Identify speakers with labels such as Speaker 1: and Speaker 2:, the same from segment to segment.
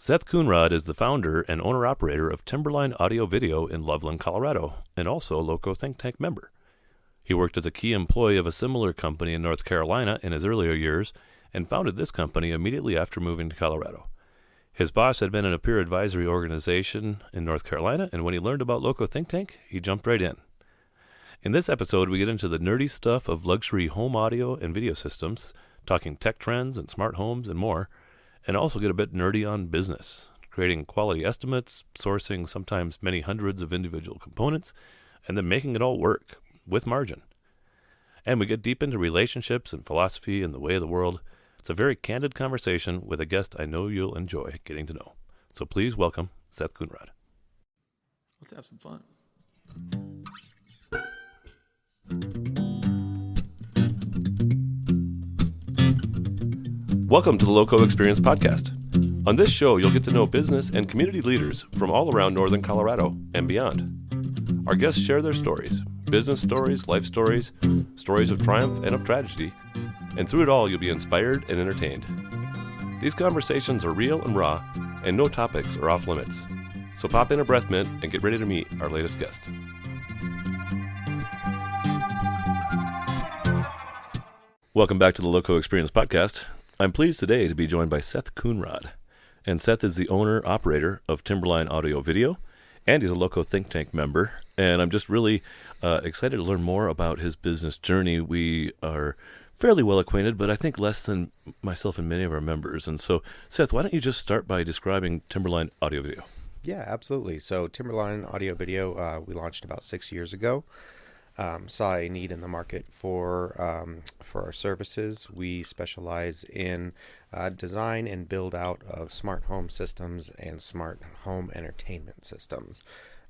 Speaker 1: Seth Coonrod is the founder and owner-operator of Timberline Audio Video in Loveland, Colorado, and also a LoCo Think Tank member. He worked as a key employee of a similar company in North Carolina in his earlier years and founded this company immediately after moving to Colorado. His boss had been in a peer advisory organization in North Carolina, and when he learned about LoCo Think Tank, he jumped right in. In this episode, we get into the nerdy stuff of luxury home audio and video systems, talking tech trends and smart homes and more, and also get a bit nerdy on business, creating quality estimates, sourcing sometimes many hundreds of individual components, and then making it all work with margin. And we get deep into relationships and philosophy and the way of the world. It's a very candid conversation with a guest I know you'll enjoy getting to know. So please welcome Seth Coonrod.
Speaker 2: Let's have some fun.
Speaker 1: Welcome to the LoCo Experience podcast. On this show, you'll get to know business and community leaders from all around northern Colorado and beyond. Our guests share their stories, business stories, life stories, stories of triumph and of tragedy, and through it all, you'll be inspired and entertained. These conversations are real and raw, and no topics are off limits. So pop in a breath mint and get ready to meet our latest guest. Welcome back to the LoCo Experience podcast. I'm pleased today to be joined by Seth Coonrod. And Seth is the owner-operator of Timberline Audio Video, and he's a LoCo Think Tank member. And I'm just really excited to learn more about his business journey. We are fairly well acquainted, but I think less than myself and many of our members. And so, Seth, why don't you just start by describing Timberline Audio Video?
Speaker 3: Yeah, absolutely. So Timberline Audio Video, we launched about 6 years ago. Saw a need in the market for our services. We specialize in design and build out of smart home systems and smart home entertainment systems.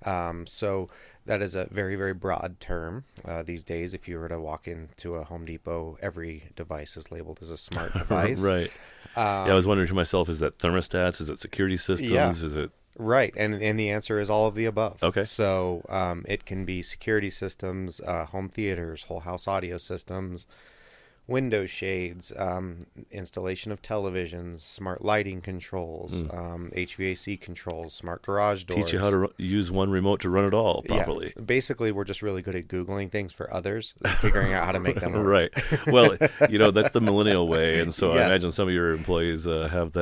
Speaker 3: So that is a very, very broad term these days. If you were to walk into a Home Depot, every device is labeled as a smart device.
Speaker 1: Right. I was wondering to myself, is that thermostats? Is it security systems?
Speaker 3: Yeah.
Speaker 1: Is it...
Speaker 3: Right, and the answer is all of the above.
Speaker 1: Okay.
Speaker 3: So it can be security systems, home theaters, whole house audio systems, window shades, installation of televisions, smart lighting controls, HVAC controls, smart garage doors.
Speaker 1: Teach you how to use one remote to run it all properly.
Speaker 3: Yeah, basically, we're just really good at Googling things for others and figuring out how to make them work.
Speaker 1: Right. Well, that's the millennial way, and so
Speaker 3: Yes.
Speaker 1: I imagine some of your employees have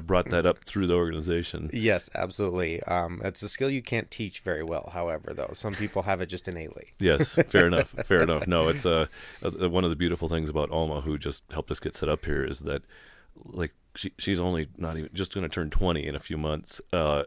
Speaker 1: brought that up through the organization.
Speaker 3: Yes, absolutely. It's a skill you can't teach very well, however, though. Some people have it just innately.
Speaker 1: Yes, fair enough. Fair enough. No, it's one of the beautiful things about Alma, who just helped us get set up here, is that she's only not even just going to turn 20 in a few months, so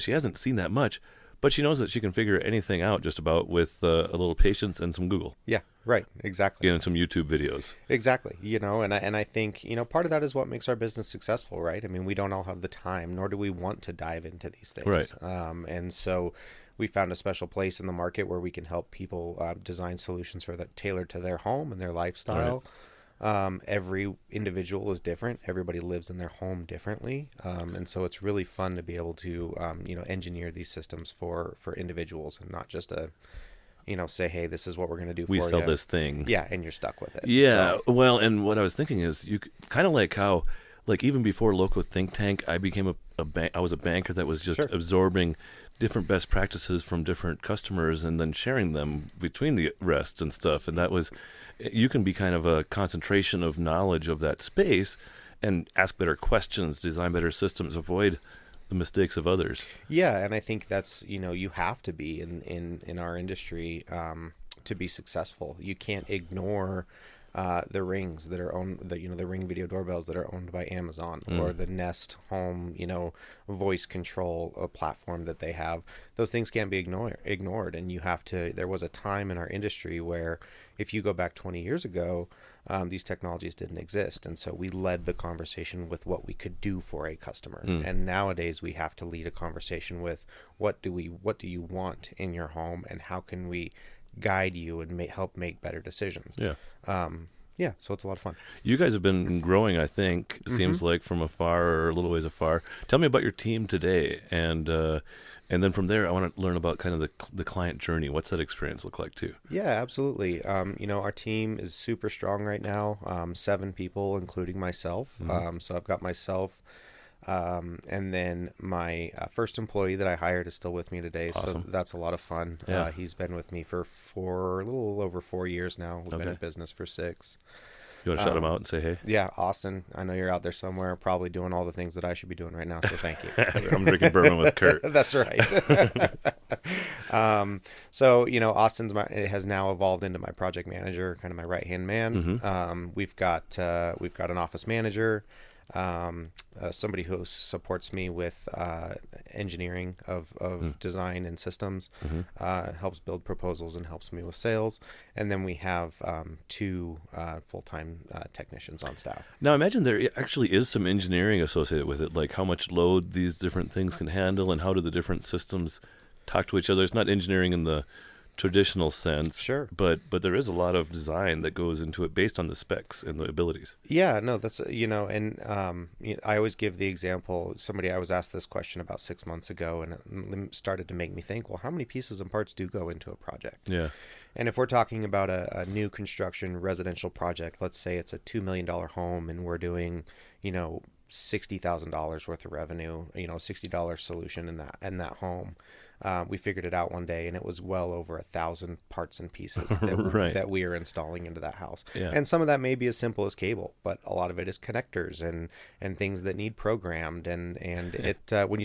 Speaker 1: she hasn't seen that much, but she knows that she can figure anything out just about with a little patience and some Google.
Speaker 3: Yeah, right, exactly.
Speaker 1: And some YouTube videos.
Speaker 3: Exactly, and I think part of that is what makes our business successful, right? I mean, we don't all have the time, nor do we want to dive into these things,
Speaker 1: right?
Speaker 3: And so we found a special place in the market where we can help people design solutions for that tailored to their home and their lifestyle. Right. Every individual is different. Everybody lives in their home differently. And so it's really fun to be able to, engineer these systems for individuals and not just say, hey, this is what we're going to do for you.
Speaker 1: We sell this thing.
Speaker 3: Yeah. And you're stuck with it.
Speaker 1: Yeah. So. Well, and what I was thinking is you kind of like how, even before LoCo Think Tank, I became I was a banker that was just absorbing different best practices from different customers and then sharing them between the rest and stuff. And that was, you can be kind of a concentration of knowledge of that space and ask better questions, design better systems, avoid the mistakes of others.
Speaker 3: Yeah, and I think that's, you have to be in our industry to be successful. You can't ignore the Rings that are owned, the Ring video doorbells that are owned by Amazon, or the Nest Home, voice control platform that they have. Those things can't be ignored, and you have to. There was a time in our industry where, if you go back 20 years ago, these technologies didn't exist, and so we led the conversation with what we could do for a customer. And nowadays, we have to lead a conversation with what do you want in your home, and how can we guide you and help make better decisions. So it's a lot of fun.
Speaker 1: You guys have been growing, I think, it seems like, from afar or a little ways afar. Tell me about your team today, and then from there I want to learn about kind of the client journey. What's that experience look like too?
Speaker 3: Yeah, absolutely. Our team is super strong right now, 7 people including myself. So I've got myself, And then my first employee that I hired is still with me today.
Speaker 1: Awesome.
Speaker 3: So that's a lot of fun.
Speaker 1: Yeah.
Speaker 3: He's been with me for a little over 4 years now. We've been in business for 6.
Speaker 1: You want to shout him out and say, hey?
Speaker 3: Yeah, Austin, I know you're out there somewhere probably doing all the things that I should be doing right now, so thank you.
Speaker 1: I'm drinking bourbon with Kurt.
Speaker 3: That's right. So, it has now evolved into my project manager, kind of my right-hand man.
Speaker 1: Mm-hmm.
Speaker 3: We've got an office manager, somebody who supports me with engineering of design and systems, helps build proposals and helps me with sales. And then we have 2 full-time technicians on staff.
Speaker 1: Now, I imagine there actually is some engineering associated with it, like how much load these different things can handle and how do the different systems talk to each other. It's not engineering in the traditional sense,
Speaker 3: sure,
Speaker 1: but there is a lot of design that goes into it based on the specs and the abilities.
Speaker 3: Yeah, no, that's and I always give the example. I was asked this question about 6 months ago, and it started to make me think, well, how many pieces and parts do go into a project?
Speaker 1: Yeah.
Speaker 3: And if we're talking about a new construction residential project, let's say it's a $2 million home, and we're doing $60,000 worth of revenue, $60 solution in that home. We figured it out one day, and it was well over 1,000 parts and pieces that, that we are installing into that house.
Speaker 1: Yeah.
Speaker 3: And some of that may be as simple as cable, but a lot of it is connectors and things that need programmed. And it when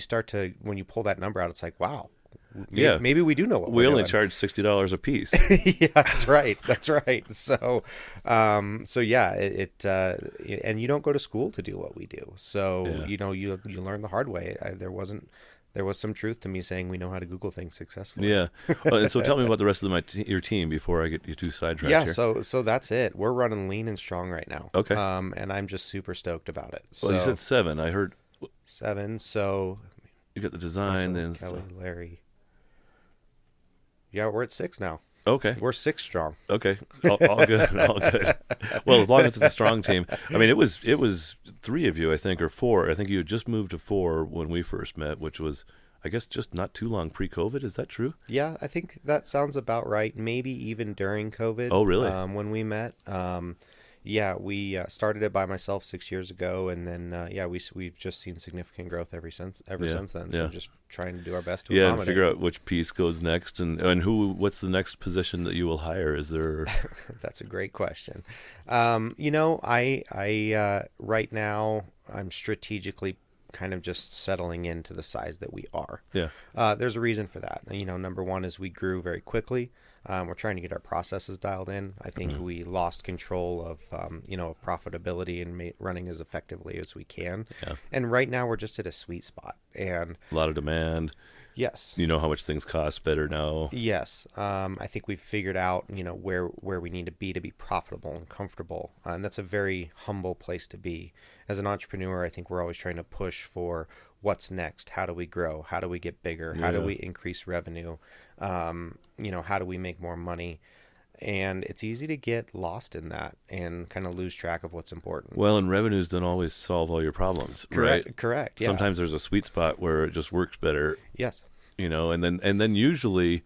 Speaker 3: you pull that number out, it's like, wow. Maybe we do know what
Speaker 1: we
Speaker 3: we're
Speaker 1: only
Speaker 3: doing.
Speaker 1: Charge $60 a piece.
Speaker 3: Yeah, that's right. So, yeah, and you don't go to school to do what we do. So, you learn the hard way. There was some truth to me saying we know how to Google things successfully.
Speaker 1: Yeah. And so tell me about the rest of your team before I get you too sidetracked here.
Speaker 3: So that's it. We're running lean and strong right now.
Speaker 1: Okay.
Speaker 3: And I'm just super stoked about it. So
Speaker 1: well, you said 7. I heard
Speaker 3: 7. So
Speaker 1: you got the design and
Speaker 3: Kelly, Larry. Yeah, we're at 6 now.
Speaker 1: Okay.
Speaker 3: We're 6 strong.
Speaker 1: Okay. All good. All good. Well, as long as it's a strong team. I mean, it was 3 of you, I think, or 4. I think you had just moved to 4 when we first met, which was, I guess, just not too long pre-COVID. Is that true?
Speaker 3: Yeah, I think that sounds about right. Maybe even during COVID.
Speaker 1: Oh, really?
Speaker 3: When we met. Yeah, we started it by myself 6 years ago, and then we've just seen significant growth ever since then. So just trying to do our best to accommodate.
Speaker 1: And figure out which piece goes next, and what's the next position that you will hire? Is there?
Speaker 3: That's a great question. I right now I'm strategically kind of just settling into the size that we are.
Speaker 1: Yeah.
Speaker 3: There's a reason for that. Number one is we grew very quickly. We're trying to get our processes dialed in. I think we lost control of profitability and running as effectively as we can.
Speaker 1: Yeah.
Speaker 3: And right now we're just at a sweet spot. And
Speaker 1: a lot of demand.
Speaker 3: Yes.
Speaker 1: You know how much things cost better now.
Speaker 3: Yes. I think we've figured out, where we need to be profitable and comfortable. And that's a very humble place to be. As an entrepreneur, I think we're always trying to push for what's next. How do we grow? How do we get bigger? How do we increase revenue? How do we make more money? And it's easy to get lost in that and kind of lose track of what's important.
Speaker 1: Well, and revenues don't always solve all your problems, right?
Speaker 3: Correct. Yeah.
Speaker 1: Sometimes there's a sweet spot where it just works better.
Speaker 3: Yes.
Speaker 1: And then usually,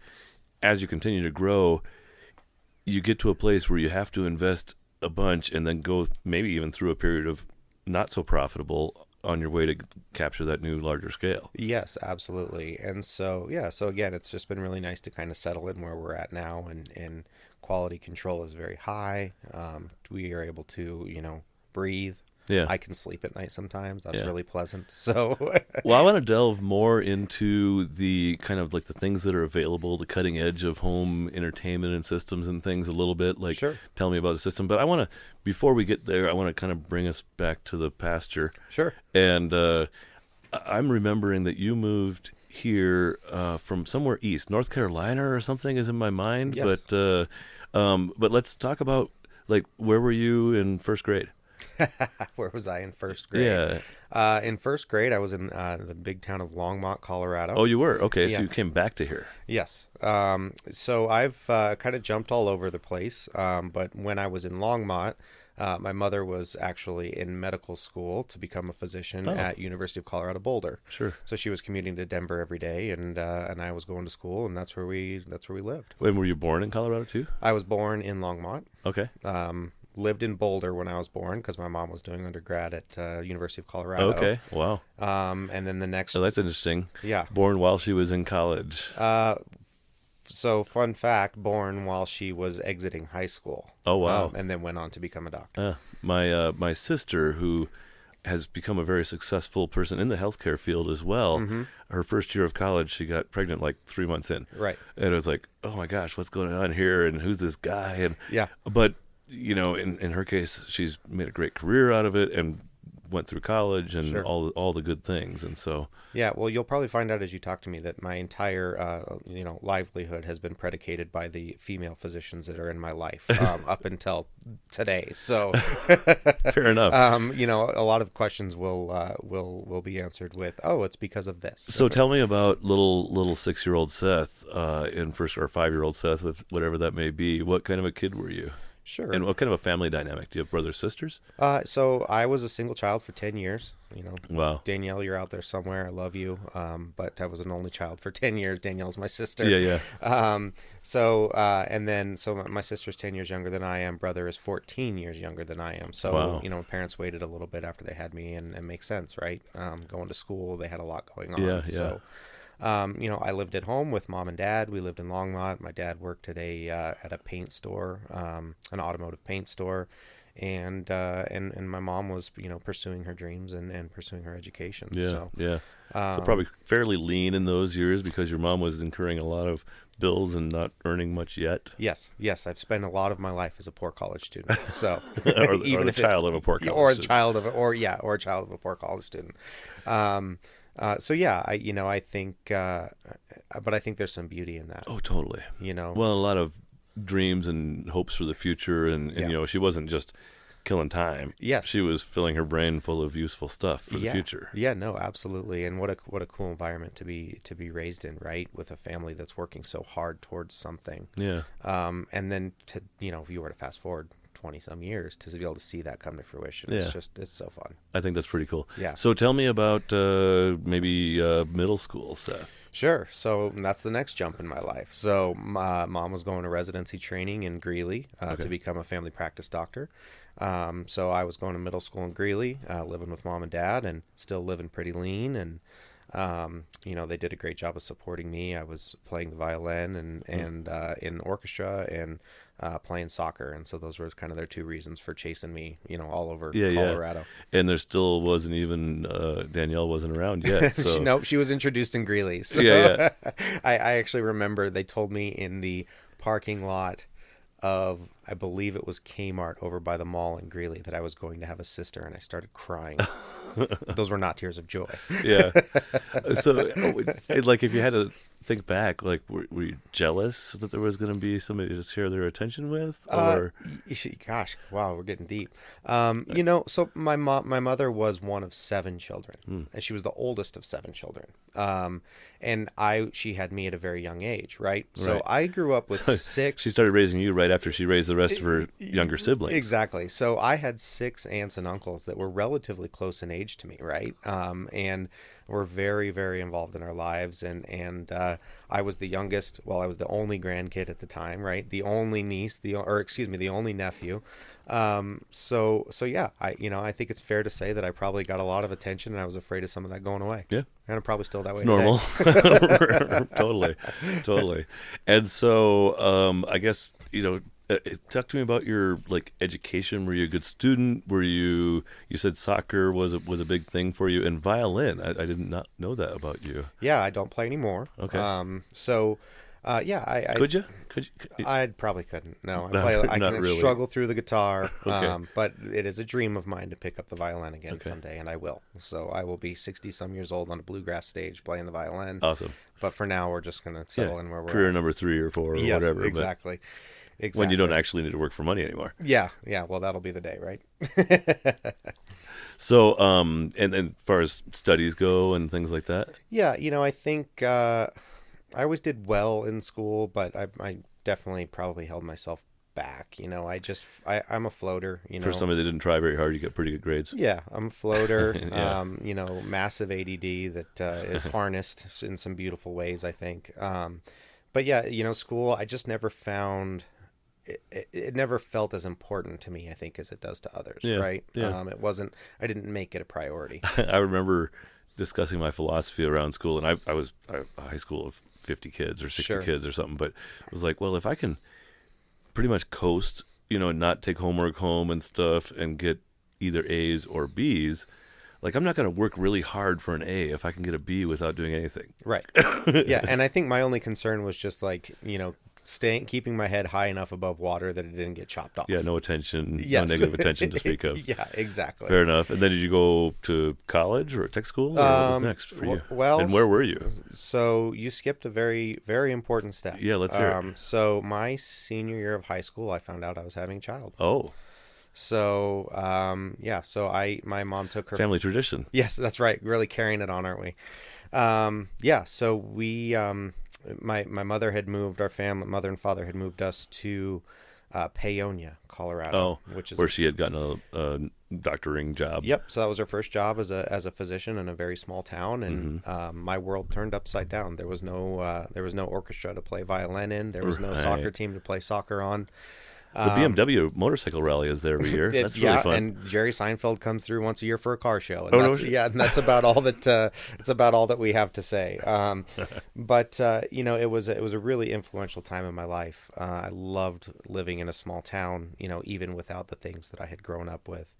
Speaker 1: as you continue to grow, you get to a place where you have to invest a bunch and then go maybe even through a period of not so profitable on your way to capture that new larger scale.
Speaker 3: Yes, absolutely. And so again, it's just been really nice to kind of settle in where we're at now, and quality control is very high. We are able to, breathe.
Speaker 1: Yeah.
Speaker 3: I can sleep at night sometimes. That's really pleasant. So,
Speaker 1: well, I want to delve more into the kind of like the things that are available, the cutting edge of home entertainment and systems and things a little bit. Like,
Speaker 3: sure.
Speaker 1: Tell me about the system. But I want to, before we get there, I want to kind of bring us back to the pasture.
Speaker 3: Sure.
Speaker 1: And I'm remembering that you moved here from somewhere east, North Carolina or something is in my mind.
Speaker 3: Yes.
Speaker 1: But let's talk about, like, where were you in first grade?
Speaker 3: Where was I in first grade? Yeah. In first grade, I was in the big town of Longmont, Colorado.
Speaker 1: Oh, you were? Okay, so you came back to here.
Speaker 3: Yes. So I've kind of jumped all over the place. But when I was in Longmont, my mother was actually in medical school to become a physician at University of Colorado Boulder.
Speaker 1: Sure.
Speaker 3: So she was commuting to Denver every day, and I was going to school, and that's where we lived.
Speaker 1: And were you born in Colorado too?
Speaker 3: I was born in Longmont.
Speaker 1: Okay.
Speaker 3: lived in Boulder when I was born because my mom was doing undergrad at University of Colorado.
Speaker 1: Okay. Wow.
Speaker 3: And then the next,
Speaker 1: So that's interesting.
Speaker 3: yeah.
Speaker 1: Born while she was in college.
Speaker 3: So fun fact, born while she was exiting high school.
Speaker 1: Oh, wow.
Speaker 3: And then went on to become a doctor.
Speaker 1: My sister, who has become a very successful person in the healthcare field as well.
Speaker 3: Mm-hmm.
Speaker 1: Her first year of college, she got pregnant like 3 months in.
Speaker 3: Right.
Speaker 1: And it was like, oh my gosh, what's going on here? And who's this guy? And
Speaker 3: yeah.
Speaker 1: But, in her case, she's made a great career out of it and went through college and
Speaker 3: Sure.
Speaker 1: all the good things. And so,
Speaker 3: yeah, well, you'll probably find out as you talk to me that my entire, livelihood has been predicated by the female physicians that are in my life up until today. So,
Speaker 1: fair enough.
Speaker 3: A lot of questions will be answered with, oh, it's because of this.
Speaker 1: So tell me about little 6-year-old Seth, in first or 5-year-old Seth, with whatever that may be. What kind of a kid were you?
Speaker 3: Sure.
Speaker 1: And what kind of a family dynamic? Do you have brothers, sisters?
Speaker 3: So I was a single child for 10 years.
Speaker 1: Wow.
Speaker 3: Danielle, you're out there somewhere. I love you. But I was an only child for 10 years. Danielle's my sister.
Speaker 1: Yeah.
Speaker 3: So my sister's 10 years younger than I am. Brother is 14 years younger than I am. So,
Speaker 1: wow.
Speaker 3: My parents waited a little bit after they had me, and it makes sense, right? Going to school, they had a lot going on.
Speaker 1: Yeah.
Speaker 3: So, I lived at home with mom and dad. We lived in Longmont. My dad worked at a paint store, an automotive paint store, and my mom was pursuing her dreams and pursuing her education.
Speaker 1: Yeah,
Speaker 3: so,
Speaker 1: yeah. So probably fairly lean in those years because your mom was incurring a lot of bills and not earning much yet.
Speaker 3: Yes. I've spent a lot of my life as a poor college student. So
Speaker 1: or the child of a poor college student.
Speaker 3: a child of a poor college student. I think, but I think there's some beauty in that.
Speaker 1: Oh, totally. Well, a lot of dreams and hopes for the future, and she wasn't just killing time.
Speaker 3: Yes,
Speaker 1: she was filling her brain full of useful stuff for the future.
Speaker 3: Yeah, no, absolutely. And what a cool environment to be raised in, right? With a family that's working so hard towards something.
Speaker 1: Yeah.
Speaker 3: And then if you were to fast forward 20 some years to be able to see that come to fruition.
Speaker 1: Yeah.
Speaker 3: It's so fun.
Speaker 1: I think that's pretty cool.
Speaker 3: Yeah.
Speaker 1: So tell me about maybe middle school, Seth.
Speaker 3: Sure. So that's the next jump in my life. So my mom was going to residency training in Greeley to become a family practice doctor. So I was going to middle school in Greeley, living with mom and dad, and still living pretty lean. And they did a great job of supporting me. I was playing the violin and in orchestra and playing soccer, and so those were kind of their two reasons for chasing me, all over Colorado.
Speaker 1: Yeah. And there still wasn't even Danielle wasn't around yet. So.
Speaker 3: She was introduced in Greeley. So
Speaker 1: yeah.
Speaker 3: I actually remember they told me in the parking lot of, I believe it was Kmart over by the mall in Greeley, that I was going to have a sister, and I started crying. Those were not tears of joy.
Speaker 1: Yeah. So, like, if you had to think back, like, were you jealous that there was going to be somebody to share their attention with? Or
Speaker 3: gosh, wow, we're getting deep. So my mother was one of 7 children, and she was the oldest of 7 children. And she had me at a very young age, right? So
Speaker 1: right.
Speaker 3: I grew up with 6.
Speaker 1: She started raising you right after she raised the rest of her younger siblings.
Speaker 3: Exactly. So I had 6 aunts and uncles that were relatively close in age to me, right? And were very, very involved in our lives. And I was the youngest. Well, I was the only grandkid at the time, right? The only niece, the only nephew. So yeah, I think it's fair to say that I probably got a lot of attention, and I was afraid of some of that going away.
Speaker 1: Yeah.
Speaker 3: And I'm probably still that way.
Speaker 1: It's normal. Totally. And so, I guess, talk to me about your education. Were you a good student? You said soccer was a big thing for you, and violin. I did not know that about you.
Speaker 3: Yeah, I don't play anymore.
Speaker 1: Okay.
Speaker 3: Could
Speaker 1: you?
Speaker 3: I probably couldn't. No, I can
Speaker 1: really.
Speaker 3: struggle through the guitar.
Speaker 1: Okay.
Speaker 3: But it is a dream of mine to pick up the violin again someday, and I will. So I will be 60-some years old on a bluegrass stage playing the violin.
Speaker 1: Awesome.
Speaker 3: But for now, we're just going to settle in where we're
Speaker 1: career
Speaker 3: at.
Speaker 1: number 3 or 4 or whatever.
Speaker 3: Exactly. Exactly.
Speaker 1: When you don't actually need to work for money anymore.
Speaker 3: Yeah. Well, that'll be the day, right?
Speaker 1: So, and as far as studies go and things like that?
Speaker 3: Yeah, I think I always did well in school, but I definitely probably held myself back. I'm a floater.
Speaker 1: For somebody that didn't try very hard, you get pretty good grades.
Speaker 3: Yeah, I'm a floater.
Speaker 1: Yeah.
Speaker 3: Massive ADD that is harnessed in some beautiful ways, I think. But yeah, school, I just never found it never felt as important to me, I think, as it does to others.
Speaker 1: Yeah,
Speaker 3: Right.
Speaker 1: yeah.
Speaker 3: I didn't make it a priority.
Speaker 1: I remember discussing my philosophy around school, and I was a high school of 50 kids or 60
Speaker 3: Sure.
Speaker 1: kids or something, but it was like, well, if I can pretty much coast, and not take homework home and stuff and get either A's or B's, like I'm not going to work really hard for an A if I can get a B without doing anything.
Speaker 3: Right. Yeah. And I think my only concern was just like, keeping my head high enough above water that it didn't get chopped off.
Speaker 1: Yeah, no attention,
Speaker 3: Yes.
Speaker 1: no negative attention to speak of.
Speaker 3: Yeah, exactly.
Speaker 1: Fair enough. And then did you go to college or tech school? Or what was next for you?
Speaker 3: Well,
Speaker 1: and where were you?
Speaker 3: So you skipped a very, very important step.
Speaker 1: Yeah, let's hear it.
Speaker 3: So my senior year of high school, I found out I was having a child.
Speaker 1: Oh,
Speaker 3: So, so my mom took her.
Speaker 1: family tradition.
Speaker 3: Yes, that's right. Really carrying it on, aren't we? So we, my mother had moved, mother and father had moved us to Paonia, Colorado, which is
Speaker 1: where she had gotten a doctoring job.
Speaker 3: Yep. So that was her first job as a physician in a very small town, and my world turned upside down. There was no orchestra to play violin in. There was no soccer team to play soccer on.
Speaker 1: The BMW motorcycle rally is there every year. That's really fun.
Speaker 3: And Jerry Seinfeld comes through once a year for a car show. And
Speaker 1: no.
Speaker 3: that's about all that. It's about all that we have to say. But it was a really influential time in my life. I loved living in a small town. Even without the things that I had grown up with.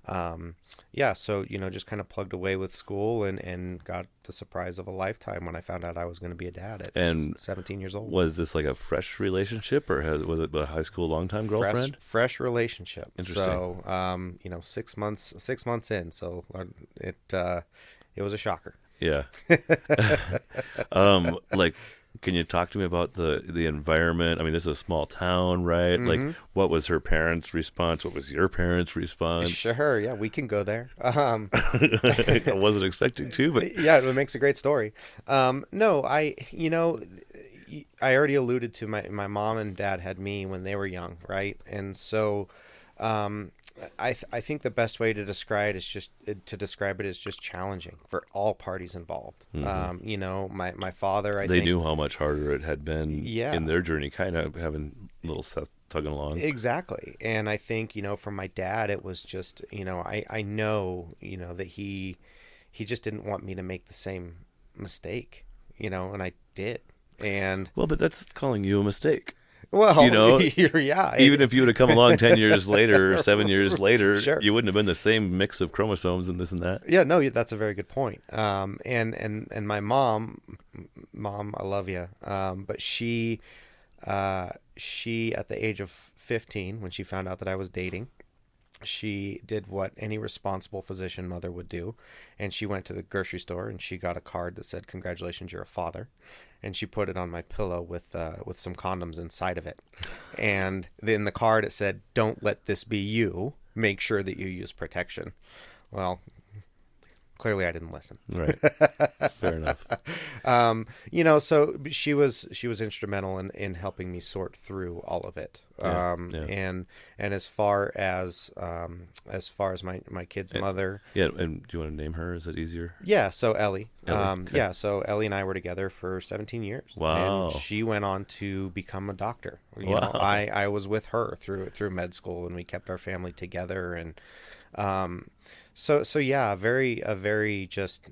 Speaker 3: So just kind of plugged away with school and got the surprise of a lifetime when I found out I was going to be a dad at 17 years old.
Speaker 1: Was this like a fresh relationship, or was it a high school longtime girlfriend?
Speaker 3: Fresh relationship.
Speaker 1: Interesting.
Speaker 3: So 6 months in, so it was a shocker.
Speaker 1: Yeah. Can you talk to me about the environment? I mean, this is a small town, right?
Speaker 3: Mm-hmm.
Speaker 1: Like, what was her parents' response? What was your parents' response?
Speaker 3: Sure, yeah, we can go there.
Speaker 1: I wasn't expecting to, but
Speaker 3: yeah, it makes a great story. I already alluded to my mom and dad had me when they were young, right? And so, I think the best way to describe it is just challenging for all parties involved.
Speaker 1: Mm-hmm.
Speaker 3: My father,
Speaker 1: they knew how much harder it had been in their journey, kind of having little Seth tugging along.
Speaker 3: Exactly. And I think, for my dad, it was just, I know, that he just didn't want me to make the same mistake, and I did. And
Speaker 1: well, but that's calling you a mistake.
Speaker 3: Well, yeah.
Speaker 1: Even if you would have come along 10 years later or 7 years later,
Speaker 3: Sure.
Speaker 1: You wouldn't have been the same mix of chromosomes and this and that.
Speaker 3: Yeah, no, that's a very good point. And my mom, I love you. But she at the age of 15, when she found out that I was dating, she did what any responsible physician mother would do, and she went to the grocery store and she got a card that said, "Congratulations, you're a father." And she put it on my pillow with some condoms inside of it. And in the card it said, "Don't let this be you. Make sure that you use protection." Well, clearly I didn't listen.
Speaker 1: Right. Fair enough.
Speaker 3: So she was instrumental in helping me sort through all of it. And as far as my kid's mother.
Speaker 1: Yeah. And do you want to name her? Is it easier?
Speaker 3: Yeah. So Ellie.
Speaker 1: Okay.
Speaker 3: Yeah. So Ellie and I were together for 17 years.
Speaker 1: Wow.
Speaker 3: And she went on to become a doctor.
Speaker 1: Wow.
Speaker 3: I was with her through med school, and we kept our family together. And, So yeah, a very just,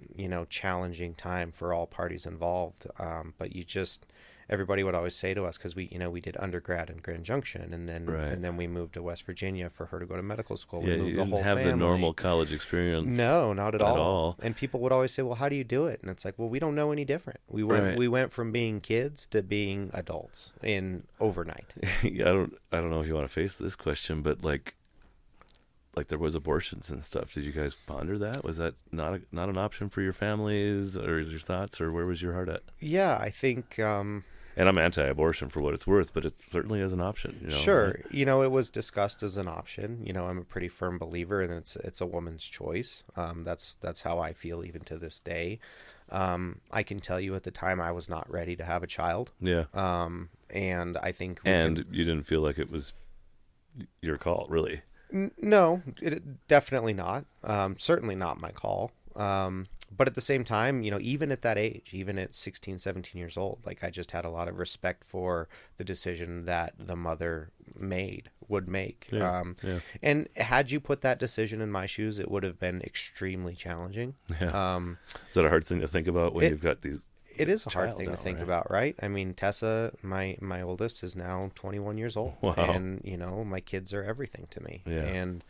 Speaker 3: challenging time for all parties involved. But everybody would always say to us, because we did undergrad in Grand Junction, and then we moved to West Virginia for her to go to medical school.
Speaker 1: Yeah,
Speaker 3: we moved
Speaker 1: you
Speaker 3: the
Speaker 1: didn't
Speaker 3: whole
Speaker 1: have
Speaker 3: family.
Speaker 1: the normal college experience.
Speaker 3: No, not at all.
Speaker 1: all.
Speaker 3: And people would always say, "Well, how do you do it?" And it's like, well, we don't know any different. We went from being kids to being adults in overnight.
Speaker 1: Yeah, I don't know if you want to face this question, but like there was abortions and stuff. Did you guys ponder that? Was that not an option for your families, or your thoughts, or where was your heart at?
Speaker 3: Yeah, I think.
Speaker 1: And I'm anti-abortion for what it's worth, but it certainly is an option.
Speaker 3: Sure.
Speaker 1: Right?
Speaker 3: It was discussed as an option. I'm a pretty firm believer, and it's a woman's choice. That's how I feel even to this day. I can tell you at the time I was not ready to have a child.
Speaker 1: Yeah.
Speaker 3: And I think.
Speaker 1: You didn't feel like it was your call, really?
Speaker 3: No, definitely not. Certainly not my call. But at the same time, even at that age, even at 16, 17 years old, like I just had a lot of respect for the decision that the mother would make. And had you put that decision in my shoes, it would have been extremely challenging.
Speaker 1: Yeah. Is that a hard thing to think about when you've got these?
Speaker 3: It is a hard thing to think about, right? I mean, Tessa, my oldest, is now 21 years old.
Speaker 1: Wow.
Speaker 3: And, my kids are everything to me.
Speaker 1: Yeah.
Speaker 3: And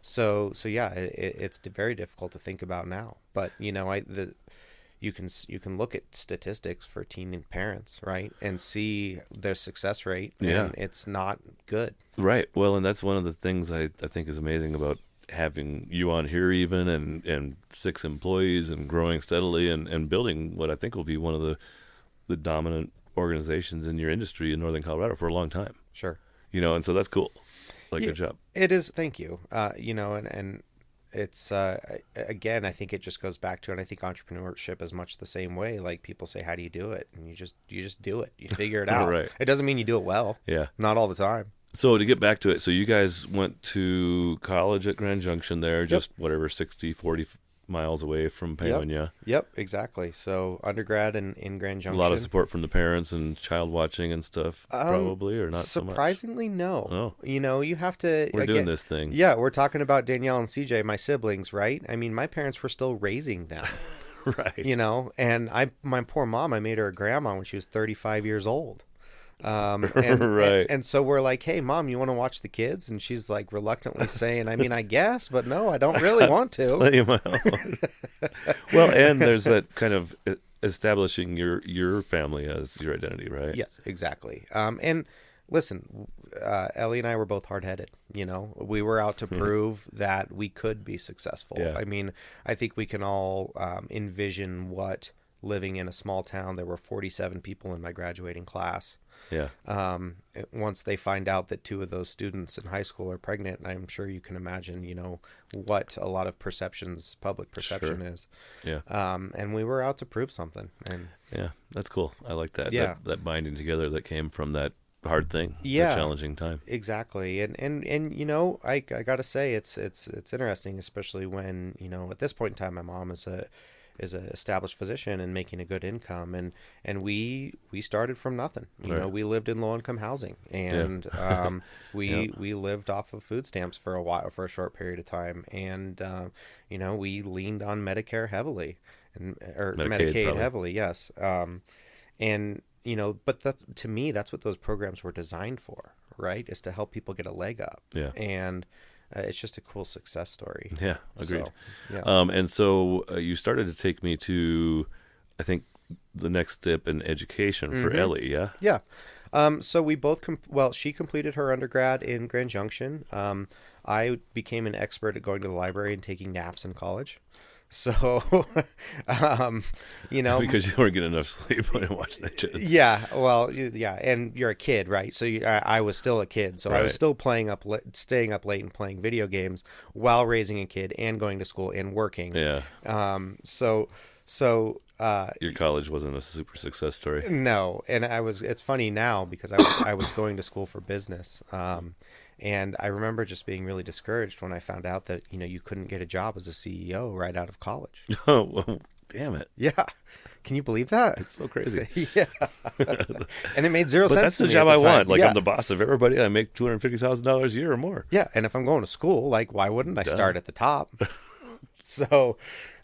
Speaker 3: so yeah, it's very difficult to think about now. But, you can look at statistics for teen parents, right? And see their success rate.
Speaker 1: Yeah.
Speaker 3: And it's not good.
Speaker 1: Right. Well, and that's one of the things I think is amazing about having you on here even and 6 employees and growing steadily and building what I think will be one of the dominant organizations in your industry in Northern Colorado for a long time.
Speaker 3: Sure.
Speaker 1: And so that's cool. Good job.
Speaker 3: It is. Thank you. And it's, again, I think it just goes back to, and I think entrepreneurship is much the same way. Like people say, how do you do it? And you just do it. You figure it out.
Speaker 1: Right.
Speaker 3: It doesn't mean you do it well.
Speaker 1: Yeah.
Speaker 3: Not all the time.
Speaker 1: So to get back to it, so you guys went to college at Grand Junction there, just 40 miles away from Paonia.
Speaker 3: Yep, exactly. So undergrad in Grand Junction.
Speaker 1: A lot of support from the parents and child watching and stuff, probably, or not so much?
Speaker 3: Surprisingly, no.
Speaker 1: Oh.
Speaker 3: You have to...
Speaker 1: We're doing this thing.
Speaker 3: Yeah, we're talking about Danielle and CJ, my siblings, right? I mean, my parents were still raising them.
Speaker 1: Right.
Speaker 3: And my poor mom, I made her a grandma when she was 35 years old.
Speaker 1: Right.
Speaker 3: And so we're like, hey, Mom, you want to watch the kids? And she's like reluctantly saying, I mean, I guess, but no, I don't really want to.
Speaker 1: Well, and there's that kind of establishing your family as your identity, right?
Speaker 3: Yes, exactly. And listen, Ellie and I were both hard-headed. We were out to prove that we could be successful.
Speaker 1: Yeah.
Speaker 3: I mean, I think we can all envision what living in a small town. There were 47 people in my graduating class.
Speaker 1: Yeah.
Speaker 3: Once they find out that 2 of those students in high school are pregnant, I'm sure you can imagine, what a lot of public perception is.
Speaker 1: Yeah.
Speaker 3: And we were out to prove something. And
Speaker 1: yeah, that's cool. I like that.
Speaker 3: Yeah.
Speaker 1: That binding together that came from that hard thing.
Speaker 3: Yeah.
Speaker 1: That challenging time.
Speaker 3: Exactly. And I got to say it's interesting, especially when, at this point in time, my mom is an established physician and making a good income, and we started from nothing. We lived in low income housing, and we lived off of food stamps for a short period of time, and we leaned on Medicare heavily, or Medicaid heavily, yes. But that's, to me, that's what those programs were designed for, right? Is to help people get a leg up.
Speaker 1: Yeah.
Speaker 3: And it's just a cool success story.
Speaker 1: Yeah, agreed.
Speaker 3: So, yeah.
Speaker 1: And so you started to take me to, I think, the next step in education for Ellie, yeah?
Speaker 3: Yeah. So we both, she completed her undergrad in Grand Junction. I became an expert at going to the library and taking naps in college. So,
Speaker 1: because you weren't getting enough sleep when you watched that shit.
Speaker 3: Yeah, well, yeah, and you're a kid, right? So I was still a kid, so I was still staying up late and playing video games while raising a kid and going to school and working.
Speaker 1: Yeah.
Speaker 3: So
Speaker 1: your college wasn't a super success story.
Speaker 3: No, and it's funny now because I was going to school for business. And I remember just being really discouraged when I found out that, you couldn't get a job as a CEO right out of college.
Speaker 1: Oh, well, damn it.
Speaker 3: Yeah. Can you believe that?
Speaker 1: It's so crazy.
Speaker 3: Yeah. And it made zero sense.
Speaker 1: But that's
Speaker 3: to
Speaker 1: the
Speaker 3: me
Speaker 1: job
Speaker 3: at
Speaker 1: I
Speaker 3: the time.
Speaker 1: want. Like, I'm the boss of everybody. I make $250,000 a year or more.
Speaker 3: Yeah. And if I'm going to school, like, why wouldn't I start at the top? So,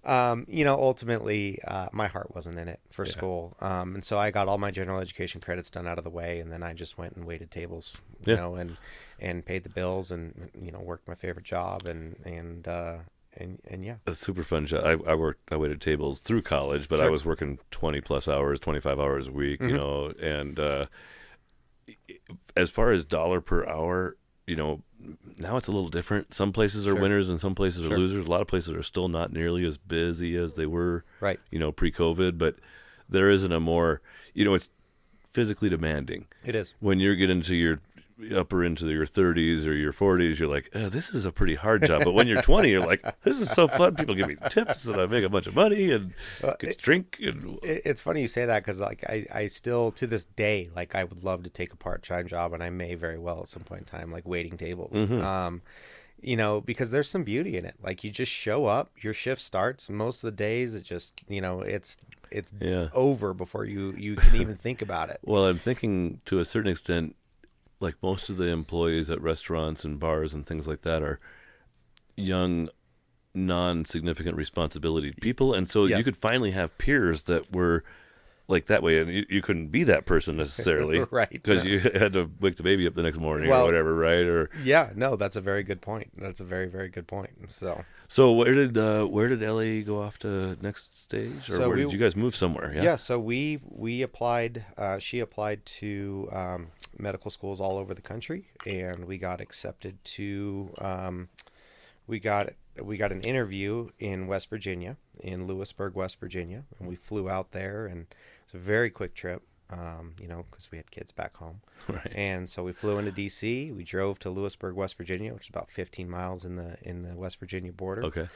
Speaker 3: ultimately, my heart wasn't in it for school. And so I got all my general education credits done out of the way. And then I just went and waited tables, and paid the bills and, worked my favorite job and yeah.
Speaker 1: It's a super fun job. I waited tables through college, but I was working 20 plus hours, 25 hours a week, and as far as dollar per hour, now it's a little different. Some places are winners and some places are losers. A lot of places are still not nearly as busy as they were,
Speaker 3: right?
Speaker 1: Pre-COVID, but there isn't a more, it's physically demanding.
Speaker 3: It is.
Speaker 1: When you're getting to your into your 30s or your 40s, you're like, oh, this is a pretty hard job. But when you're 20, you're like, this is so fun. People give me tips and I make a bunch of money and get drink. And
Speaker 3: it's funny you say that because I still to this day, I would love to take a part-time job, and I may very well at some point in time, waiting tables. because there's some beauty in it. Like, you just show up, your shift starts, and most of the days it just, it's over before you can even think about it.
Speaker 1: Well, I'm thinking to a certain extent, like most of the employees at restaurants and bars and things like that are young, non-significant responsibility people. And so
Speaker 3: Yes.
Speaker 1: you could finally have peers that were like that way. And you couldn't be that person necessarily.
Speaker 3: Right.
Speaker 1: Because you had to wake the baby up the next morning
Speaker 3: Well,
Speaker 1: or whatever, right? Or
Speaker 3: Yeah, no, that's a very good point. That's a very, very good point.
Speaker 1: So where did Ellie go off to next stage? Or
Speaker 3: So
Speaker 1: where did you guys move somewhere?
Speaker 3: Yeah, so we applied. She applied to medical schools all over the country, and we got accepted to. We got an interview in West Virginia, in Lewisburg, West Virginia, and we flew out there, and it's a very quick trip. Because we had kids back home,
Speaker 1: Right.
Speaker 3: And so we flew into D.C. We drove to Lewisburg, West Virginia, which is about 15 miles in the West Virginia border.
Speaker 1: Okay.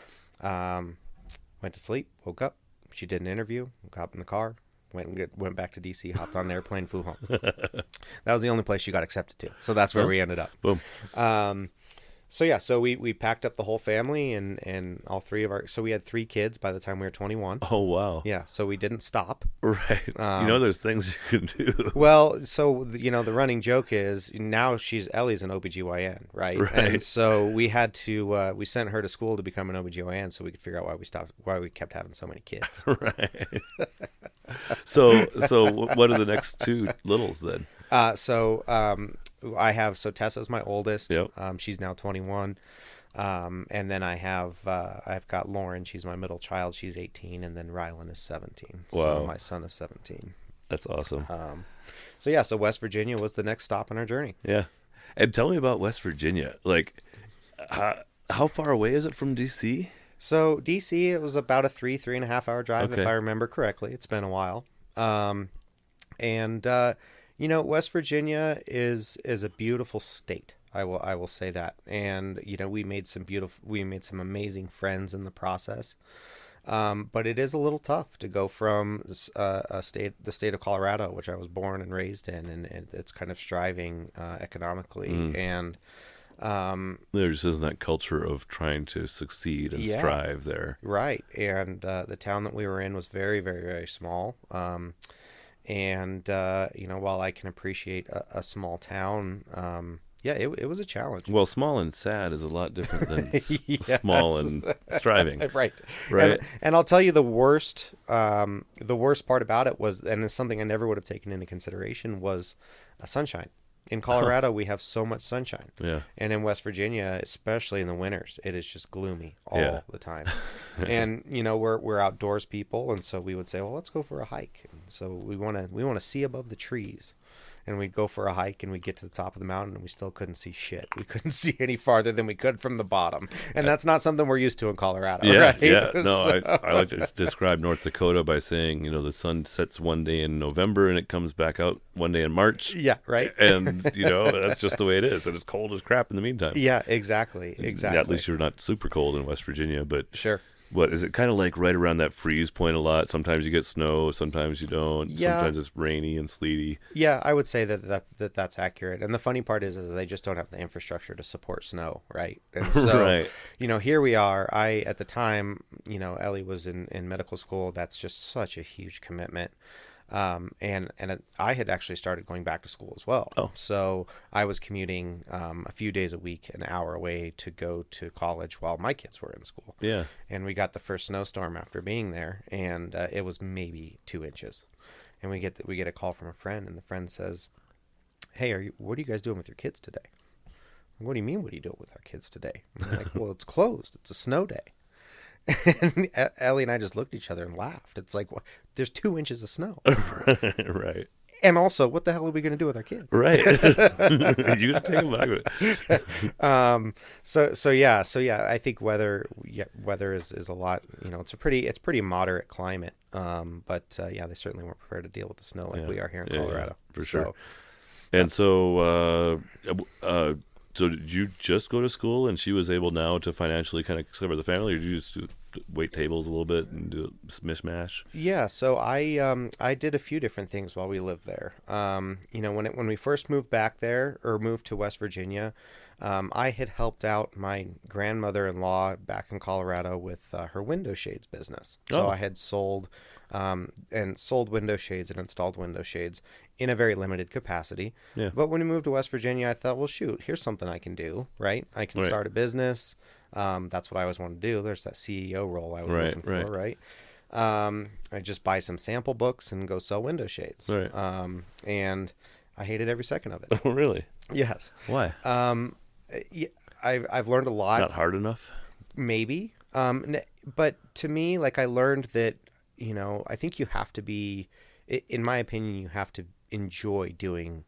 Speaker 3: Went to sleep, woke up. She did an interview, got in the car, went back to D.C., hopped on an airplane, flew home. That was the only place she got accepted to. So that's where we ended up.
Speaker 1: Boom.
Speaker 3: So we packed up the whole family and all three of so we had 3 kids by the time we were 21.
Speaker 1: Oh, wow.
Speaker 3: Yeah, so we didn't stop.
Speaker 1: Right. There's things you can do.
Speaker 3: Well, so the running joke is now Ellie's an OBGYN, right?
Speaker 1: Right.
Speaker 3: And so we had to we sent her to school to become an OBGYN so we could figure out why we kept having so many kids.
Speaker 1: Right. So what are the next 2 littles then?
Speaker 3: I have Tessa's my oldest.
Speaker 1: Yep.
Speaker 3: She's now 21. And then I've got Lauren. She's my middle child. She's 18, and then Rylan is 17.
Speaker 1: Wow.
Speaker 3: So my son is 17.
Speaker 1: That's awesome.
Speaker 3: So West Virginia was the next stop in our journey.
Speaker 1: Yeah. And tell me about West Virginia. Like, how far away is it from D.C.?
Speaker 3: So DC, it was about a 3.5 hour drive,
Speaker 1: Okay.
Speaker 3: if I remember correctly. It's been a while. West Virginia is a beautiful state. I will say that. And we made some amazing friends in the process. But it is a little tough to go from the state of Colorado, which I was born and raised in, and it's kind of striving economically. And
Speaker 1: there just isn't that culture of trying to succeed and strive there.
Speaker 3: Right. And the town that we were in was very, very, very small. While I can appreciate a small town, it was a challenge.
Speaker 1: Well, small and sad is a lot different than small and striving.
Speaker 3: Right.
Speaker 1: Right.
Speaker 3: And I'll tell you the worst part about it was, and it's something I never would have taken into consideration, was sunshine. In Colorado, we have so much sunshine.
Speaker 1: Yeah.
Speaker 3: And in West Virginia, especially in the winters, it is just gloomy all the time. And, we're outdoors people. And so we would say, well, let's go for a hike. And so we want to see above the trees. And we'd go for a hike, and we'd get to the top of the mountain, and we still couldn't see shit. We couldn't see any farther than we could from the bottom. And that's not something we're used to in Colorado, right?
Speaker 1: Yeah, no, I like to describe North Dakota by saying, the sun sets one day in November, and it comes back out one day in March.
Speaker 3: Yeah, right.
Speaker 1: And, that's just the way it is. And it's cold as crap in the meantime.
Speaker 3: Yeah, exactly.
Speaker 1: Yeah, at least you're not super cold in West Virginia, but...
Speaker 3: Sure.
Speaker 1: What is it kind of like right around that freeze point a lot? Sometimes you get snow, sometimes you don't.
Speaker 3: Yeah.
Speaker 1: Sometimes it's rainy and sleety.
Speaker 3: Yeah, I would say that's accurate. And the funny part is they just don't have the infrastructure to support snow, right? And so,
Speaker 1: Right.
Speaker 3: Here we are. At the time, Ellie was in medical school. That's just such a huge commitment. And I had actually started going back to school as well.
Speaker 1: Oh.
Speaker 3: So I was commuting a few days a week, an hour away to go to college while my kids were in school.
Speaker 1: Yeah.
Speaker 3: And we got the first snowstorm after being there, and it was maybe 2 inches. And we get a call from a friend, and the friend says, "Hey, what are you guys doing with your kids today?" "What do you mean, what are you doing with our kids today?" I'm like, "Well, it's closed. It's a snow day." And Ellie and I just looked at each other and laughed. It's like, well, there's 2 inches of snow.
Speaker 1: Right.
Speaker 3: And also, what the hell are we going to do with our kids?
Speaker 1: Right. You can take them back.
Speaker 3: So yeah. I think weather is a lot. It's pretty moderate climate. But they certainly weren't prepared to deal with the snow like we are here in Colorado.
Speaker 1: For sure. And so So did you just go to school and she was able now to financially kind of cover the family, or did you just wait tables a little bit and do a mishmash?
Speaker 3: Yeah, so I did a few different things while we lived there. When we first moved back there, or moved to West Virginia, I had helped out my grandmother-in-law back in Colorado with her window shades business. So I had sold window shades and installed window shades in a very limited capacity.
Speaker 1: Yeah.
Speaker 3: But when we moved to West Virginia, I thought, well, shoot, here's something I can do, right? I can start a business. That's what I always wanted to do. There's that CEO role I was looking for, right? I just buy some sample books and go sell window shades.
Speaker 1: Right.
Speaker 3: And I hated every second of it.
Speaker 1: Oh, really?
Speaker 3: Yes.
Speaker 1: Why?
Speaker 3: I've learned a lot.
Speaker 1: Not hard enough?
Speaker 3: Maybe. But to me, like, I learned that, I think you have to be, in my opinion, you have to enjoy doing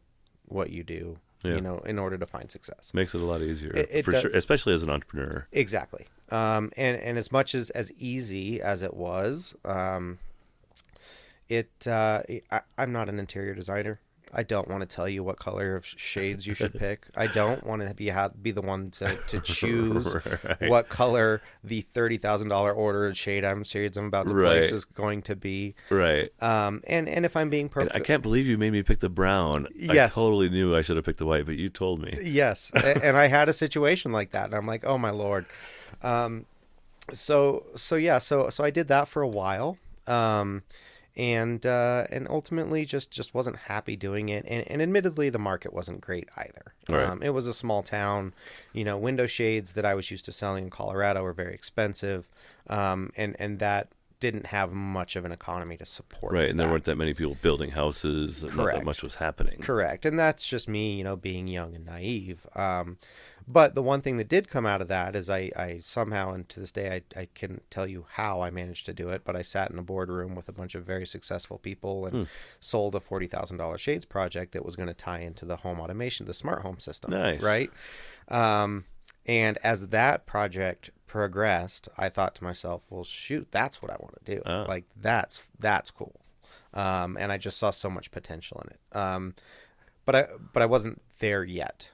Speaker 3: what you do, in order to find success.
Speaker 1: Makes it a lot easier,
Speaker 3: It
Speaker 1: for
Speaker 3: does.
Speaker 1: sure, especially as an entrepreneur.
Speaker 3: Exactly. And as much as easy as it was, I'm not an interior designer. I don't want to tell you what color of shades you should pick. I don't want to be the one to choose what color the $30,000 ordered shades I'm about to place is going to be.
Speaker 1: Right.
Speaker 3: And if I'm being perfect,
Speaker 1: I can't believe you made me pick the brown.
Speaker 3: Yes.
Speaker 1: I totally knew I should have picked the white, but you told me.
Speaker 3: Yes. And I had a situation like that, and I'm like, oh my Lord. So I did that for a while. And ultimately just wasn't happy doing it. And admittedly, the market wasn't great either.
Speaker 1: Right.
Speaker 3: It was a small town, window shades that I was used to selling in Colorado were very expensive. And that didn't have much of an economy to support.
Speaker 1: Right. And
Speaker 3: that.
Speaker 1: there weren't that many people building houses.
Speaker 3: Correct.
Speaker 1: Not that much was happening.
Speaker 3: Correct. And that's just me, being young and naive. But the one thing that did come out of that is I somehow, and to this day, I can't tell you how I managed to do it, but I sat in a boardroom with a bunch of very successful people and sold a $40,000 shades project that was going to tie into the home automation, the smart home system.
Speaker 1: Nice.
Speaker 3: Right. And as that project progressed, I thought to myself, well, shoot, that's what I want to do. Like, that's cool. And I just saw so much potential in it. But I wasn't there yet.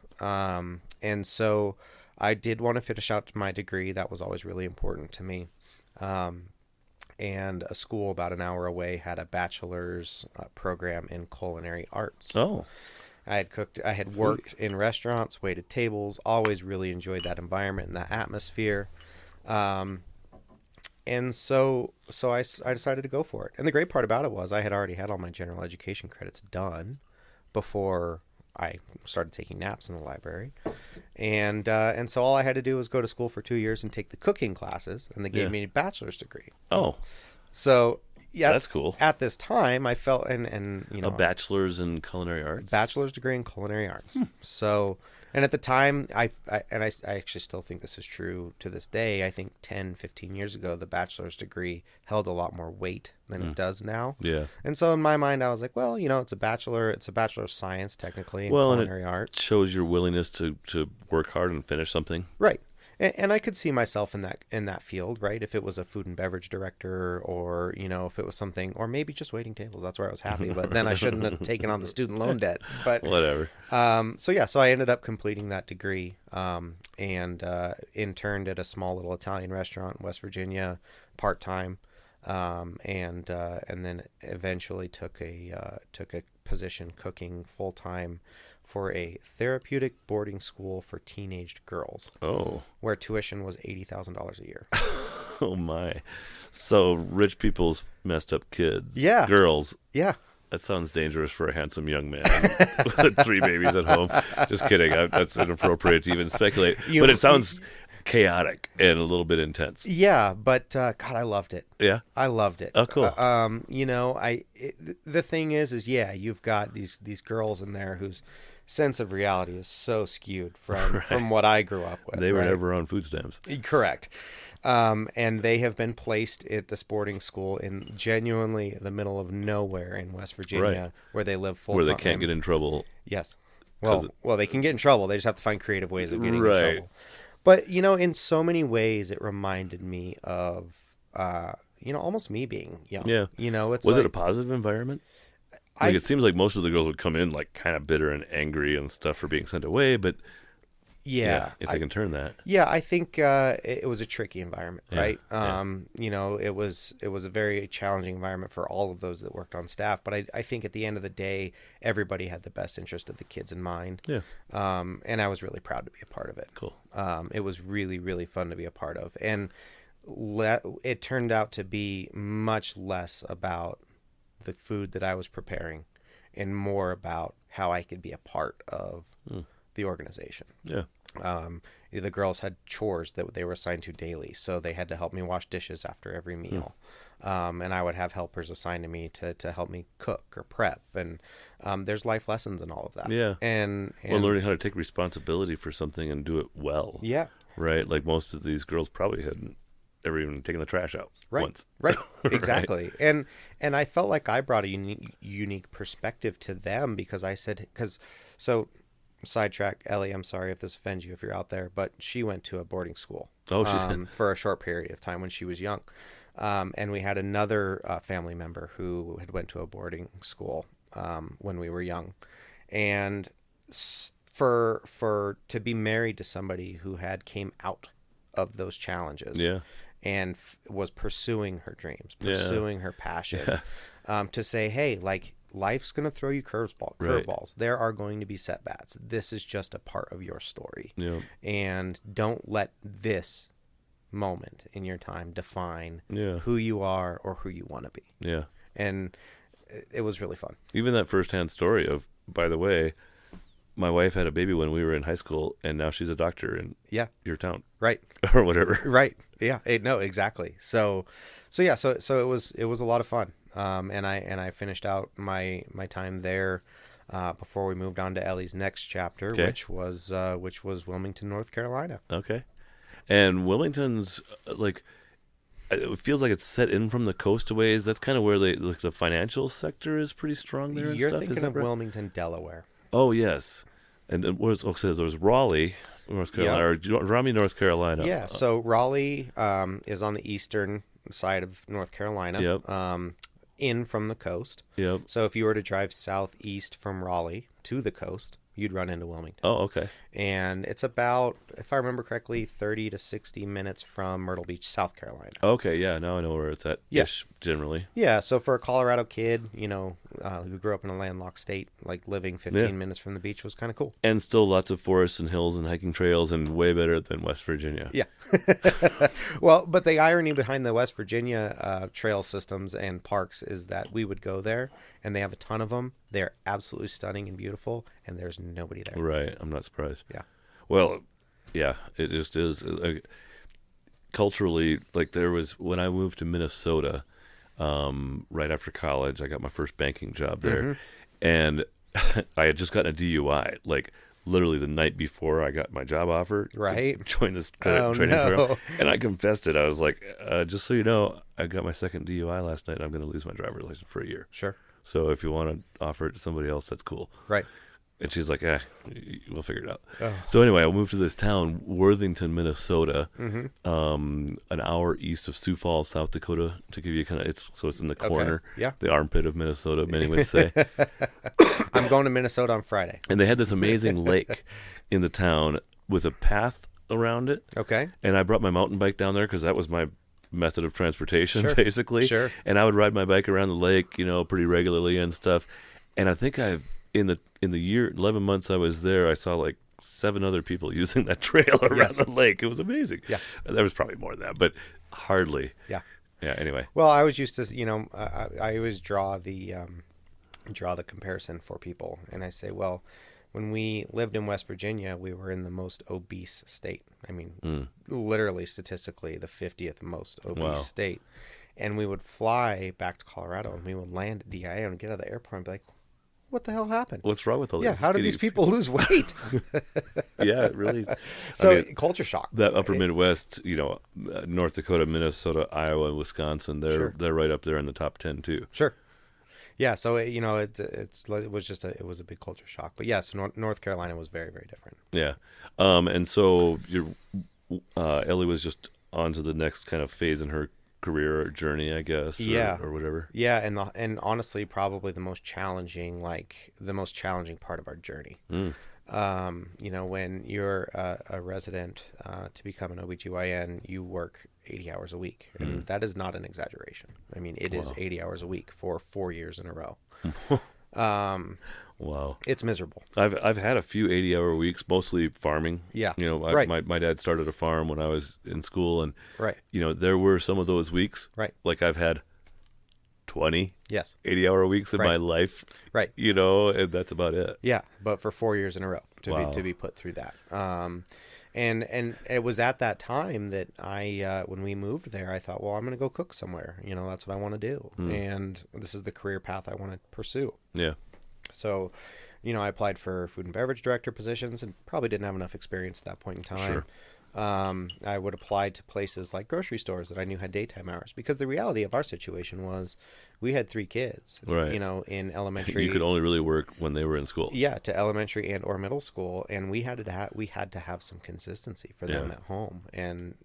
Speaker 3: And so I did want to finish out my degree. That was always really important to me. And a school about an hour away had a bachelor's program in culinary arts.
Speaker 1: Oh.
Speaker 3: I had worked in restaurants, waited tables, always really enjoyed that environment and that atmosphere. And so I decided to go for it. And the great part about it was I had already had all my general education credits done before I started taking naps in the library. And so all I had to do was go to school for 2 years and take the cooking classes, and they gave me a bachelor's degree.
Speaker 1: Oh.
Speaker 3: So, yeah.
Speaker 1: That's cool.
Speaker 3: At this time, I felt, and
Speaker 1: a bachelor's in culinary arts?
Speaker 3: Bachelor's degree in culinary arts. So, and at the time, I actually still think this is true to this day. I think 10, 15 years ago, the bachelor's degree held a lot more weight than it does now.
Speaker 1: Yeah.
Speaker 3: And so in my mind, I was like, well, it's a bachelor of science, technically, in culinary arts.
Speaker 1: It shows your willingness to work hard and finish something.
Speaker 3: Right. And I could see myself in that field, right? If it was a food and beverage director, or if it was something, or maybe just waiting tables, that's where I was happy. But then I shouldn't have taken on the student loan debt. But
Speaker 1: whatever.
Speaker 3: So I ended up completing that degree, and interned at a small little Italian restaurant in West Virginia, part time, and then eventually took a position cooking full time for a therapeutic boarding school for teenaged girls.
Speaker 1: Oh.
Speaker 3: Where tuition was $80,000 a year.
Speaker 1: Oh, my. So rich people's messed up kids.
Speaker 3: Yeah.
Speaker 1: Girls.
Speaker 3: Yeah.
Speaker 1: That sounds dangerous for a handsome young man with 3 babies at home. Just kidding. That's inappropriate to even speculate. But it sounds chaotic and a little bit intense.
Speaker 3: Yeah, but God, I loved it.
Speaker 1: Yeah?
Speaker 3: I loved it.
Speaker 1: Oh, cool.
Speaker 3: The thing is you've got these girls in there whose sense of reality is so skewed from what I grew up with.
Speaker 1: They were never on food stamps.
Speaker 3: Correct. And they have been placed at this boarding school in genuinely the middle of nowhere in West Virginia, where they live full-time.
Speaker 1: Where they can't get in trouble.
Speaker 3: Yes. Well, they can get in trouble. They just have to find creative ways of getting in trouble. But, in so many ways, it reminded me of, almost me being young.
Speaker 1: Yeah. Was it a positive environment? It seems like most of the girls would come in like kind of bitter and angry and stuff for being sent away, but
Speaker 3: Yeah,
Speaker 1: if they can turn that.
Speaker 3: Yeah, I think it was a tricky environment,
Speaker 1: Yeah,
Speaker 3: right?
Speaker 1: yeah.
Speaker 3: You know, it was a very challenging environment for all of those that worked on staff. But I think at the end of the day, everybody had the best interest of the kids in mind.
Speaker 1: Yeah.
Speaker 3: And I was really proud to be a part of it.
Speaker 1: Cool.
Speaker 3: It was really, really fun to be a part of. And it turned out to be much less about the food that I was preparing and more about how I could be a part of the organization.
Speaker 1: Yeah.
Speaker 3: The girls had chores that they were assigned to daily, so they had to help me wash dishes after every meal. And I would have helpers assigned to me to help me cook or prep. And there's life lessons in all of that.
Speaker 1: Yeah.
Speaker 3: And
Speaker 1: Or learning how to take responsibility for something and do it well.
Speaker 3: Yeah.
Speaker 1: Right? Like most of these girls probably hadn't ever even taken the trash out once.
Speaker 3: Right. Exactly. Right. And I felt like I brought a unique perspective to them because sidetrack, Ellie, I'm sorry if this offends you if you're out there, but she went to a boarding school for a short period of time when she was young. And we had another family member who had went to a boarding school when we were young. And to be married to somebody who came out of those challenges and was pursuing her dreams, pursuing her passion, to say, hey, like, life's going to throw you curveballs.
Speaker 1: Right.
Speaker 3: There are going to be setbacks. This is just a part of your story.
Speaker 1: Yeah.
Speaker 3: And don't let this moment in your time define who you are or who you want to be.
Speaker 1: Yeah.
Speaker 3: And it was really fun.
Speaker 1: Even that firsthand story of, by the way, my wife had a baby when we were in high school, and now she's a doctor in your town.
Speaker 3: Right.
Speaker 1: Or whatever.
Speaker 3: Right. Yeah. No, exactly. So it was a lot of fun. And I finished out my time there before we moved on to Ellie's next chapter, which was Wilmington, North Carolina.
Speaker 1: Okay. And Wilmington's like, it feels like it's set in from the coast a ways. That's kind of where the financial sector is pretty strong there.
Speaker 3: You're
Speaker 1: and stuff.
Speaker 3: thinking of Wilmington, Delaware.
Speaker 1: Oh yes, and then there was Raleigh, North Carolina, or Raleigh, North Carolina.
Speaker 3: Yeah. So Raleigh is on the eastern side of North Carolina.
Speaker 1: Yep.
Speaker 3: In from the coast.
Speaker 1: Yep.
Speaker 3: So if you were to drive southeast from Raleigh to the coast, you'd run into Wilmington.
Speaker 1: Oh, okay.
Speaker 3: And it's about, if I remember correctly, 30 to 60 minutes from Myrtle Beach, South Carolina.
Speaker 1: Okay, yeah, now I know where it's at.
Speaker 3: Yes,
Speaker 1: generally.
Speaker 3: Yeah, so for a Colorado kid, who grew up in a landlocked state, like living 15 minutes from the beach was kind of cool.
Speaker 1: And still lots of forests and hills and hiking trails, and way better than West Virginia.
Speaker 3: Yeah. Well, but the irony behind the West Virginia trail systems and parks is that we would go there, and they have a ton of them. They're absolutely stunning and beautiful, and there's nobody there.
Speaker 1: Right. I'm not surprised.
Speaker 3: Yeah.
Speaker 1: Well, yeah, it just is. Culturally, like there was, when I moved to Minnesota, right after college, I got my first banking job there. And I had just gotten a DUI, like literally the night before I got my job offer.
Speaker 3: Right.
Speaker 1: Join this training program. And I confessed it. I was like, just so you know, I got my second DUI last night, and I'm going to lose my driver's license for a year.
Speaker 3: Sure.
Speaker 1: So if you want to offer it to somebody else, that's cool.
Speaker 3: Right.
Speaker 1: And she's like, we'll figure it out.
Speaker 3: Oh.
Speaker 1: So anyway, I moved to this town, Worthington, Minnesota, an hour east of Sioux Falls, South Dakota, to give you it's in the corner, the armpit of Minnesota, many would say.
Speaker 3: I'm going to Minnesota on Friday.
Speaker 1: And they had this amazing lake in the town with a path around it.
Speaker 3: Okay.
Speaker 1: And I brought my mountain bike down there because that was my method of transportation, basically.
Speaker 3: Sure.
Speaker 1: And I would ride my bike around the lake, pretty regularly and stuff. And I think in the year 11 months I was there, I saw like 7 other people using that trail around the lake. It was amazing. Yeah, there was probably more than that, but hardly. Yeah. Anyway.
Speaker 3: Well, I was used to, I always draw the comparison for people, and I say, well, when we lived in West Virginia, we were in the most obese state. I mean, literally statistically, the 50th most obese state. And we would fly back to Colorado, and we would land at DIA and get out of the airport and be like, what the hell happened?
Speaker 1: What's wrong with all these?
Speaker 3: Yeah, how did these people lose weight?
Speaker 1: Yeah, it really.
Speaker 3: So culture shock.
Speaker 1: That upper Midwest, North Dakota, Minnesota, Iowa, Wisconsin, they're right up there in the top 10 too.
Speaker 3: Sure. Yeah, so it was a big culture shock. But yes, North Carolina was very, very different. Yeah,
Speaker 1: and so Ellie was just on to the next kind of phase in her career or journey, I guess, or whatever.
Speaker 3: Yeah, and honestly, probably the most challenging part of our journey. When you're a resident to become an OBGYN, you work 80 hours a week. And that is not an exaggeration. I mean, it is 80 hours a week for 4 years in a row.
Speaker 1: Wow.
Speaker 3: It's miserable.
Speaker 1: I've had a few 80-hour weeks, mostly farming.
Speaker 3: Yeah.
Speaker 1: Right. My dad started a farm when I was in school, and
Speaker 3: right.
Speaker 1: There were some of those weeks.
Speaker 3: Right.
Speaker 1: Like I've had 20
Speaker 3: yes
Speaker 1: 80-hour weeks in
Speaker 3: right.
Speaker 1: my life.
Speaker 3: Right.
Speaker 1: And that's about it.
Speaker 3: Yeah, but for 4 years in a row to be put through that. And it was at that time that I when we moved there, I thought, well, I'm going to go cook somewhere. That's what I want to do. And this is the career path I want to pursue.
Speaker 1: Yeah.
Speaker 3: So, I applied for food and beverage director positions and probably didn't have enough experience at that point in time.
Speaker 1: Sure.
Speaker 3: I would apply to places like grocery stores that I knew had daytime hours, because the reality of our situation was we had 3 kids,
Speaker 1: right.
Speaker 3: In elementary.
Speaker 1: You could only really work when they were in school.
Speaker 3: Yeah, to elementary and or middle school, and we had to have some consistency for them at home, and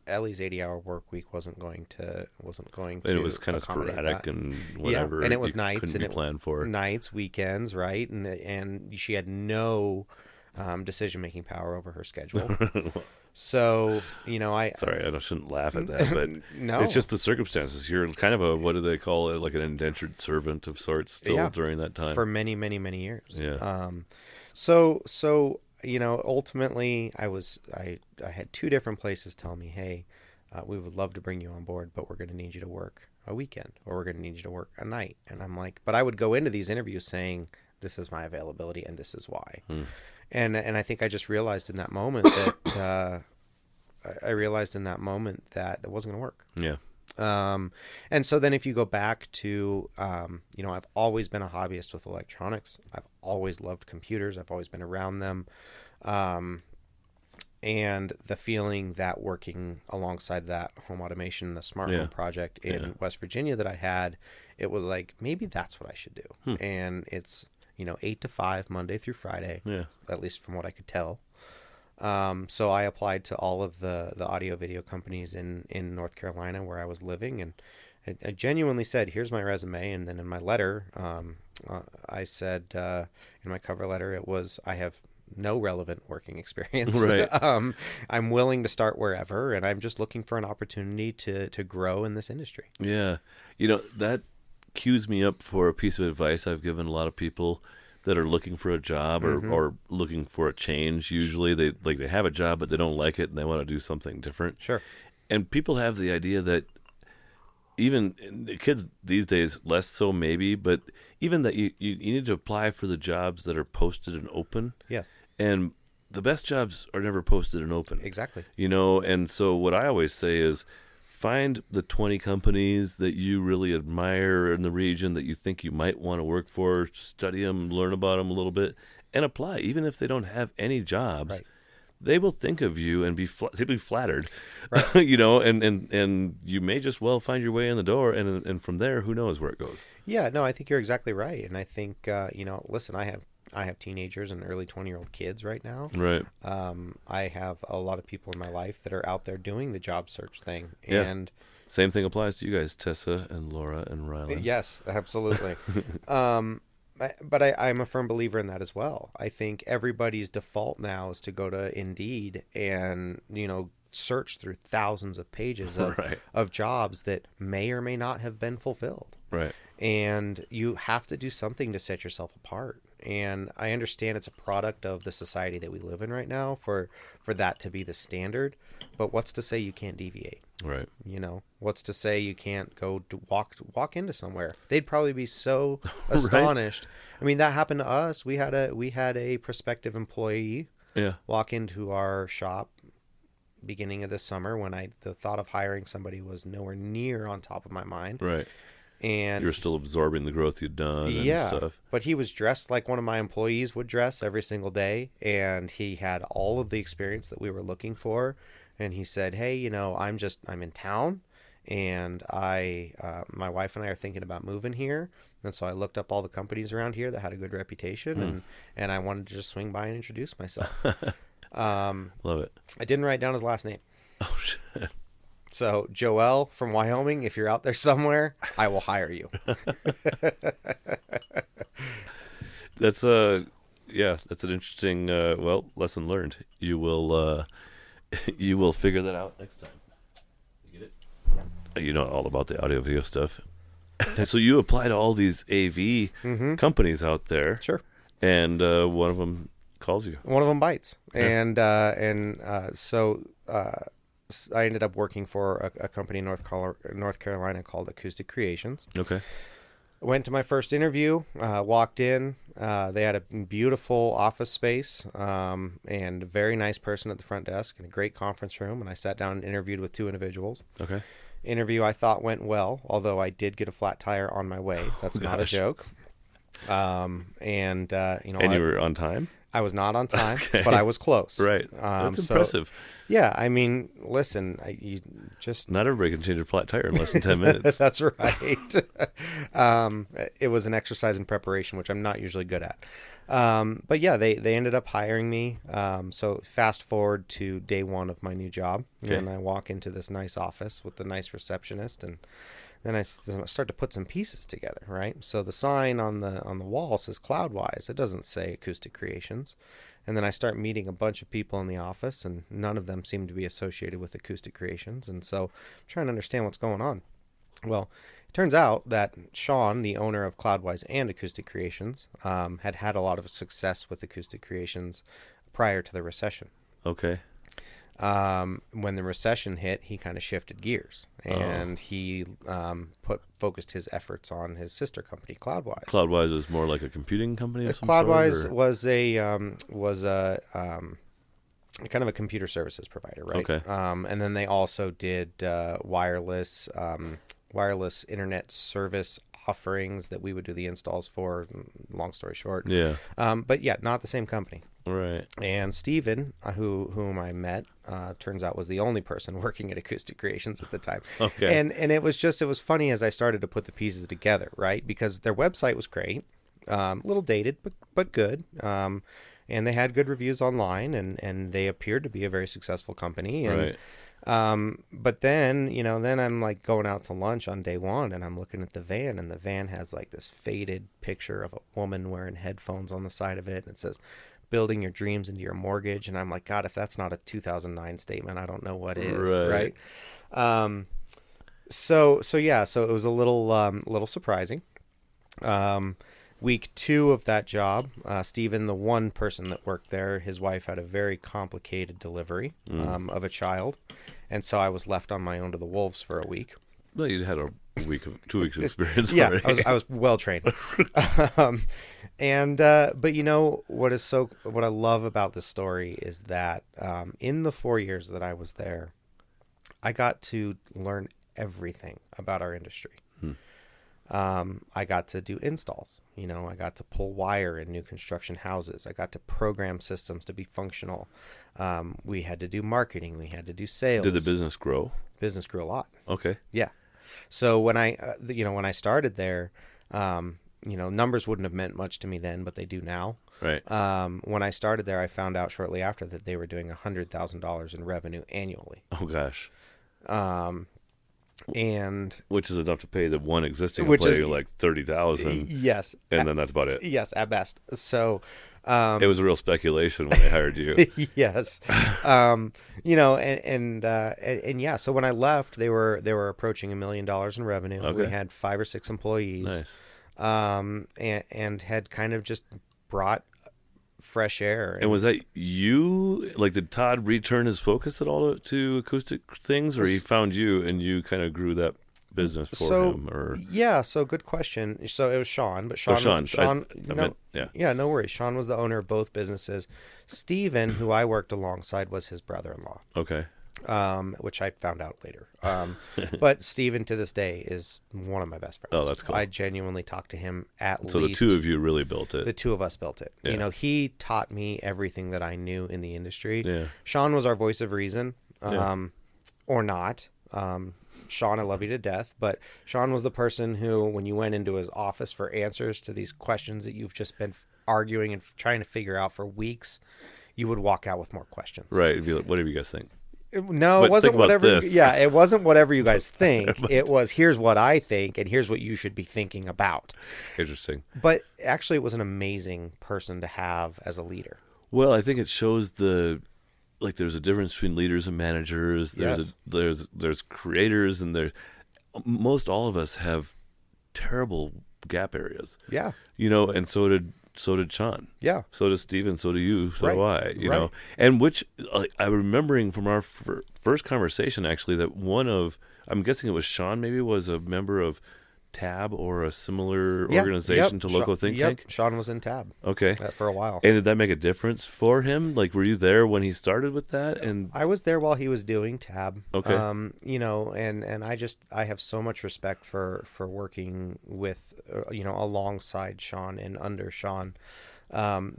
Speaker 3: Ellie's 80-hour work week wasn't going to. And
Speaker 1: it was kind of sporadic and whatever.
Speaker 3: Yeah, and it was nights and
Speaker 1: planned for
Speaker 3: nights, weekends, right, and she had no decision-making power over her schedule. So,
Speaker 1: Sorry, I shouldn't laugh at that, but
Speaker 3: no.
Speaker 1: It's just the circumstances. You're kind of what do they call it, like an indentured servant of sorts still during that time.
Speaker 3: For many, many, many years.
Speaker 1: Yeah.
Speaker 3: So ultimately I had 2 different places tell me, hey, we would love to bring you on board, but we're going to need you to work a weekend, or we're going to need you to work a night. And I'm like, but I would go into these interviews saying, this is my availability and this is why. And I think I just realized in that moment that that wasn't going to work.
Speaker 1: Yeah.
Speaker 3: And so then if you go back to, I've always been a hobbyist with electronics. I've always loved computers. I've always been around them. And the feeling that working alongside that home automation, the smart home project in West Virginia that I had, it was like, maybe that's what I should do. And it's, 8 to 5, Monday through Friday, at least from what I could tell. So I applied to all of the audio video companies in North Carolina where I was living, and I genuinely said, here's my resume. And then in my letter, I said, in my cover letter, it was, I have no relevant working experience.
Speaker 1: Right.
Speaker 3: I'm willing to start wherever, and I'm just looking for an opportunity to grow in this industry.
Speaker 1: Yeah. That cues me up for a piece of advice I've given a lot of people that are looking for a job or looking for a change. Usually they have a job, but they don't like it and they want to do something different.
Speaker 3: Sure.
Speaker 1: And people have the idea that, even the kids these days, less so maybe, but even that you need to apply for the jobs that are posted and open.
Speaker 3: Yeah.
Speaker 1: And the best jobs are never posted and open.
Speaker 3: Exactly.
Speaker 1: And so what I always say is, find the 20 companies that you really admire in the region that you think you might want to work for, study them, learn about them a little bit, and apply. Even if they don't have any jobs,
Speaker 3: right.
Speaker 1: They will think of you and be flattered,
Speaker 3: right.
Speaker 1: And you may just well find your way in the door, and from there, who knows where it goes.
Speaker 3: Yeah, no, I think you're exactly right. And I think, listen, I have teenagers and early 20-year-old kids right now.
Speaker 1: Right.
Speaker 3: I have a lot of people in my life that are out there doing the job search thing.
Speaker 1: Yeah.
Speaker 3: And
Speaker 1: same thing applies to you guys, Tessa and Laura and Riley.
Speaker 3: Yes, absolutely. But I'm a firm believer in that as well. I think everybody's default now is to go to Indeed and, search through thousands of pages of jobs that may or may not have been fulfilled.
Speaker 1: Right.
Speaker 3: And you have to do something to set yourself apart. And I understand it's a product of the society that we live in right now for that to be the standard. But what's to say you can't deviate?
Speaker 1: Right.
Speaker 3: What's to say you can't go to walk into somewhere? They'd probably be so astonished. Right. I mean, that happened to us. We had a prospective employee walk into our shop beginning of this summer when the thought of hiring somebody was nowhere near on top of my mind.
Speaker 1: Right.
Speaker 3: And
Speaker 1: you were still absorbing the growth you'd done and stuff.
Speaker 3: But he was dressed like one of my employees would dress every single day, and he had all of the experience that we were looking for. And he said, hey, I'm in town, and my wife and I are thinking about moving here. And so I looked up all the companies around here that had a good reputation, and I wanted to just swing by and introduce myself.
Speaker 1: Love it.
Speaker 3: I didn't write down his last name.
Speaker 1: Oh, shit.
Speaker 3: So, Joel from Wyoming, if you're out there somewhere, I will hire you.
Speaker 1: That's Yeah, that's an interesting, lesson learned. You will you will figure that out next time. You get it? You know all about the audio video stuff. So you apply to all these AV companies out there.
Speaker 3: Sure.
Speaker 1: And one of them calls you.
Speaker 3: One of them bites.
Speaker 1: Yeah.
Speaker 3: So I ended up working for a company in North Carolina called Acoustic Creations.
Speaker 1: Okay.
Speaker 3: Went to my first interview, walked in. They had a beautiful office space and a very nice person at the front desk and a great conference room. And I sat down and interviewed with two individuals.
Speaker 1: Okay.
Speaker 3: Interview I thought went well, although I did get a flat tire on my way. That's not a joke. And
Speaker 1: you were on time?
Speaker 3: I was not on time, but I was close.
Speaker 1: Right. That's impressive.
Speaker 3: Yeah, I mean, listen, you just...
Speaker 1: Not everybody can change a flat tire in less than 10 minutes.
Speaker 3: That's right. It was an exercise in preparation, which I'm not usually good at. But yeah, they ended up hiring me. So fast forward to day one of my new job, and I walk into this nice office with the nice receptionist, and then I start to put some pieces together, right? So the sign on the wall says Cloudwise. It doesn't say Acoustic Creations. And then I start meeting a bunch of people in the office, and none of them seem to be associated with Acoustic Creations. And so I'm trying to understand what's going on. Well, it turns out that Sean, the owner of Cloudwise and Acoustic Creations, had a lot of success with Acoustic Creations prior to the recession.
Speaker 1: Okay.
Speaker 3: When the recession hit, he kind of shifted gears, and he focused his efforts on his sister company, Cloudwise.
Speaker 1: Cloudwise is more like a computing company. Or
Speaker 3: Cloudwise was a kind of a computer services provider, right?
Speaker 1: Okay.
Speaker 3: And then they also did wireless internet service offerings that we would do the installs for. Long story short,
Speaker 1: yeah.
Speaker 3: But yeah, not the same company.
Speaker 1: Right.
Speaker 3: And Steven, whom I met, turns out was the only person working at Acoustic Creations at the time.
Speaker 1: Okay.
Speaker 3: And it was funny as I started to put the pieces together, right? Because their website was great, a little dated, but good. And they had good reviews online, and they appeared to be a very successful company. And,
Speaker 1: right.
Speaker 3: But then I'm like going out to lunch on day one, and I'm looking at the van, and the van has like this faded picture of a woman wearing headphones on the side of it, and it says, "Building your dreams into your mortgage." And I'm like, God, if that's not a 2009 statement, I don't know what is, right? So it was a little surprising. Week 2 of that job, Stephen, the one person that worked there, his wife had a very complicated delivery of a child, and so I was left on my own to the wolves for a week.
Speaker 1: Well, you had 2 weeks of experience.
Speaker 3: Yeah,
Speaker 1: already.
Speaker 3: I was well trained. But what I love about this story is that in the 4 years that I was there, I got to learn everything about our industry. I got to do installs. I got to pull wire in new construction houses. I got to program systems to be functional. We had to do marketing. We had to do sales.
Speaker 1: Did the business grow?
Speaker 3: Business grew a lot.
Speaker 1: Okay.
Speaker 3: Yeah. So when I started there, numbers wouldn't have meant much to me then, but they do now.
Speaker 1: Right.
Speaker 3: When I started there, I found out shortly after that they were doing $100,000 in revenue annually.
Speaker 1: Oh gosh.
Speaker 3: And
Speaker 1: which is enough to pay the one existing employee like $30,000.
Speaker 3: Yes.
Speaker 1: And then that's about it.
Speaker 3: Yes, at best. So
Speaker 1: it was a real speculation when they hired you.
Speaker 3: Yes. And yeah, so when I left, they were approaching $1 million in revenue.
Speaker 1: Okay.
Speaker 3: We had 5 or 6 employees.
Speaker 1: Nice.
Speaker 3: And had kind of just brought fresh air.
Speaker 1: And was that you? Like, did Todd return his focus at all to acoustic things, or he found you and you kind of grew that business for him? Or
Speaker 3: yeah, so good question. So it was Sean, but Sean, no worries. Sean was the owner of both businesses. Steven, who I worked alongside, was his brother-in-law.
Speaker 1: Okay.
Speaker 3: Which I found out later. But Steven to this day is one of my best friends.
Speaker 1: Oh, that's cool.
Speaker 3: I genuinely talk to him at least.
Speaker 1: So the two of you really built it.
Speaker 3: The two of us built it.
Speaker 1: Yeah.
Speaker 3: He taught me everything that I knew in the industry.
Speaker 1: Yeah.
Speaker 3: Sean was our voice of reason, or not. Sean, I love you to death, but Sean was the person who, when you went into his office for answers to these questions that you've just been arguing and trying to figure out for weeks, you would walk out with more questions.
Speaker 1: Right. It'd be like, what do you guys think?
Speaker 3: No,
Speaker 1: But
Speaker 3: it wasn't
Speaker 1: think about
Speaker 3: whatever.
Speaker 1: this.
Speaker 3: Yeah, it wasn't whatever you guys think. It was, here's what I think, and here's what you should be thinking about.
Speaker 1: Interesting.
Speaker 3: But actually, it was an amazing person to have as a leader.
Speaker 1: Well, I think it shows there's a difference between leaders and managers.
Speaker 3: Yes.
Speaker 1: There's creators, and most all of us have terrible gap areas.
Speaker 3: Yeah.
Speaker 1: And so did Sean.
Speaker 3: Yeah.
Speaker 1: So does Steven, so do you, so do I,
Speaker 3: Right.
Speaker 1: know. And which, I'm remembering from our first conversation, actually, that I'm guessing it was Sean, maybe, was a member of TAB or a similar organization to LoCo Think Tank?
Speaker 3: Sean was in TAB.
Speaker 1: Okay.
Speaker 3: For a while.
Speaker 1: And did that make a difference for him? Like, were you there when he started with that? And
Speaker 3: I was there while he was doing TAB.
Speaker 1: Okay.
Speaker 3: And I have so much respect for working with, alongside Sean and under Sean,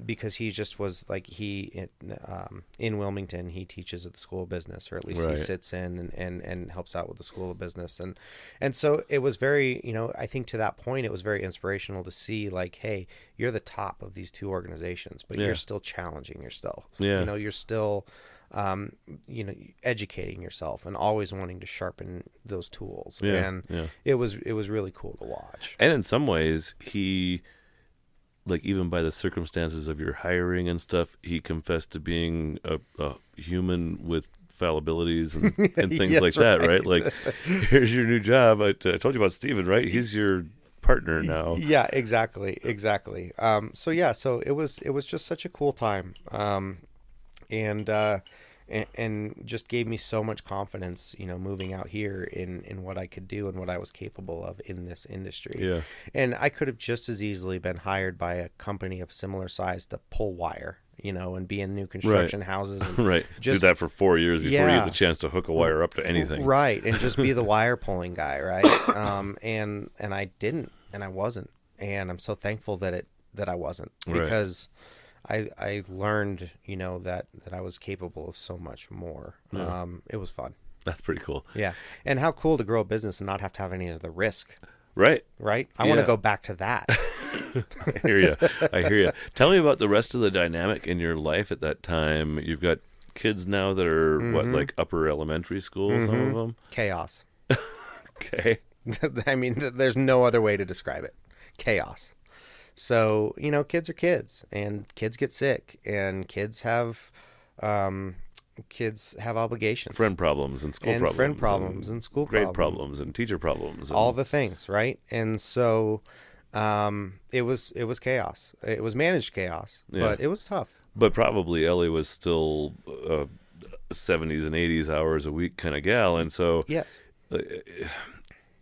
Speaker 3: because he just was like, in Wilmington, he teaches at the School of Business, or at least he sits in and helps out with the School of Business. And so it was very, I think to that point, it was very inspirational to see, like, hey, you're the top of these two organizations, but you're still challenging yourself.
Speaker 1: Yeah.
Speaker 3: You're still, educating yourself and always wanting to sharpen those tools. It was really cool to watch.
Speaker 1: And in some ways, he, like, even by the circumstances of your hiring and stuff, he confessed to being a human with fallibilities and things like that, right? Like, here's your new job. I told you about Steven, right? He's your partner now.
Speaker 3: Yeah, exactly. So it was just such a cool time. And just gave me so much confidence, moving out here in what I could do and what I was capable of in this industry.
Speaker 1: Yeah.
Speaker 3: And I could have just as easily been hired by a company of similar size to pull wire, and be in new construction houses. And
Speaker 1: Right.
Speaker 3: Just
Speaker 1: do that for 4 years before you get the chance to hook a wire up to anything.
Speaker 3: Right. And just be the wire pulling guy. Right. And I didn't, and I wasn't. And I'm so thankful that I wasn't, because I learned, that I was capable of so much more.
Speaker 1: Yeah.
Speaker 3: It was fun.
Speaker 1: That's pretty cool.
Speaker 3: Yeah. And how cool to grow a business and not have to have any of the risk.
Speaker 1: Right.
Speaker 3: I want to go back to that.
Speaker 1: I hear you. Tell me about the rest of the dynamic in your life at that time. You've got kids now that are, like upper elementary school, some of them?
Speaker 3: Chaos.
Speaker 1: Okay.
Speaker 3: I mean, there's no other way to describe it. Chaos. So, kids are kids, and kids get sick, and kids have obligations.
Speaker 1: Friend problems and school problems.
Speaker 3: Friend problems and school
Speaker 1: grade
Speaker 3: problems.
Speaker 1: and teacher problems. And
Speaker 3: all the things, right? And so it was chaos. It was managed chaos, but it was tough.
Speaker 1: But probably Ellie was still 70s and 80s hours a week kind of gal, and so
Speaker 3: yes,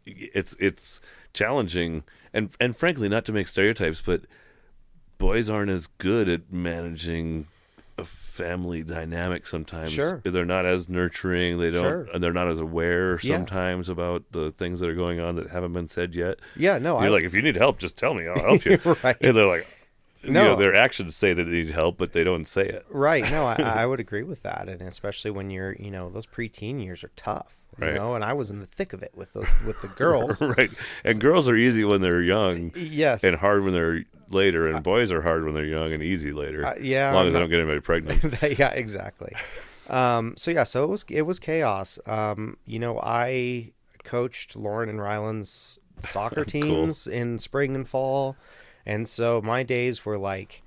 Speaker 1: it's challenging. And frankly, not to make stereotypes, but boys aren't as good at managing a family dynamic sometimes.
Speaker 3: Sure.
Speaker 1: They're not as nurturing. They're not as aware sometimes about the things that are going on that haven't been said yet.
Speaker 3: Yeah, no.
Speaker 1: You're like, if you need help, just tell me. I'll help you.
Speaker 3: Right.
Speaker 1: And they're like,
Speaker 3: no.
Speaker 1: Their actions say that they need help, but they don't say it.
Speaker 3: Right. No, I would agree with that. And especially when you're, those preteen years are tough.
Speaker 1: Right.
Speaker 3: And I was in the thick of it with the girls.
Speaker 1: Right. And girls are easy when they're young.
Speaker 3: Yes.
Speaker 1: And hard when they're later. And boys are hard when they're young and easy later.
Speaker 3: Yeah.
Speaker 1: As long as they don't get anybody pregnant.
Speaker 3: Yeah, exactly. So it was chaos. I coached Lauren and Ryland's soccer teams in spring and fall. And so my days were like,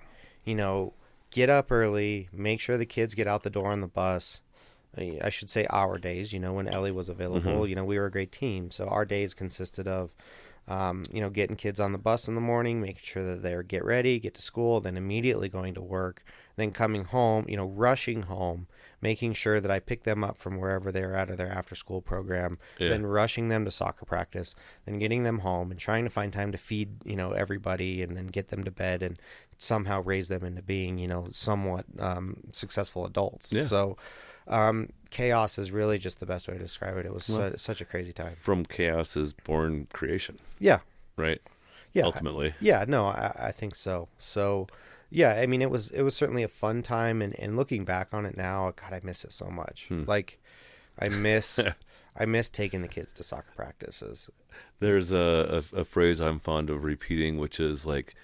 Speaker 3: get up early, make sure the kids get out the door on the bus. I should say our days, when Ellie was available, we were a great team. So our days consisted of, getting kids on the bus in the morning, making sure that they get ready, get to school, then immediately going to work, then coming home, rushing home, making sure that I pick them up from wherever they're out of their after school program, then rushing them to soccer practice, then getting them home and trying to find time to feed, everybody and then get them to bed and somehow raise them into being, somewhat successful adults. Yeah. So chaos is really just the best way to describe it. It was such a crazy time.
Speaker 1: From chaos is born creation.
Speaker 3: Yeah.
Speaker 1: Right?
Speaker 3: Yeah.
Speaker 1: Ultimately.
Speaker 3: No, I think so. So, yeah, I mean, it was certainly a fun time, and looking back on it now, God, I miss it so much. Like, I miss taking the kids to soccer practices.
Speaker 1: There's a phrase I'm fond of repeating, which is like,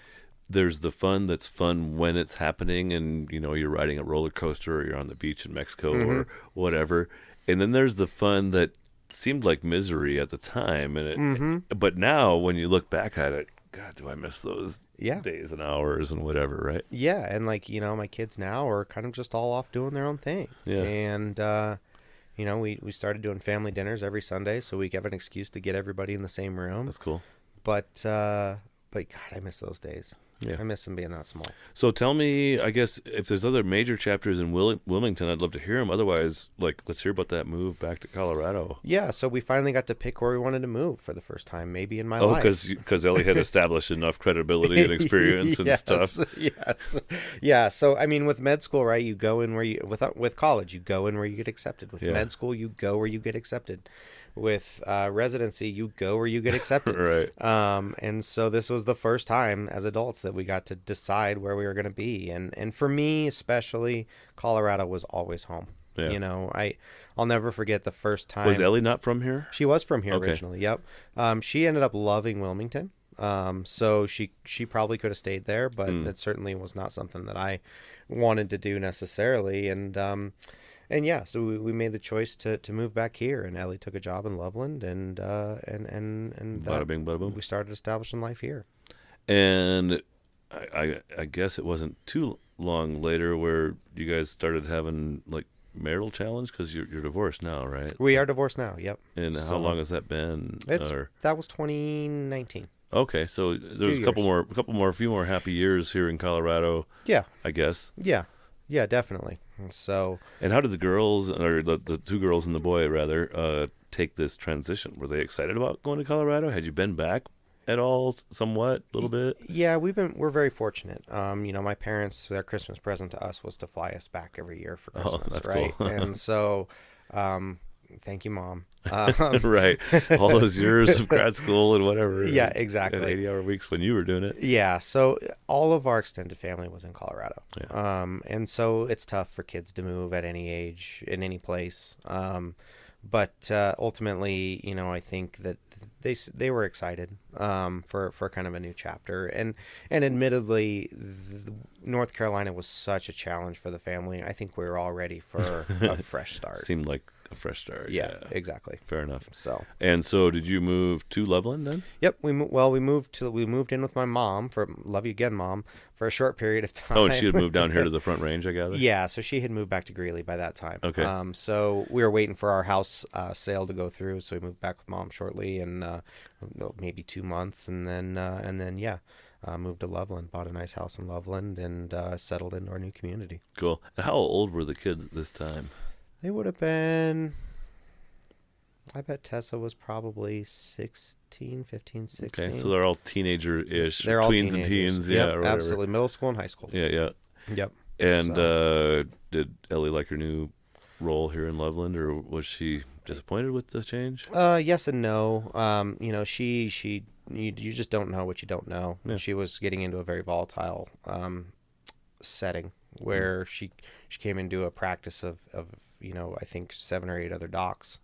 Speaker 1: there's the fun that's fun when it's happening, and you're riding a roller coaster or you're on the beach in Mexico or whatever, And then there's the fun that seemed like misery at the time, and but now when you look back at it, God, do I miss those days and hours and whatever, right?
Speaker 3: Yeah, and like, my kids now are kind of just all off doing their own thing.
Speaker 1: Yeah.
Speaker 3: And we started doing family dinners every Sunday, so we have an excuse to get everybody in the same room.
Speaker 1: That's cool.
Speaker 3: But God, I miss those days.
Speaker 1: Yeah.
Speaker 3: I miss them being that small.
Speaker 1: So tell me, I guess, if there's other major chapters in Wilmington, I'd love to hear them. Otherwise, let's hear about that move back to Colorado.
Speaker 3: Yeah, so we finally got to pick where we wanted to move for the first time, maybe in my life.
Speaker 1: Oh, because Ellie had established enough credibility and experience and stuff.
Speaker 3: Yes. Yeah, so, I mean, with med school, right, you go in where you, with college, you go in where you get accepted. With med school, you go where you get accepted. With residency, you go where you get accepted.
Speaker 1: Right.
Speaker 3: And so this was the first time as adults that we got to decide where we were going to be. And for me, especially, Colorado was always home.
Speaker 1: Yeah.
Speaker 3: I'll never forget the first time.
Speaker 1: Was Ellie not from here?
Speaker 3: She was from here originally. Yep. She ended up loving Wilmington. So she probably could have stayed there, but it certainly was not something that I wanted to do necessarily. And yeah, so we made the choice to move back here, and Ellie took a job in Loveland, and
Speaker 1: Bada bing, bada boom.
Speaker 3: We started establishing life here.
Speaker 1: And I guess it wasn't too long later where you guys started having marital challenge, because you're divorced now, right?
Speaker 3: We are divorced now. Yep.
Speaker 1: And how long has that been?
Speaker 3: That was 2019.
Speaker 1: Okay, so there's a few more happy years here in Colorado.
Speaker 3: Yeah,
Speaker 1: I guess.
Speaker 3: Yeah, definitely. So,
Speaker 1: and how did the girls, or the two girls and the boy rather, take this transition? Were they excited about going to Colorado? Had you been back at all, somewhat, a little bit?
Speaker 3: Yeah, we're very fortunate. My parents, their Christmas present to us was to fly us back every year for Christmas,
Speaker 1: that's
Speaker 3: right?
Speaker 1: Cool.
Speaker 3: And so, thank you, Mom.
Speaker 1: Right. All those years of grad school and whatever.
Speaker 3: Yeah, exactly.
Speaker 1: And 80-hour weeks when you were doing it.
Speaker 3: Yeah. So all of our extended family was in Colorado.
Speaker 1: Yeah.
Speaker 3: And so it's tough for kids to move at any age, in any place. But ultimately, I think that they were excited for kind of a new chapter. And admittedly, North Carolina was such a challenge for the family. I think we were all ready for a fresh start.
Speaker 1: Seemed like a fresh start.
Speaker 3: Yeah, exactly.
Speaker 1: Fair enough.
Speaker 3: So
Speaker 1: did you move to Loveland then?
Speaker 3: Yep. We moved in with my mom love you again, Mom, for a short period of time.
Speaker 1: Oh, and she had moved down here to the Front Range, I gather.
Speaker 3: Yeah, so she had moved back to Greeley by that time.
Speaker 1: Okay.
Speaker 3: So we were waiting for our house sale to go through, so we moved back with Mom shortly, and maybe 2 months, and then moved to Loveland, bought a nice house in Loveland, and settled into our new community.
Speaker 1: Cool. And how old were the kids this time?
Speaker 3: They would have been, I bet Tessa was probably 15, 16.
Speaker 1: Okay, so they're all teenager-ish.
Speaker 3: They're all
Speaker 1: tweens
Speaker 3: teenagers.
Speaker 1: and teens,
Speaker 3: yep,
Speaker 1: yeah, or whatever.
Speaker 3: Absolutely. Middle school and high school.
Speaker 1: Yeah.
Speaker 3: Yep.
Speaker 1: And did Ellie like her new role here in Loveland, or was she disappointed with the change?
Speaker 3: Yes and no. You just don't know what you don't know.
Speaker 1: Yeah.
Speaker 3: She was getting into a very volatile setting where she came into a practice of I think 7 or 8 other docs,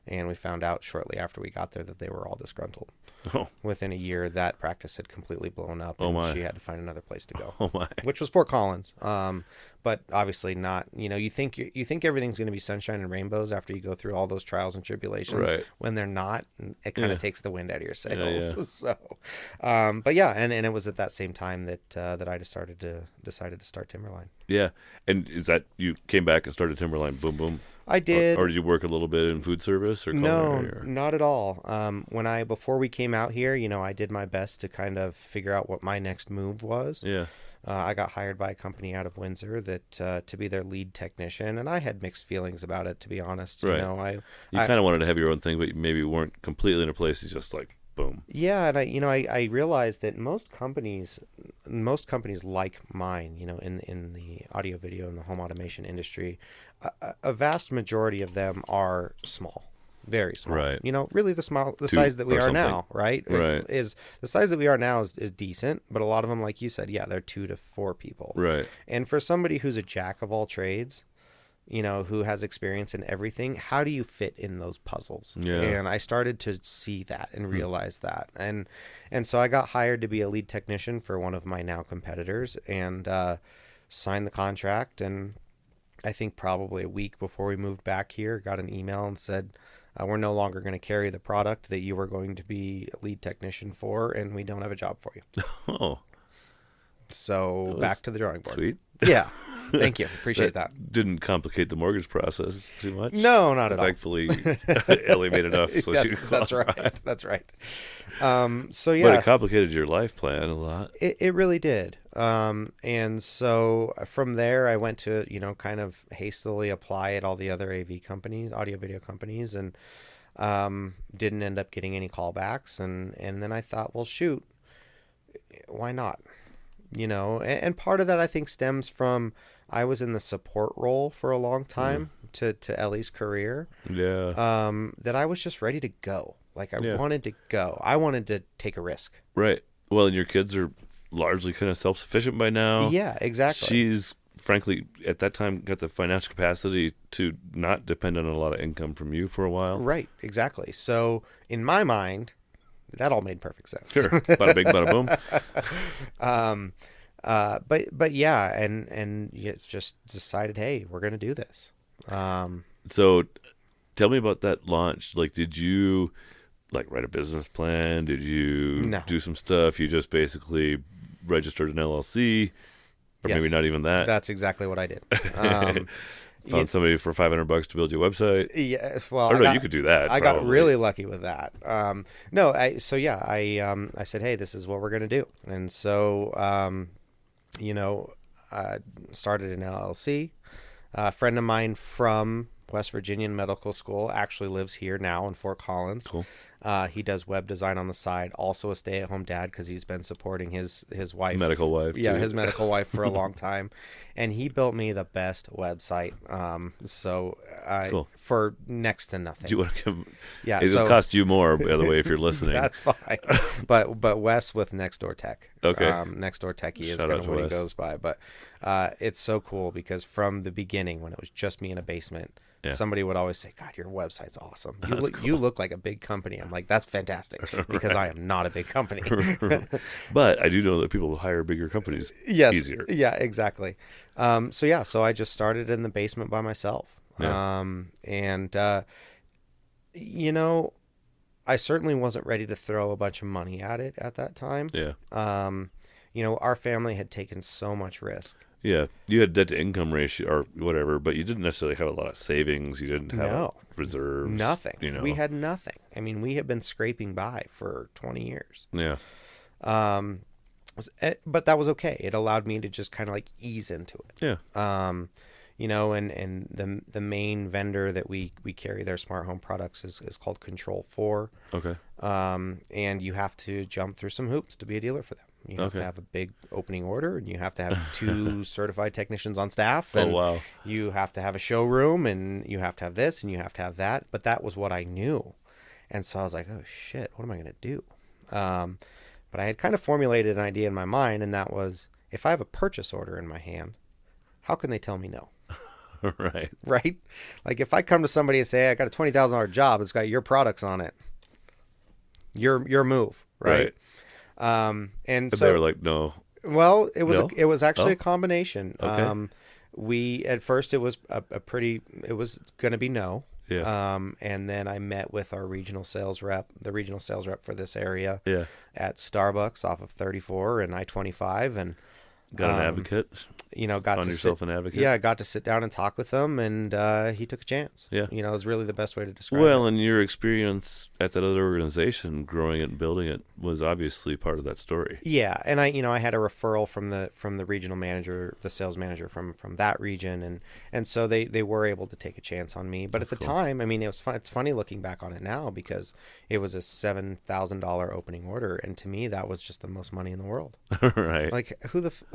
Speaker 3: and we found out shortly after we got there that they were all disgruntled.
Speaker 1: Oh.
Speaker 3: Within a year, that practice had completely blown up, and she had to find another place to go.
Speaker 1: Oh my!
Speaker 3: Which was Fort Collins, but obviously not. You think everything's going to be sunshine and rainbows after you go through all those trials and tribulations.
Speaker 1: Right.
Speaker 3: When they're not, it kind of takes the wind out of your sails.
Speaker 1: Yeah.
Speaker 3: So, but yeah, and it was at that same time that I decided to start Timberline.
Speaker 1: Yeah, and is that you came back and started Timberline? Boom, boom.
Speaker 3: I did.
Speaker 1: Or did you work a little bit in food service or culinary?
Speaker 3: No, not at all. Before we came out here, I did my best to kind of figure out what my next move was.
Speaker 1: Yeah.
Speaker 3: I got hired by a company out of Windsor that to be their lead technician, and I had mixed feelings about it, to be honest.
Speaker 1: Right. You kind of wanted to have your own thing, but maybe weren't completely in a place. It's just like boom.
Speaker 3: Yeah, and I realized that most companies like mine, in the audio, video, and the home automation industry, a vast majority of them are small. Very small.
Speaker 1: Right.
Speaker 3: Really the size that we are now, right?
Speaker 1: Right.
Speaker 3: Is the size that we are now is decent, but a lot of them, like you said, they're 2 to 4 people.
Speaker 1: Right.
Speaker 3: And for somebody who's a jack of all trades, who has experience in everything, how do you fit in those puzzles?
Speaker 1: Yeah.
Speaker 3: And I started to see that and realize that. And so I got hired to be a lead technician for one of my now competitors, and signed the contract, and I think probably a week before we moved back here, got an email and said, we're no longer going to carry the product that you were going to be a lead technician for, and we don't have a job for you.
Speaker 1: Oh.
Speaker 3: So back to the drawing board.
Speaker 1: Sweet.
Speaker 3: Yeah. Thank you. Appreciate that.
Speaker 1: Didn't complicate the mortgage process too much?
Speaker 3: No, not at all.
Speaker 1: Thankfully, Ellie made enough. So
Speaker 3: That's right. That's right. So yeah.
Speaker 1: But it complicated your life plan a lot.
Speaker 3: It really did. And so from there, I went to, kind of hastily apply at all the other AV companies, audio video companies, and didn't end up getting any callbacks. And then I thought, well, shoot, why not? And part of that I think stems from I was in the support role for a long time to Ellie's career.
Speaker 1: Yeah.
Speaker 3: That I was just ready to go. Like I wanted to go. I wanted to take a risk.
Speaker 1: Right. Well, and your kids are largely kind of self-sufficient by now.
Speaker 3: Yeah, exactly.
Speaker 1: She's, frankly, at that time, got the financial capacity to not depend on a lot of income from you for a while.
Speaker 3: Right, exactly. So in my mind, that all made perfect sense.
Speaker 1: Sure. Bada bing, bada boom.
Speaker 3: But yeah, and you just decided, hey, we're going to do this.
Speaker 1: So tell me about that launch. Like, did you write a business plan? Did you do some stuff? You just basically registered an LLC, or maybe not even that.
Speaker 3: That's exactly what I did.
Speaker 1: Found somebody for $500 to build your website.
Speaker 3: Yes, well,
Speaker 1: you could do that.
Speaker 3: I got really lucky with that. I said, hey, this is what we're gonna do, and so started an LLC. A friend of mine from West Virginia Medical School actually lives here now in Fort Collins.
Speaker 1: Cool.
Speaker 3: He does web design on the side, also a stay-at-home dad because he's been supporting his wife.
Speaker 1: Medical wife.
Speaker 3: Yeah,
Speaker 1: too.
Speaker 3: his medical wife for a long time. And he built me the best website.
Speaker 1: Cool.
Speaker 3: For next to nothing.
Speaker 1: Do you want to give?
Speaker 3: Yeah,
Speaker 1: it'll cost you more, by the way, if you're listening.
Speaker 3: That's fine. But Wes with Nextdoor Tech.
Speaker 1: Okay.
Speaker 3: Nextdoor Techie is kind of what he goes by. But it's so cool because from the beginning, when it was just me in a basement, somebody would always say, God, your website's awesome. You look like a big company. I'm like, that's fantastic because I am not a big company.
Speaker 1: But I do know that people hire bigger companies easier.
Speaker 3: Yeah, exactly. So I just started in the basement by myself.
Speaker 1: Yeah.
Speaker 3: I certainly wasn't ready to throw a bunch of money at it at that time.
Speaker 1: Yeah.
Speaker 3: Our family had taken so much risk.
Speaker 1: Yeah, you had debt to income ratio or whatever, but you didn't necessarily have a lot of savings. You didn't have reserves.
Speaker 3: Nothing. We had nothing. I mean, we had been scraping by for 20 years.
Speaker 1: Yeah.
Speaker 3: But that was okay. It allowed me to just kind of like ease into it.
Speaker 1: Yeah.
Speaker 3: And the main vendor that we carry their smart home products is called Control 4.
Speaker 1: Okay.
Speaker 3: And you have to jump through some hoops to be a dealer for them. You have to have a big opening order, and you have to have 2 certified technicians on staff. And you have to have a showroom, and you have to have this, and you have to have that. But that was what I knew. And so I was like, oh, shit, what am I going to do? But I had kind of formulated an idea in my mind, and that was, if I have a purchase order in my hand, how can they tell me no?
Speaker 1: Right.
Speaker 3: Right? Like if I come to somebody and say, hey, I got a $20,000 job, it's got your products on it. Your move, right? And
Speaker 1: but
Speaker 3: so
Speaker 1: they were like, no.
Speaker 3: Well, it was
Speaker 1: No?
Speaker 3: it was actually a combination.
Speaker 1: Okay.
Speaker 3: We at first it was it was going to be no.
Speaker 1: Yeah.
Speaker 3: And then I met with our regional sales rep for this area.
Speaker 1: Yeah.
Speaker 3: At Starbucks off of 34 and I-25, and
Speaker 1: Got an advocate.
Speaker 3: Got
Speaker 1: Found
Speaker 3: to
Speaker 1: yourself an advocate.
Speaker 3: Yeah, I got to sit down and talk with him, and he took a chance.
Speaker 1: Yeah.
Speaker 3: It was really the best way to describe
Speaker 1: Well,
Speaker 3: it.
Speaker 1: and your experience at that other organization, growing it and building it, was obviously part of that story.
Speaker 3: Yeah, and I had a referral from the regional manager, the sales manager from that region, and so they were able to take a chance on me. But at the time, I mean, it was fun. It's funny looking back on it now because it was a $7,000 opening order, and to me that was just the most money in the world.
Speaker 1: Right.
Speaker 3: Like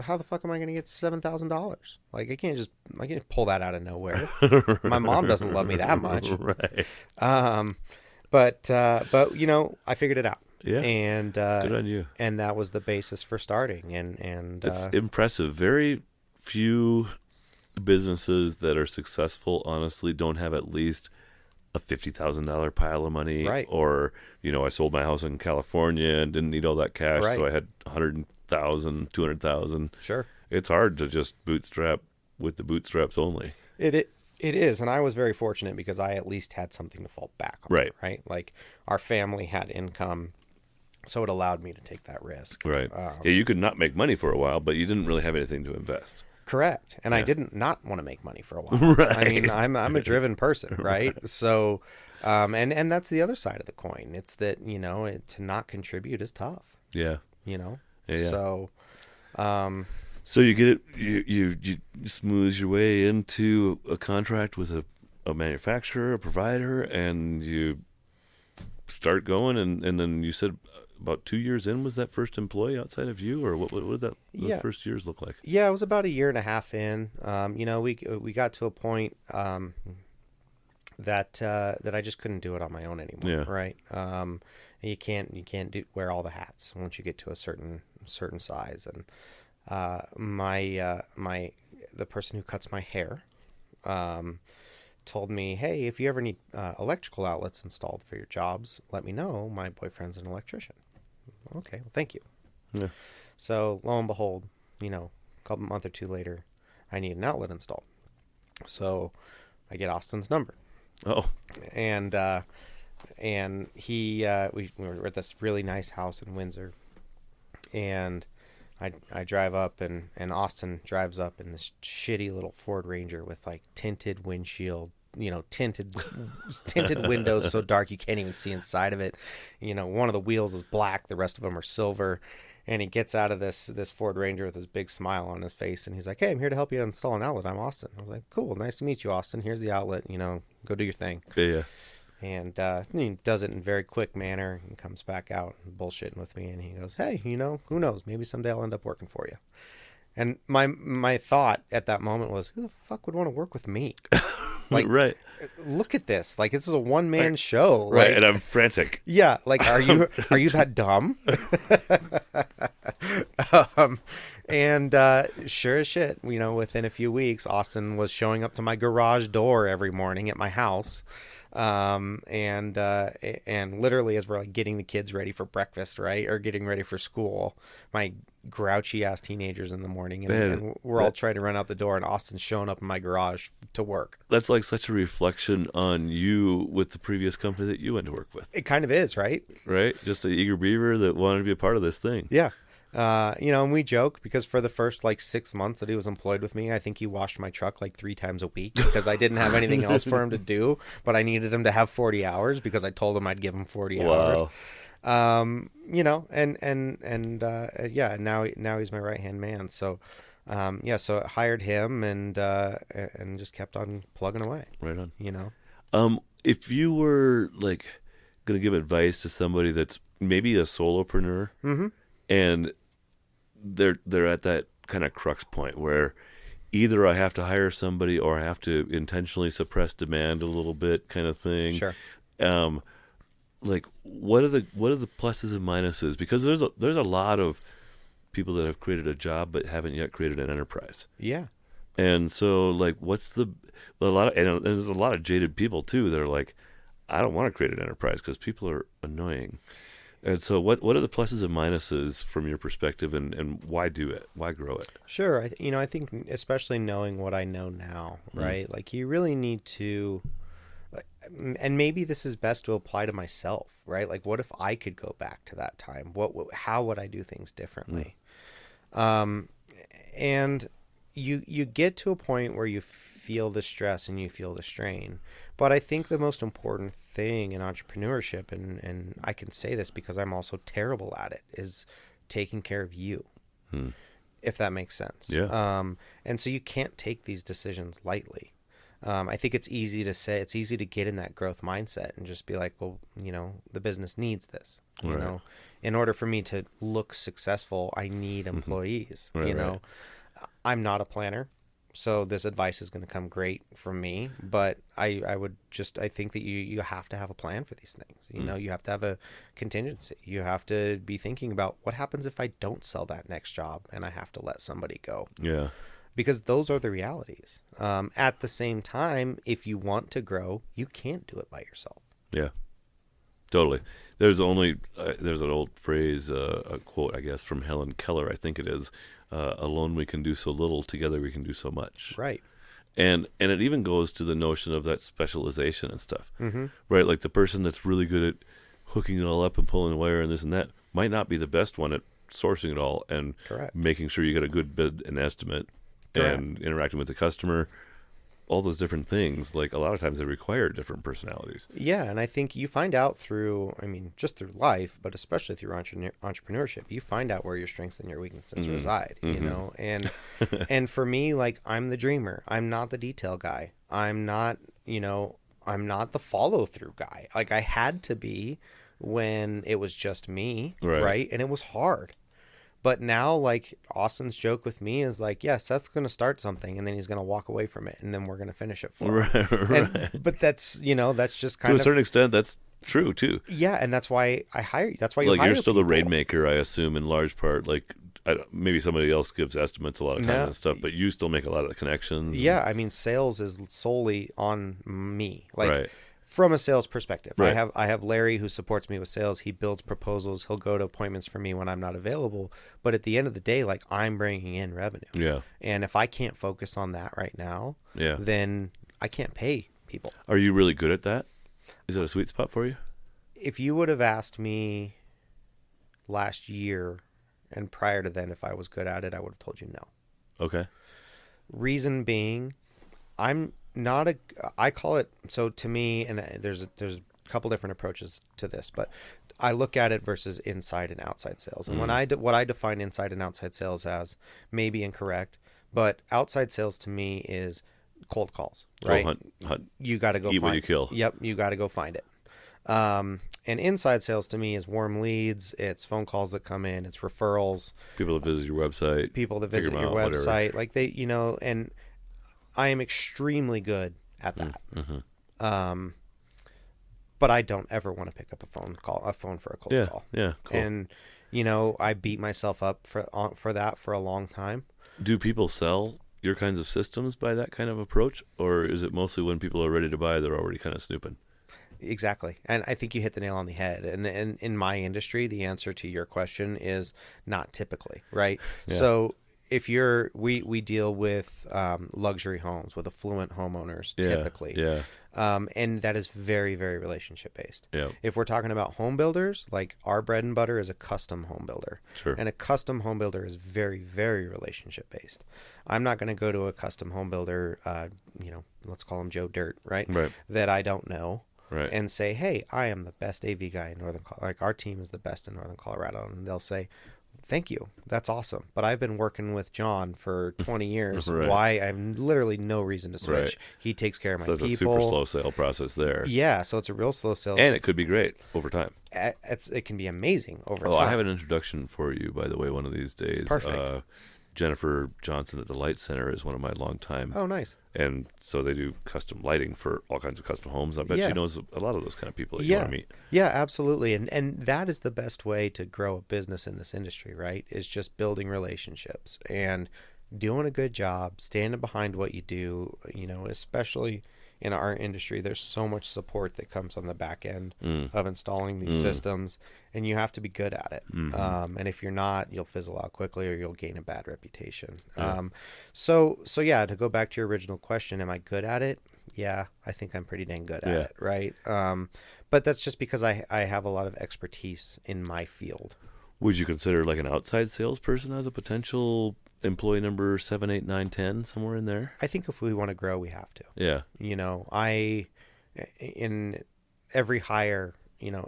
Speaker 3: how the fuck am I going to get $7,000? Like I can't pull that out of nowhere. My mom doesn't love me that much.
Speaker 1: Right.
Speaker 3: But I figured it out.
Speaker 1: Yeah.
Speaker 3: And
Speaker 1: good on you.
Speaker 3: And that was the basis for starting. And
Speaker 1: It's impressive. Very few businesses that are successful, honestly, don't have at least a $50,000 pile of money.
Speaker 3: Right.
Speaker 1: Or, I sold my house in California and didn't need all that cash,
Speaker 3: Right.
Speaker 1: so I had $100,000, $200,000.
Speaker 3: Sure.
Speaker 1: It's hard to just bootstrap with the bootstraps only.
Speaker 3: It is, and I was very fortunate because I at least had something to fall back on.
Speaker 1: Right.
Speaker 3: Right. Like our family had income, so it allowed me to take that risk.
Speaker 1: Right. Yeah, you could not make money for a while, but you didn't really have anything to invest.
Speaker 3: Correct. And I didn't not want to make money for a while.
Speaker 1: Right.
Speaker 3: I mean, I'm a driven person, right? So, and that's the other side of the coin. It's that, to not contribute is tough.
Speaker 1: Yeah.
Speaker 3: Yeah.
Speaker 1: So,
Speaker 3: So,
Speaker 1: so you get it, you smooth your way into a contract with a manufacturer, a provider, and you start going, and then you said about 2 years in was that first employee outside of you, or what did those first years look like?
Speaker 3: Yeah, it was about 1.5 years in. We got to a point that I just couldn't do it on my own anymore.
Speaker 1: Yeah.
Speaker 3: Right. You can't wear all the hats once you get to a certain size. And the person who cuts my hair told me, hey, if you ever need electrical outlets installed for your jobs, let me know. My boyfriend's an electrician. Okay, well, thank you.
Speaker 1: Yeah.
Speaker 3: So lo and behold, a month or two later, I need an outlet installed. So I get Austin's number.
Speaker 1: Oh.
Speaker 3: And he we were at this really nice house in Windsor, and I drive up, and Austin drives up in this shitty little Ford Ranger with like tinted windshield, tinted windows so dark you can't even see inside of it. One of the wheels is black, the rest of them are silver. And he gets out of this Ford Ranger with his big smile on his face, and he's like, hey, I'm here to help you install an outlet. I'm Austin. I was like, cool, nice to meet you, Austin. Here's the outlet, go do your thing.
Speaker 1: Yeah.
Speaker 3: And he does it in a very quick manner and comes back out bullshitting with me. And he goes, hey, who knows? Maybe someday I'll end up working for you. And my thought at that moment was, who the fuck would want to work with me? Like,
Speaker 1: right.
Speaker 3: Look at this. Like, this is a one-man show.
Speaker 1: Right,
Speaker 3: like,
Speaker 1: and I'm frantic.
Speaker 3: Yeah, like, are you that dumb? And sure as shit, within a few weeks, Austin was showing up to my garage door every morning at my house. And literally as we're like getting the kids ready for breakfast, right, or getting ready for school, my grouchy ass teenagers in the morning, and we're all trying to run out the door, and Austin's showing up in my garage to work.
Speaker 1: That's like such a reflection on you with the previous company that you went to work with.
Speaker 3: It kind of is, right?
Speaker 1: Right, just an eager beaver that wanted to be a part of this thing.
Speaker 3: Yeah. And we joke because for the first 6 months that he was employed with me, I think he washed my truck 3 times a week because I didn't have anything else for him to do, but I needed him to have 40 hours because I told him I'd give him 40 hours. And now he's my right-hand man. So, so I hired him and just kept on plugging away.
Speaker 1: Right on. If you were going to give advice to somebody that's maybe a solopreneur,
Speaker 3: mm-hmm.
Speaker 1: and they're at that kind of crux point where either I have to hire somebody or I have to intentionally suppress demand a little bit, kind of thing.
Speaker 3: Sure.
Speaker 1: What are the pluses and minuses? Because there's a lot of people that have created a job but haven't yet created an enterprise.
Speaker 3: Yeah.
Speaker 1: And so what's and there's a lot of jaded people too that are like, I don't want to create an enterprise because people are annoying. And so what are the pluses and minuses from your perspective, and why do it? Why grow it?
Speaker 3: Sure. I think especially knowing what I know now, right?
Speaker 1: Mm.
Speaker 3: You really need to, and maybe this is best to apply to myself, right? What if I could go back to that time? How would I do things differently? And you get to a point where you feel the stress and you feel the strain. But I think the most important thing in entrepreneurship, and I can say this because I'm also terrible at it, is taking care of you, if that makes sense.
Speaker 1: Yeah.
Speaker 3: And so you can't take these decisions lightly. I think it's easy to say, it's easy to get in that growth mindset and just be like, well, the business needs this.
Speaker 1: Right.
Speaker 3: In order for me to look successful, I need employees.
Speaker 1: Right.
Speaker 3: I'm not a planner. So this advice is going to come great from me, but I think that you have to have a plan for these things. You have to have a contingency. You have to be thinking about what happens if I don't sell that next job and I have to let somebody go.
Speaker 1: Yeah.
Speaker 3: Because those are the realities. At the same time, if you want to grow, you can't do it by yourself.
Speaker 1: Yeah. Totally. There's an old phrase, a quote, I guess, from Helen Keller, I think it is. Alone we can do so little, together we can do so much.
Speaker 3: Right.
Speaker 1: And it even goes to the notion of that specialization and stuff,
Speaker 3: Mm-hmm.
Speaker 1: right? Like the person that's really good at hooking it all up and pulling the wire and this and that might not be the best one at sourcing it all and
Speaker 3: Correct.
Speaker 1: making sure you get a good bid and estimate and interacting with the customer. All those different things, like a lot of times they require different personalities.
Speaker 3: Yeah, and I think you find out through, just through life, but especially through entrepreneurship, you find out where your strengths and your weaknesses reside, you know? And and for me, like, I'm the dreamer. I'm not the detail guy. I'm not the follow-through guy. Like, I had to be when it was just me, right? And it was hard. But now, like, Austin's joke with me is like, yeah, Seth's going to start something and then he's going to walk away from it and then we're going to finish it for him.
Speaker 1: Right.
Speaker 3: But that's, that's just kind of...
Speaker 1: To a certain extent, that's true, too.
Speaker 3: Yeah, and that's why I hire you. That's why you
Speaker 1: like,
Speaker 3: hire
Speaker 1: you're still
Speaker 3: people.
Speaker 1: the rainmaker, I assume, in large part. Like, maybe somebody else gives estimates a lot of time and stuff, but you still make a lot of the connections.
Speaker 3: Yeah, sales is solely on me. Like,
Speaker 1: right.
Speaker 3: From a sales perspective,
Speaker 1: Right.
Speaker 3: I have Larry who supports me with sales. He builds proposals. He'll go to appointments for me when I'm not available. But at the end of the day, like, I'm bringing in revenue.
Speaker 1: Yeah.
Speaker 3: And if I can't focus on that right now, then I can't pay people.
Speaker 1: Are you really good at that? Is it a sweet spot for you?
Speaker 3: If you would have asked me last year and prior to then if I was good at it, I would have told you no.
Speaker 1: Okay.
Speaker 3: Reason being, I'm not I call it, so to me, and there's a couple different approaches to this, but I look at it versus inside and outside sales. And what I define inside and outside sales as may be incorrect, but outside sales to me is cold calls, right?
Speaker 1: Hunt.
Speaker 3: You got to go
Speaker 1: Eat what you kill.
Speaker 3: Yep, you got to go find it. And inside sales to me is warm leads. It's phone calls that come in. It's referrals.
Speaker 1: People that visit your website.
Speaker 3: People that visit your website. Whatever. Like they, and I am extremely good at that.
Speaker 1: Mm-hmm.
Speaker 3: But I don't ever want to pick up a phone for a cold call.
Speaker 1: Yeah, cool.
Speaker 3: And, I beat myself up for that for a long time.
Speaker 1: Do people sell your kinds of systems by that kind of approach? Or is it mostly when people are ready to buy, they're already kind of snooping?
Speaker 3: Exactly. And I think you hit the nail on the head. And in my industry, the answer to your question is not typically, right? Yeah. So if we deal with luxury homes, with affluent homeowners, typically.
Speaker 1: Yeah.
Speaker 3: And that is very, very relationship based.
Speaker 1: Yeah.
Speaker 3: If we're talking about home builders, like our bread and butter is a custom home builder.
Speaker 1: Sure.
Speaker 3: And a custom home builder is very, very relationship based. I'm not going to go to a custom home builder, let's call him Joe Dirt, right? That I don't know.
Speaker 1: Right.
Speaker 3: And say, hey, I am the best AV guy in Northern Colorado. Like, our team is the best in Northern Colorado. And they'll say, thank you. That's awesome. But I've been working with John for 20 years.
Speaker 1: Right.
Speaker 3: Why? I have literally no reason to switch. Right. He takes care of my people.
Speaker 1: That's a super slow sale process there.
Speaker 3: Yeah, so it's a real slow sales.
Speaker 1: And it could be great over time.
Speaker 3: It can be amazing over time.
Speaker 1: Oh, I have an introduction for you, by the way, one of these days.
Speaker 3: Perfect.
Speaker 1: Jennifer Johnson at the Light Center is one of my longtime.
Speaker 3: Oh, nice.
Speaker 1: And so they do custom lighting for all kinds of custom homes. I bet she knows a lot of those kind of people that you want to meet.
Speaker 3: Yeah, absolutely. And that is the best way to grow a business in this industry, right? Is just building relationships and doing a good job, standing behind what you do, especially in our industry. There's so much support that comes on the back end of installing these systems, and you have to be good at it.
Speaker 1: Mm-hmm.
Speaker 3: And if you're not, you'll fizzle out quickly or you'll gain a bad reputation.
Speaker 1: Yeah.
Speaker 3: So to go back to your original question, am I good at it? Yeah, I think I'm pretty dang good at it, right? But that's just because I have a lot of expertise in my field.
Speaker 1: Would you consider like an outside salesperson as a potential employee number 7, 8, 9, 10, somewhere in there?
Speaker 3: I think if we want to grow, we have to.
Speaker 1: Yeah.
Speaker 3: In every hire,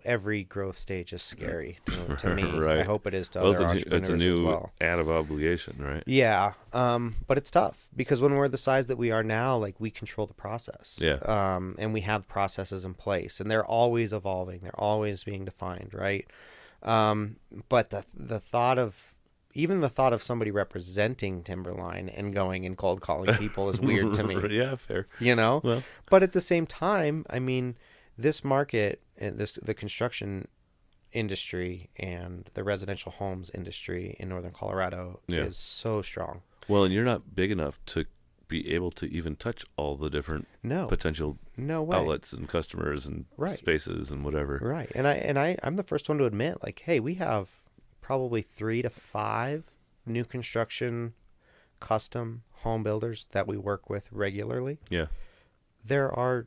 Speaker 3: every growth stage is scary to me.
Speaker 1: Right.
Speaker 3: I hope it is to other entrepreneurs
Speaker 1: it's a new
Speaker 3: as well.
Speaker 1: add of obligation, right?
Speaker 3: Yeah. But it's tough because when we're the size that we are now, like, we control the process.
Speaker 1: Yeah.
Speaker 3: And we have processes in place, and they're always evolving. They're always being defined, right? But the thought of somebody representing Timberline and going and cold calling people is weird to me.
Speaker 1: Yeah, fair.
Speaker 3: Well, but at the same time, this market and the construction industry and the residential homes industry in Northern Colorado is so strong.
Speaker 1: Well, and you're not big enough to be able to even touch all the different potential outlets and customers and spaces and whatever.
Speaker 3: Right. And I'm the first one to admit, like, hey, we have probably 3 to 5 new construction custom home builders that we work with regularly,
Speaker 1: Yeah.
Speaker 3: there are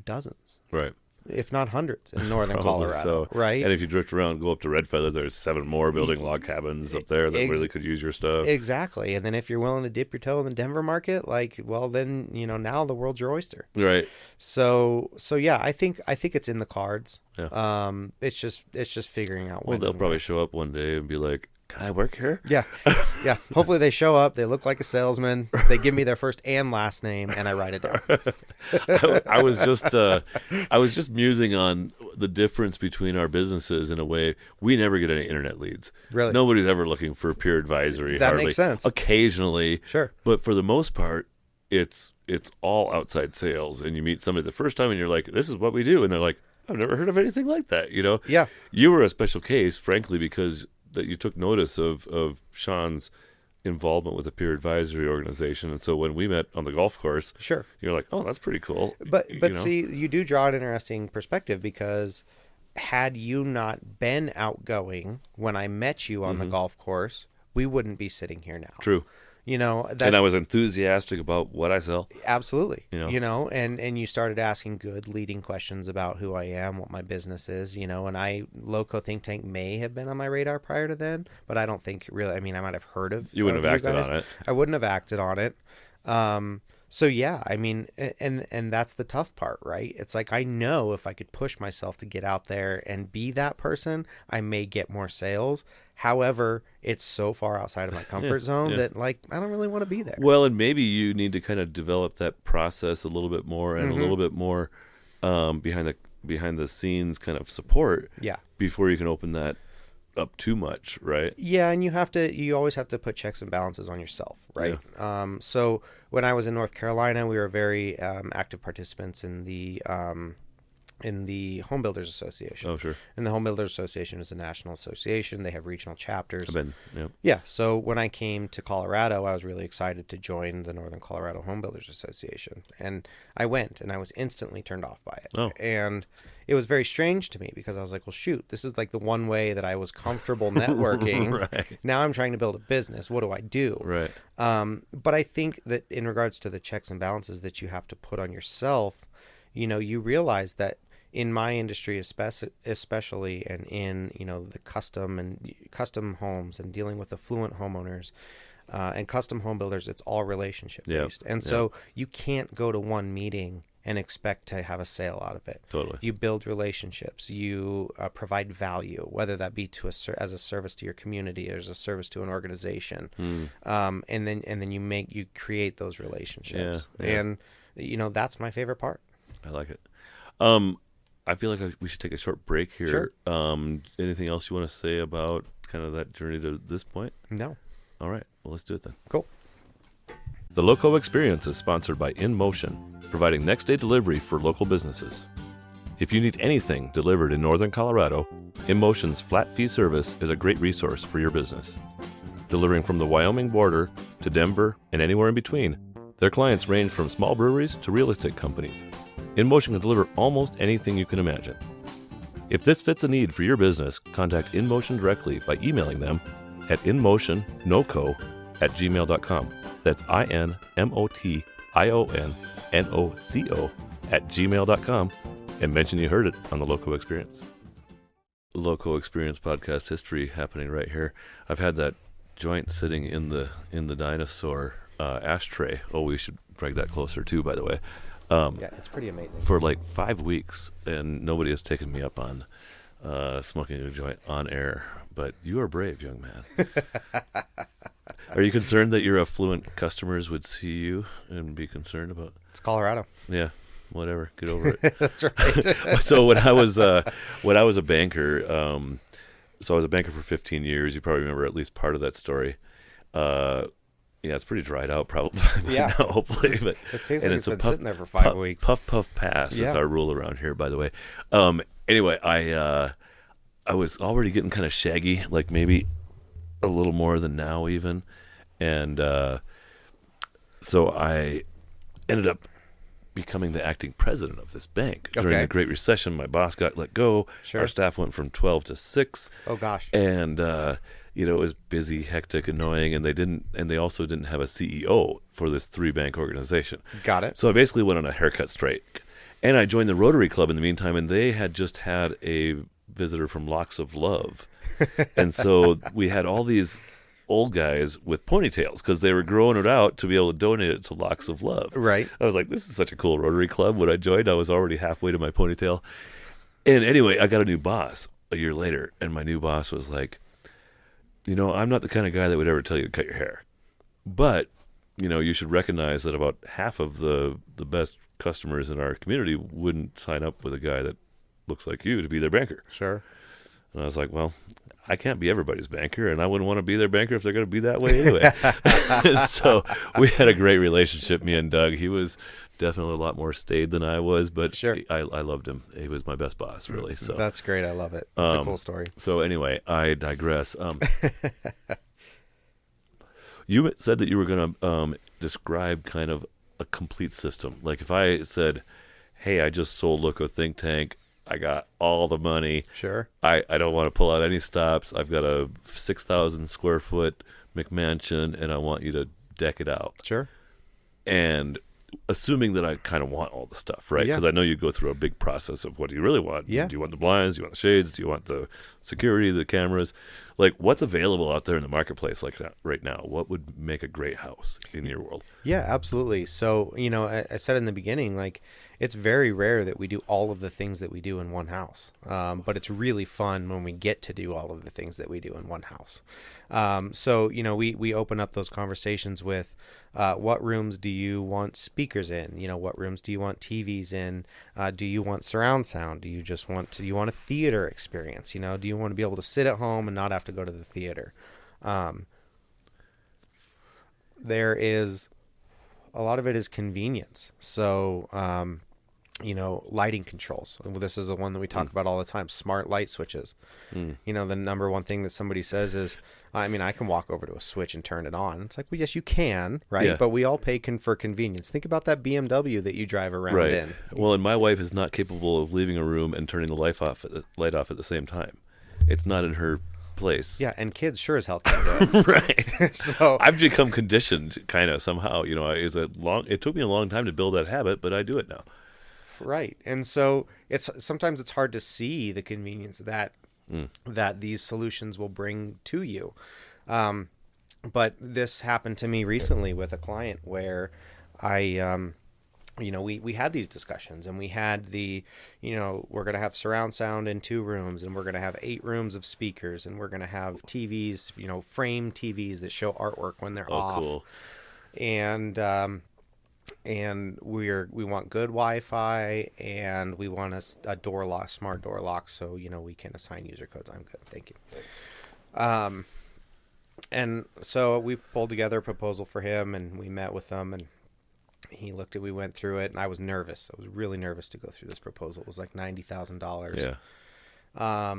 Speaker 3: dozens,
Speaker 1: Right.
Speaker 3: if not hundreds, in northern Colorado,
Speaker 1: So.
Speaker 3: right?
Speaker 1: And if you drift around, go up to Red Feather, there's 7 more building log cabins up there that really could use your stuff.
Speaker 3: Exactly. And then if you're willing to dip your toe in the Denver market, like, well, then, now the world's your oyster.
Speaker 1: Right.
Speaker 3: So yeah, I think it's in the cards.
Speaker 1: Yeah.
Speaker 3: It's just figuring out
Speaker 1: Well,
Speaker 3: when.
Speaker 1: they'll probably show up one day and be like, "Can I work here?"
Speaker 3: Yeah. Yeah. Hopefully they show up. They look like a salesman. They give me their first and last name, and I write it down.
Speaker 1: I was just musing on the difference between our businesses in a way. We never get any internet leads.
Speaker 3: Really?
Speaker 1: Nobody's ever looking for peer advisory.
Speaker 3: That
Speaker 1: hardly.
Speaker 3: makes sense.
Speaker 1: Occasionally.
Speaker 3: Sure.
Speaker 1: But for the most part, it's all outside sales. And you meet somebody the first time and you're like, "This is what we do." And they're like, "I've never heard of anything like that."
Speaker 3: Yeah.
Speaker 1: You were a special case, frankly, because that you took notice of Sean's involvement with the peer advisory organization. And so when we met on the golf course,
Speaker 3: Sure.
Speaker 1: you're like, "Oh, that's pretty cool."
Speaker 3: But see, you do draw an interesting perspective, because had you not been outgoing when I met you on the golf course, we wouldn't be sitting here now.
Speaker 1: True.
Speaker 3: And
Speaker 1: I was enthusiastic about what I sell.
Speaker 3: Absolutely. And you started asking good leading questions about who I am, what my business is, and LoCo Think Tank may have been on my radar prior to then, but I don't think really, I might have heard of
Speaker 1: You wouldn't have acted
Speaker 3: guys.
Speaker 1: on it.
Speaker 3: I wouldn't have acted on it. So yeah, and that's the tough part, right? It's like, I know if I could push myself to get out there and be that person, I may get more sales. However, it's so far outside of my comfort zone that, like, I don't really want to be there.
Speaker 1: Well, and maybe you need to kind of develop that process a little bit more and a little bit more behind the scenes kind of support.
Speaker 3: Yeah.
Speaker 1: Before you can open that up too much, right?
Speaker 3: Yeah, and you always have to put checks and balances on yourself, right?
Speaker 1: Yeah.
Speaker 3: So when I was in North Carolina, we were very active participants in the Home Builders Association.
Speaker 1: Oh, sure.
Speaker 3: And the Home Builders Association is a national association. They have regional chapters.
Speaker 1: Yeah.
Speaker 3: Yeah. So when I came to Colorado, I was really excited to join the Northern Colorado Home Builders Association. And I went, and I was instantly turned off by it.
Speaker 1: Oh.
Speaker 3: And it was very strange to me, because I was like, well, shoot, this is like the one way that I was comfortable networking.
Speaker 1: Right.
Speaker 3: Now I'm trying to build a business. What do I do?
Speaker 1: Right.
Speaker 3: But I think that in regards to the checks and balances that you have to put on yourself, you realize that in my industry, especially, and in, the custom homes and dealing with affluent homeowners, and custom home builders, it's all relationship based. And so you can't go to one meeting and expect to have a sale out of it.
Speaker 1: Totally.
Speaker 3: You build relationships. You provide value, whether that be as a service to your community or as a service to an organization. And then you create those relationships.
Speaker 1: Yeah.
Speaker 3: And that's my favorite part.
Speaker 1: I like it. I feel like we should take a short break here.
Speaker 3: Sure.
Speaker 1: Anything else you want to say about kind of that journey to this point?
Speaker 3: No.
Speaker 1: All right. Well, let's do it then.
Speaker 3: Cool.
Speaker 1: The LoCo Experience is sponsored by InMotion, providing next-day delivery for local businesses. If you need anything delivered in northern Colorado, InMotion's flat-fee service is a great resource for your business. Delivering from the Wyoming border to Denver and anywhere in between, their clients range from small breweries to real estate companies. InMotion can deliver almost anything you can imagine. If this fits a need for your business, contact InMotion directly by emailing them at inmotionnoco@gmail.com. That's INMOTIONNOCO@gmail.com, and mention you heard it on the LoCo Experience. LoCo Experience podcast history happening right here. I've had that joint sitting in the dinosaur ashtray. Oh, we should drag that closer too, by the way.
Speaker 3: Yeah, it's pretty amazing.
Speaker 1: For like 5 weeks, and nobody has taken me up on smoking a joint on air. But you are brave, young man. Are you concerned that your affluent customers would see you and be concerned about?
Speaker 3: It's Colorado.
Speaker 1: Yeah, whatever. Get over it.
Speaker 3: That's right.
Speaker 1: So when I was a banker, so I was a banker for 15 years. You probably remember at least part of that story. Yeah, it's pretty dried out, probably.
Speaker 3: Yeah,
Speaker 1: now, hopefully. But
Speaker 3: it tastes like it's been sitting there for 5 weeks.
Speaker 1: Puff, pass is our rule around here, by the way. Anyway, I was already getting kind of shaggy, like maybe a little more than now even, and so I ended up becoming the acting president of this bank during the Great Recession. My boss got let go.
Speaker 3: Sure.
Speaker 1: Our staff went from 12 to 6.
Speaker 3: Oh gosh.
Speaker 1: And it was busy, hectic, annoying, and they also didn't have a CEO for this 3-bank organization.
Speaker 3: Got it.
Speaker 1: So I basically went on a haircut streak. And I joined the Rotary Club in the meantime, and they had just had a visitor from Locks of Love. And so we had all these old guys with ponytails because they were growing it out to be able to donate it to Locks of Love.
Speaker 3: Right.
Speaker 1: I was like, this is such a cool Rotary Club. When I joined, I was already halfway to my ponytail. And anyway, I got a new boss a year later, and my new boss was like, I'm not the kind of guy that would ever tell you to cut your hair. But, you should recognize that about half of the best customers in our community wouldn't sign up with a guy that looks like you to be their banker.
Speaker 3: Sure.
Speaker 1: And I was like, well, I can't be everybody's banker, and I wouldn't want to be their banker if they're going to be that way anyway. So we had a great relationship, me and Doug. He was definitely a lot more staid than I was, but
Speaker 3: sure.
Speaker 1: I loved him. He was my best boss, really. So
Speaker 3: that's great. I love it. It's a cool story.
Speaker 1: So anyway, I digress. You said that you were going to describe kind of a complete system. Like if I said, hey, I just sold LoCo Think Tank, I got all the money.
Speaker 3: Sure.
Speaker 1: I don't want to pull out any stops. I've got a 6,000 square foot McMansion, and I want you to deck it out.
Speaker 3: Sure.
Speaker 1: And assuming that I kind of want all the stuff, right?
Speaker 3: Yeah.
Speaker 1: Because I know you go through a big process of what do you really want?
Speaker 3: Yeah.
Speaker 1: Do you want the blinds? Do you want the shades? Do you want the security, the cameras? Like, what's available out there in the marketplace like that right now? What would make a great house in your world?
Speaker 3: Yeah, absolutely. So, I said in the beginning, like, it's very rare that we do all of the things that we do in one house. But it's really fun when we get to do all of the things that we do in one house. So, we open up those conversations with what rooms do you want speakers in? What rooms do you want TVs in? Do you want surround sound? Do you want a theater experience? Do you want to be able to sit at home and not have to go to the theater? There is a lot of it is convenience. So, lighting controls. This is the one that we talk about all the time. Smart light switches. The number one thing that somebody says is, I can walk over to a switch and turn it on. It's like, well, yes, you can, right?
Speaker 1: Yeah.
Speaker 3: But we all pay for convenience. Think about that BMW that you drive around in.
Speaker 1: Well, and my wife is not capable of leaving a room and turning the light off at the same time. It's not in her place.
Speaker 3: Yeah, and kids sure as hell can do it.
Speaker 1: Right.
Speaker 3: So
Speaker 1: I've become conditioned kind of somehow. It took me a long time to build that habit, but I do it now.
Speaker 3: Right. And so sometimes it's hard to see the convenience that these solutions will bring to you. But this happened to me recently with a client where we had these discussions, and we had we're going to have surround sound in 2 rooms, and we're going to have 8 rooms of speakers, and we're going to have TVs, frame TVs that show artwork when they're off. Cool. And we want good Wi-Fi, and we want a door lock, smart door lock, so we can assign user codes. I'm good, thank you. And so we pulled together a proposal for him, and we met with them, and we went through it, and I was nervous. I was really nervous to go through this proposal. It was like $90,000.
Speaker 1: Yeah.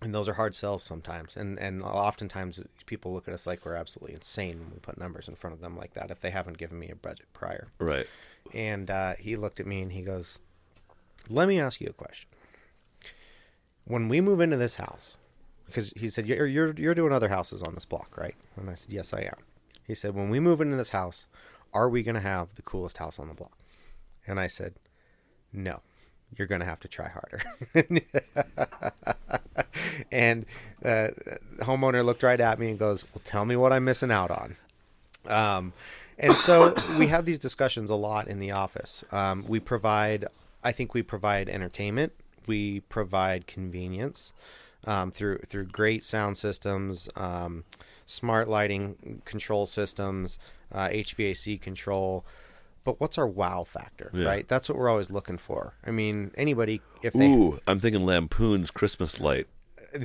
Speaker 3: And those are hard sells sometimes. And oftentimes people look at us like we're absolutely insane when we put numbers in front of them like that if they haven't given me a budget prior.
Speaker 1: Right.
Speaker 3: And he looked at me and he goes, let me ask you a question. When we move into this house, because he said, you're doing other houses on this block, right? And I said, yes, I am. He said, when we move into this house, are we going to have the coolest house on the block? And I said, no. You're going to have to try harder. And the homeowner looked right at me and goes, well, tell me what I'm missing out on. And so we have these discussions a lot in the office. We provide entertainment. We provide convenience through great sound systems, smart lighting control systems, HVAC control. But what's our wow factor, right? That's what we're always looking for. Anybody, if they...
Speaker 1: Ooh, I'm thinking Lampoon's Christmas light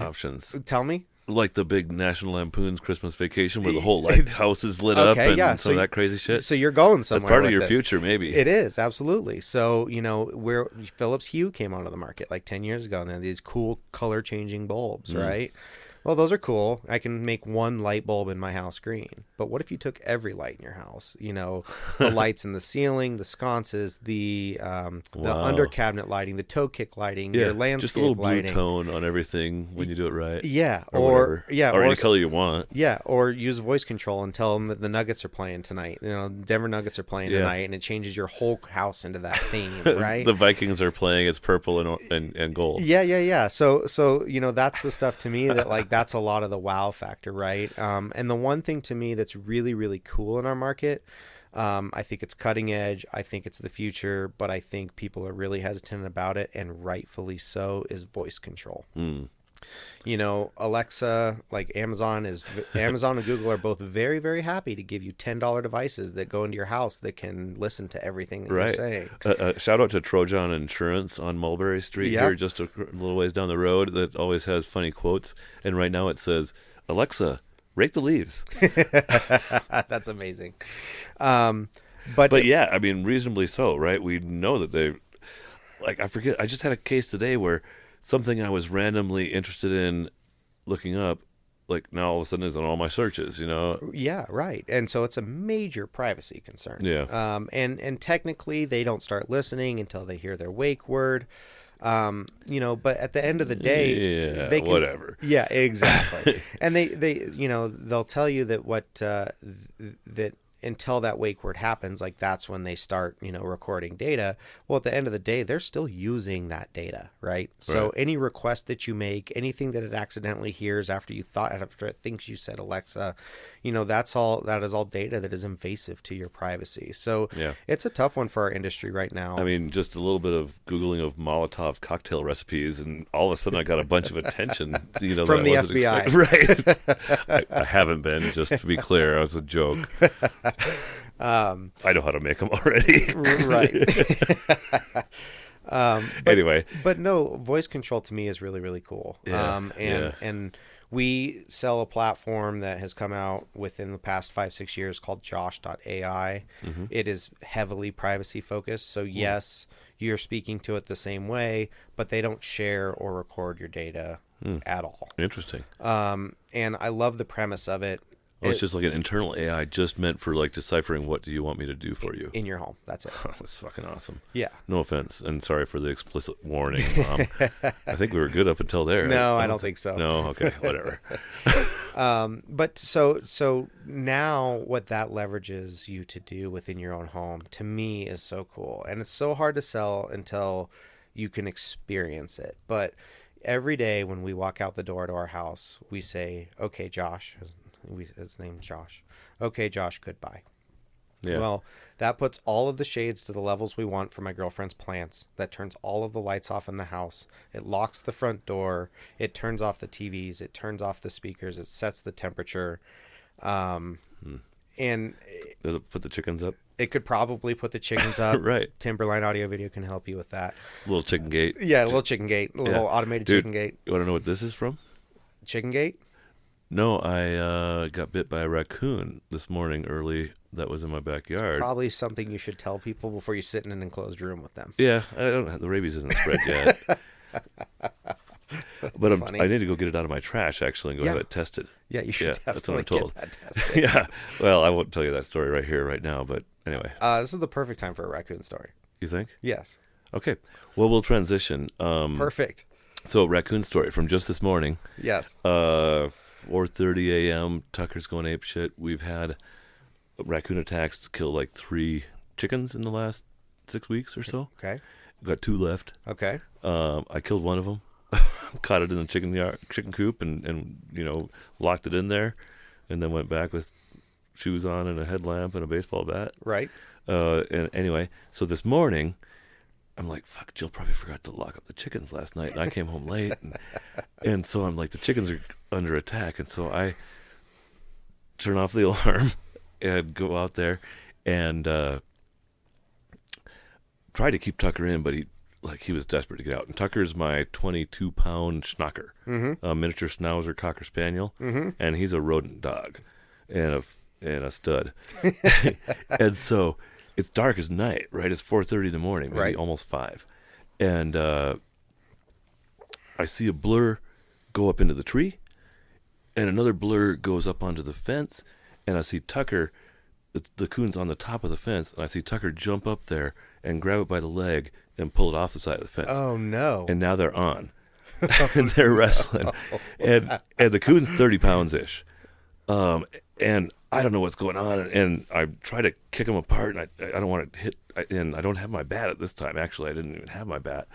Speaker 1: options.
Speaker 3: Tell me.
Speaker 1: Like the big National Lampoon's Christmas Vacation where the whole house is lit up and some of that crazy shit.
Speaker 3: So you're going somewhere.
Speaker 1: That's part of your
Speaker 3: this.
Speaker 1: future, maybe.
Speaker 3: It is, absolutely. So, where Philips Hue came onto the market like 10 years ago, and they had these cool color-changing bulbs, right? Well, those are cool. I can make one light bulb in my house green. But what if you took every light in your house? You know, the lights in the ceiling, the sconces, the under cabinet lighting, the toe kick lighting, your landscape
Speaker 1: just a little blue
Speaker 3: lighting.
Speaker 1: tone on everything when you do it right.
Speaker 3: Yeah,
Speaker 1: or any
Speaker 3: or
Speaker 1: color you want.
Speaker 3: Yeah, or use voice control and tell them that the Nuggets are playing tonight. You know, Denver Nuggets are playing tonight, and it changes your whole house into that theme, right?
Speaker 1: The Vikings are playing. It's purple and gold.
Speaker 3: Yeah. So you know, that's the stuff to me that like that's a lot of the wow factor, right? And the one thing to me that's really, really cool in our market, I think it's cutting edge. I think it's the future, but I think people are really hesitant about it, and rightfully so, is voice control. You know, Alexa, like Amazon and Google are both very, very happy to give you $10 devices that go into your house that can listen to everything that you're saying.
Speaker 1: Shout out to Trojan Insurance on Mulberry Street here, just a little ways down the road, that always has funny quotes. And right now it says, "Alexa, rake the leaves."
Speaker 3: That's amazing. But
Speaker 1: yeah, I mean, reasonably so, right? We know that they, like, I forget, I just had a case today where something I was randomly interested in looking up, like, now all of a sudden is on all my searches, you know?
Speaker 3: Yeah, right. And so it's a major privacy concern.
Speaker 1: Yeah.
Speaker 3: And technically they don't start listening until they hear their wake word. You know, but at the end of the day, they can,
Speaker 1: whatever.
Speaker 3: Yeah, exactly. And they, you know, they'll tell you that that until that wake word happens, like that's when they start, you know, recording data. Well, at the end of the day, they're still using that data, right? So any request that you make, anything that it accidentally hears after it thinks you said Alexa, you know, that is all data that is invasive to your privacy. So it's a tough one for our industry right now.
Speaker 1: I mean, just a little bit of Googling of Molotov cocktail recipes, and all of a sudden I got a bunch of attention, you know,
Speaker 3: from the FBI.
Speaker 1: Right. I haven't been, just to be clear. It was a joke. I know how to make them already.
Speaker 3: Right.
Speaker 1: Anyway.
Speaker 3: But no, voice control to me is really, really cool. And we sell a platform that has come out within the past 5-6 years called Josh.ai. It is heavily privacy focused. So yes, you're speaking to it the same way, but they don't share or record your data at all.
Speaker 1: Interesting.
Speaker 3: And I love the premise of it.
Speaker 1: Oh, it's just like an internal AI just meant for like deciphering what do you want me to do for you
Speaker 3: in your home. That's it.
Speaker 1: That's fucking awesome.
Speaker 3: Yeah.
Speaker 1: No offense, and sorry for the explicit warning, Mom. I think we were good up until there.
Speaker 3: No, I don't think so.
Speaker 1: No, okay, whatever.
Speaker 3: But so now what that leverages you to do within your own home, to me, is so cool. And it's so hard to sell until you can experience it. But every day when we walk out the door to our house, we say, "Okay, Josh." His name's Josh. "Okay, Josh, goodbye."
Speaker 1: Yeah.
Speaker 3: Well, that puts all of the shades to the levels we want for my girlfriend's plants. That turns all of the lights off in the house. It locks the front door. It turns off the TVs. It turns off the speakers. It sets the temperature. And
Speaker 1: does it put the chickens up?
Speaker 3: It could probably put the chickens up.
Speaker 1: Right.
Speaker 3: Timberline audio video can help you with that.
Speaker 1: Little chicken gate.
Speaker 3: Yeah, a little chicken gate. A little automated chicken gate.
Speaker 1: You want to know what this is from?
Speaker 3: Chicken gate?
Speaker 1: No, I got bit by a raccoon this morning early that was in my backyard.
Speaker 3: It's probably something you should tell people before you sit in an enclosed room with them.
Speaker 1: Yeah, I don't have, the rabies isn't spread yet. But I need to go get it out of my trash, actually, and go have it tested.
Speaker 3: Yeah, you should definitely get that tested.
Speaker 1: Yeah, well, I won't tell you that story right here, right now, but anyway.
Speaker 3: This is the perfect time for a raccoon story.
Speaker 1: You think?
Speaker 3: Yes.
Speaker 1: Okay, well, we'll transition.
Speaker 3: Perfect.
Speaker 1: So, raccoon story from just this morning.
Speaker 3: Yes.
Speaker 1: 4:30 a.m., Tucker's going ape shit. We've had raccoon attacks to kill like 3 chickens in the last 6 weeks or so.
Speaker 3: Okay.
Speaker 1: We've got 2 left.
Speaker 3: Okay.
Speaker 1: I killed one of them, caught it in the chicken coop, and you know, locked it in there, and then went back with shoes on and a headlamp and a baseball bat.
Speaker 3: Right.
Speaker 1: And anyway, so this morning, I'm like, fuck, Jill probably forgot to lock up the chickens last night, and I came home late, and so I'm like, the chickens are under attack, and so I turn off the alarm and go out there and try to keep Tucker in, but he was desperate to get out. And Tucker's my 22-pound schnocker, a miniature schnauzer cocker spaniel, and he's a rodent dog and a stud. And so it's dark as night, right? It's 4:30 in the morning, maybe almost 5. And I see a blur go up into the tree, and another blur goes up onto the fence, and I see Tucker, the coon's on the top of the fence, and I see Tucker jump up there and grab it by the leg and pull it off the side of the fence.
Speaker 3: Oh, no.
Speaker 1: And now they're on. And they're wrestling. And the coon's 30 pounds-ish. And I don't know what's going on. And I try to kick them apart, and I don't want to hit. And I don't have my bat at this time. Actually, I didn't even have my bat.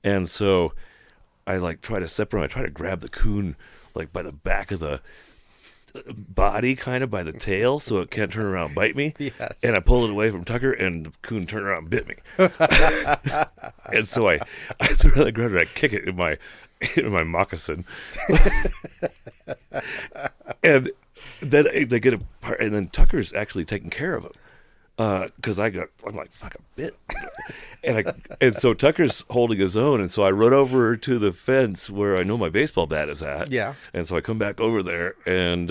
Speaker 1: And so I try to separate them. I try to grab the coon by the back of the body, kind of by the tail, so it can't turn around and bite me.
Speaker 3: Yes.
Speaker 1: And I pulled it away from Tucker, and the coon turned around and bit me. And so I threw the ground and I kick it in my moccasin. And then they get apart, and then Tucker's actually taking care of him. Because I'm like, fuck, a bit. And so Tucker's holding his own, and so I run over to the fence where I know my baseball bat is at.
Speaker 3: Yeah.
Speaker 1: And so I come back over there, and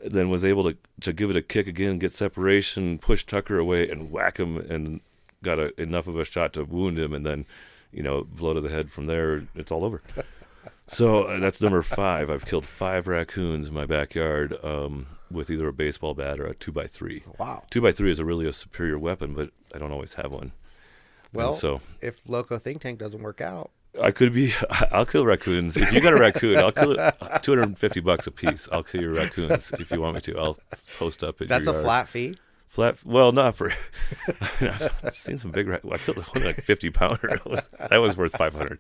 Speaker 1: then was able to give it a kick again, get separation, push Tucker away, and whack him, and got enough of a shot to wound him, and then, blow to the head from there. It's all over. So that's number 5. I've killed 5 raccoons in my backyard with either a baseball bat or a 2x3.
Speaker 3: Wow.
Speaker 1: 2x3 is a superior weapon, but I don't always have one.
Speaker 3: Well,
Speaker 1: and so
Speaker 3: if LoCo Think Tank doesn't work out,
Speaker 1: I'll kill raccoons. If you got a raccoon, I'll kill it. $250 a piece. I'll kill your raccoons if you want me to. I'll post up in
Speaker 3: that's
Speaker 1: your
Speaker 3: a
Speaker 1: yard.
Speaker 3: flat fee.
Speaker 1: Well, not for. I've seen some big. I killed one 50-pounder. That was worth $500.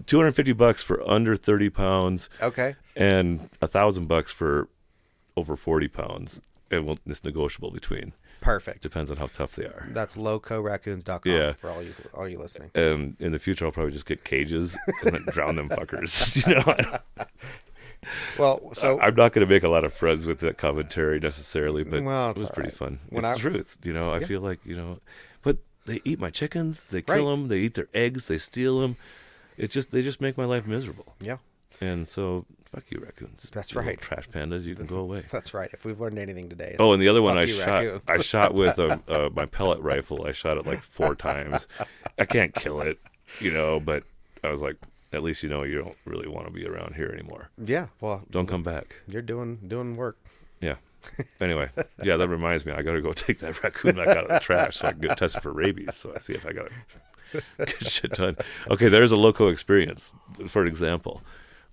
Speaker 1: $250 for under 30 pounds.
Speaker 3: Okay.
Speaker 1: And $1,000 for over 40 pounds. And it's negotiable between.
Speaker 3: Perfect.
Speaker 1: Depends on how tough they are.
Speaker 3: That's LoCoRaccoons.com for all you listening.
Speaker 1: And in the future, I'll probably just get cages and then drown them fuckers.
Speaker 3: Well, so
Speaker 1: I'm not going to make a lot of friends with that commentary necessarily, but it was pretty
Speaker 3: right.
Speaker 1: fun. It's the truth. I feel like, but they eat my chickens, they kill
Speaker 3: Right.
Speaker 1: them, they eat their eggs, they steal them. They just make my life miserable.
Speaker 3: Yeah.
Speaker 1: And so, fuck you, raccoons.
Speaker 3: That's
Speaker 1: You
Speaker 3: right.
Speaker 1: little trash pandas, you can go away.
Speaker 3: That's right. If we've learned anything today.
Speaker 1: And the other one
Speaker 3: fuck you, raccoons.
Speaker 1: I shot with my pellet rifle. I shot it 4 times. I can't kill it, but I was like, at least you don't really want to be around here anymore.
Speaker 3: Yeah. Well,
Speaker 1: Don't come back.
Speaker 3: You're doing work.
Speaker 1: Yeah. Anyway, that reminds me. I got to go take that raccoon back out of the trash so I can get tested for rabies. So I see if I got a good shit done. Okay, there's a LoCo experience, for example.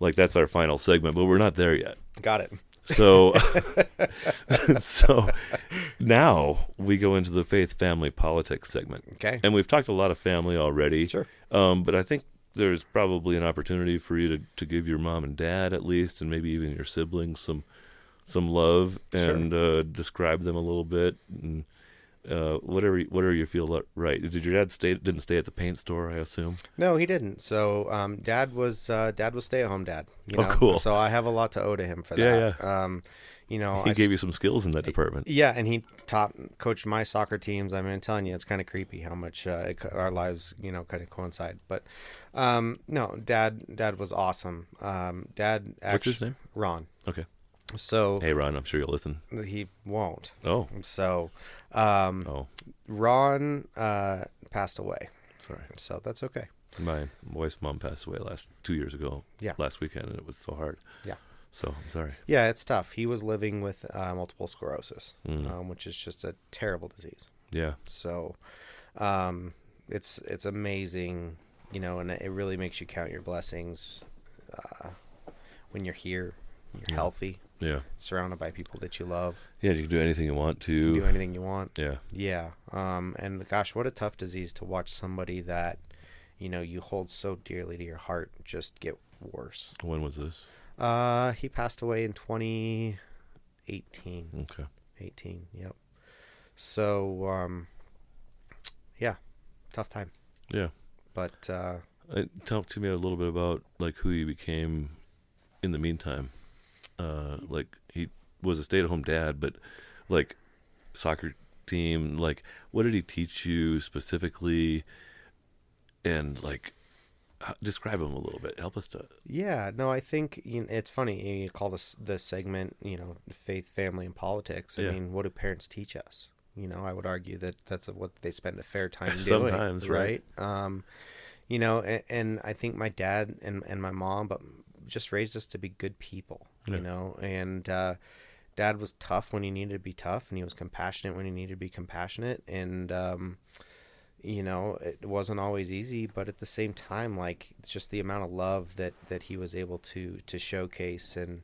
Speaker 1: That's our final segment, but we're not there yet.
Speaker 3: Got it.
Speaker 1: So, so now we go into the faith, family, politics segment.
Speaker 3: Okay.
Speaker 1: And we've talked a lot of family already.
Speaker 3: Sure.
Speaker 1: But I think there's probably an opportunity for you to give your mom and dad at least, and maybe even your siblings some love and describe them a little bit and whatever you feel right. Did your dad didn't stay at the paint store, I assume?
Speaker 3: No, he didn't. So dad was stay-at-home dad.
Speaker 1: Cool.
Speaker 3: So I have a lot to owe to him for that.
Speaker 1: Yeah. He gave you some skills in that department.
Speaker 3: Yeah, and he coached my soccer teams. I mean, I'm telling you, it's kind of creepy how much our lives, kind of coincide. But no, Dad was awesome. Dad.
Speaker 1: What's his name?
Speaker 3: Ron.
Speaker 1: Okay.
Speaker 3: So.
Speaker 1: Hey, Ron, I'm sure you'll listen.
Speaker 3: He won't.
Speaker 1: Oh.
Speaker 3: So. Ron passed away.
Speaker 1: Sorry.
Speaker 3: So that's okay.
Speaker 1: My wife's mom passed away 2 years ago.
Speaker 3: Yeah.
Speaker 1: Last weekend, and it was so hard.
Speaker 3: Yeah.
Speaker 1: So I'm sorry.
Speaker 3: Yeah, it's tough. He was living with multiple sclerosis, which is just a terrible disease.
Speaker 1: Yeah.
Speaker 3: So, it's amazing, and it really makes you count your blessings when you're here, you're healthy, surrounded by people that you love.
Speaker 1: Yeah, you can do anything you want to.
Speaker 3: You can do anything you want.
Speaker 1: Yeah.
Speaker 3: Yeah. And gosh, what a tough disease to watch somebody that, you hold so dearly to your heart just get worse.
Speaker 1: When was this?
Speaker 3: He passed away in 2018.
Speaker 1: Okay.
Speaker 3: 18. Yep. So, yeah, tough time.
Speaker 1: Yeah.
Speaker 3: But
Speaker 1: talk to me a little bit about who you became in the meantime. He was a stay-at-home dad, but soccer team. What did he teach you specifically? And describe him a little bit. Help us to. Yeah,
Speaker 3: no, I think it's funny. You call this segment, faith, family, and politics. I mean, what do parents teach us? I would argue that that's what they spend a fair time doing.
Speaker 1: Sometimes, right?
Speaker 3: And I think my dad and my mom, but just raised us to be good people. you know, and Dad was tough when he needed to be tough, and he was compassionate when he needed to be compassionate. And, you know, it wasn't always easy, but at the same time, like, it's just the amount of love that he was able to showcase, and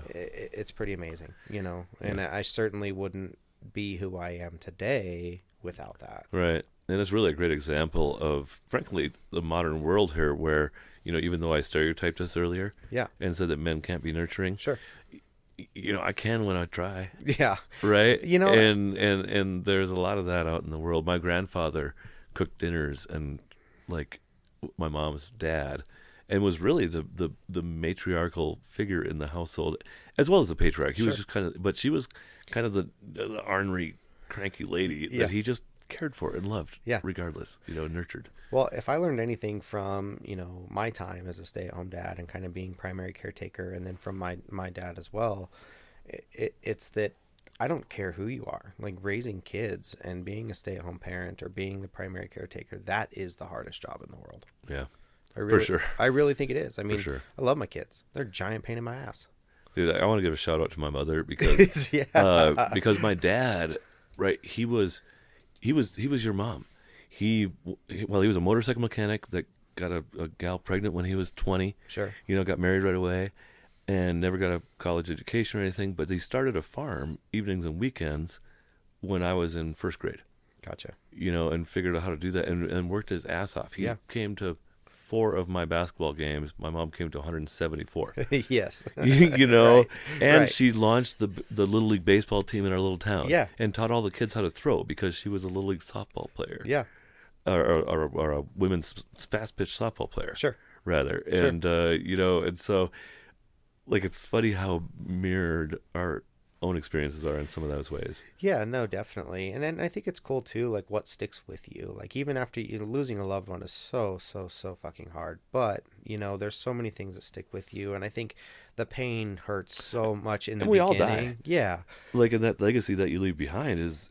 Speaker 3: it's pretty amazing, you know, and I certainly wouldn't be who I am today without that.
Speaker 1: Right. And it's really a great example of, frankly, the modern world here where, you know, even though I stereotyped this earlier and said that men can't be nurturing,
Speaker 3: Sure.
Speaker 1: You know, I can when I try.
Speaker 3: Yeah.
Speaker 1: Right.
Speaker 3: You know,
Speaker 1: and there's a lot of that out in the world. My grandfather cooked dinners, and like my mom's dad, and was really the matriarchal figure in the household, as well as the patriarch. He was just kind of, but she was kind of the ornery, cranky lady that he just cared for and loved, regardless, you know, nurtured.
Speaker 3: Well, if I learned anything from, you know, my time as a stay-at-home dad and kind of being primary caretaker, and then from my dad as well, it's that I don't care who you are. Like, raising kids and being a stay-at-home parent or being the primary caretaker, that is the hardest job in the world.
Speaker 1: Yeah,
Speaker 3: for
Speaker 1: sure.
Speaker 3: I really think it is. I mean,
Speaker 1: sure.
Speaker 3: I love my kids. They're a giant pain in my ass.
Speaker 1: Dude, I want to give a shout out to my mother because because my dad, right, he was your mom. He was a motorcycle mechanic that got a gal pregnant when he was 20.
Speaker 3: Sure.
Speaker 1: You know, got married right away and never got a college education or anything, but he started a farm evenings and weekends when I was in first grade.
Speaker 3: Gotcha.
Speaker 1: You know, and figured out how to do that and worked his ass off. He came to 4 of my basketball games. My mom came to 174.
Speaker 3: Yes.
Speaker 1: You know,
Speaker 3: right.
Speaker 1: And
Speaker 3: right.
Speaker 1: she launched the Little League baseball team in our little town.
Speaker 3: Yeah.
Speaker 1: And taught all the kids how to throw because she was a Little League softball player.
Speaker 3: Yeah.
Speaker 1: Or a women's fast pitch softball player.
Speaker 3: Sure.
Speaker 1: Rather.
Speaker 3: Sure.
Speaker 1: And, you know, and so, like, it's funny how mirrored our own experiences are in some of those ways.
Speaker 3: Yeah, no, definitely. And I think it's cool too, like, what sticks with you. Like, even after losing a loved one is so fucking hard, but you know, there's so many things that stick with you, and I think the pain hurts so much in the beginning.
Speaker 1: We all die.
Speaker 3: Yeah,
Speaker 1: like, and that legacy that you leave behind is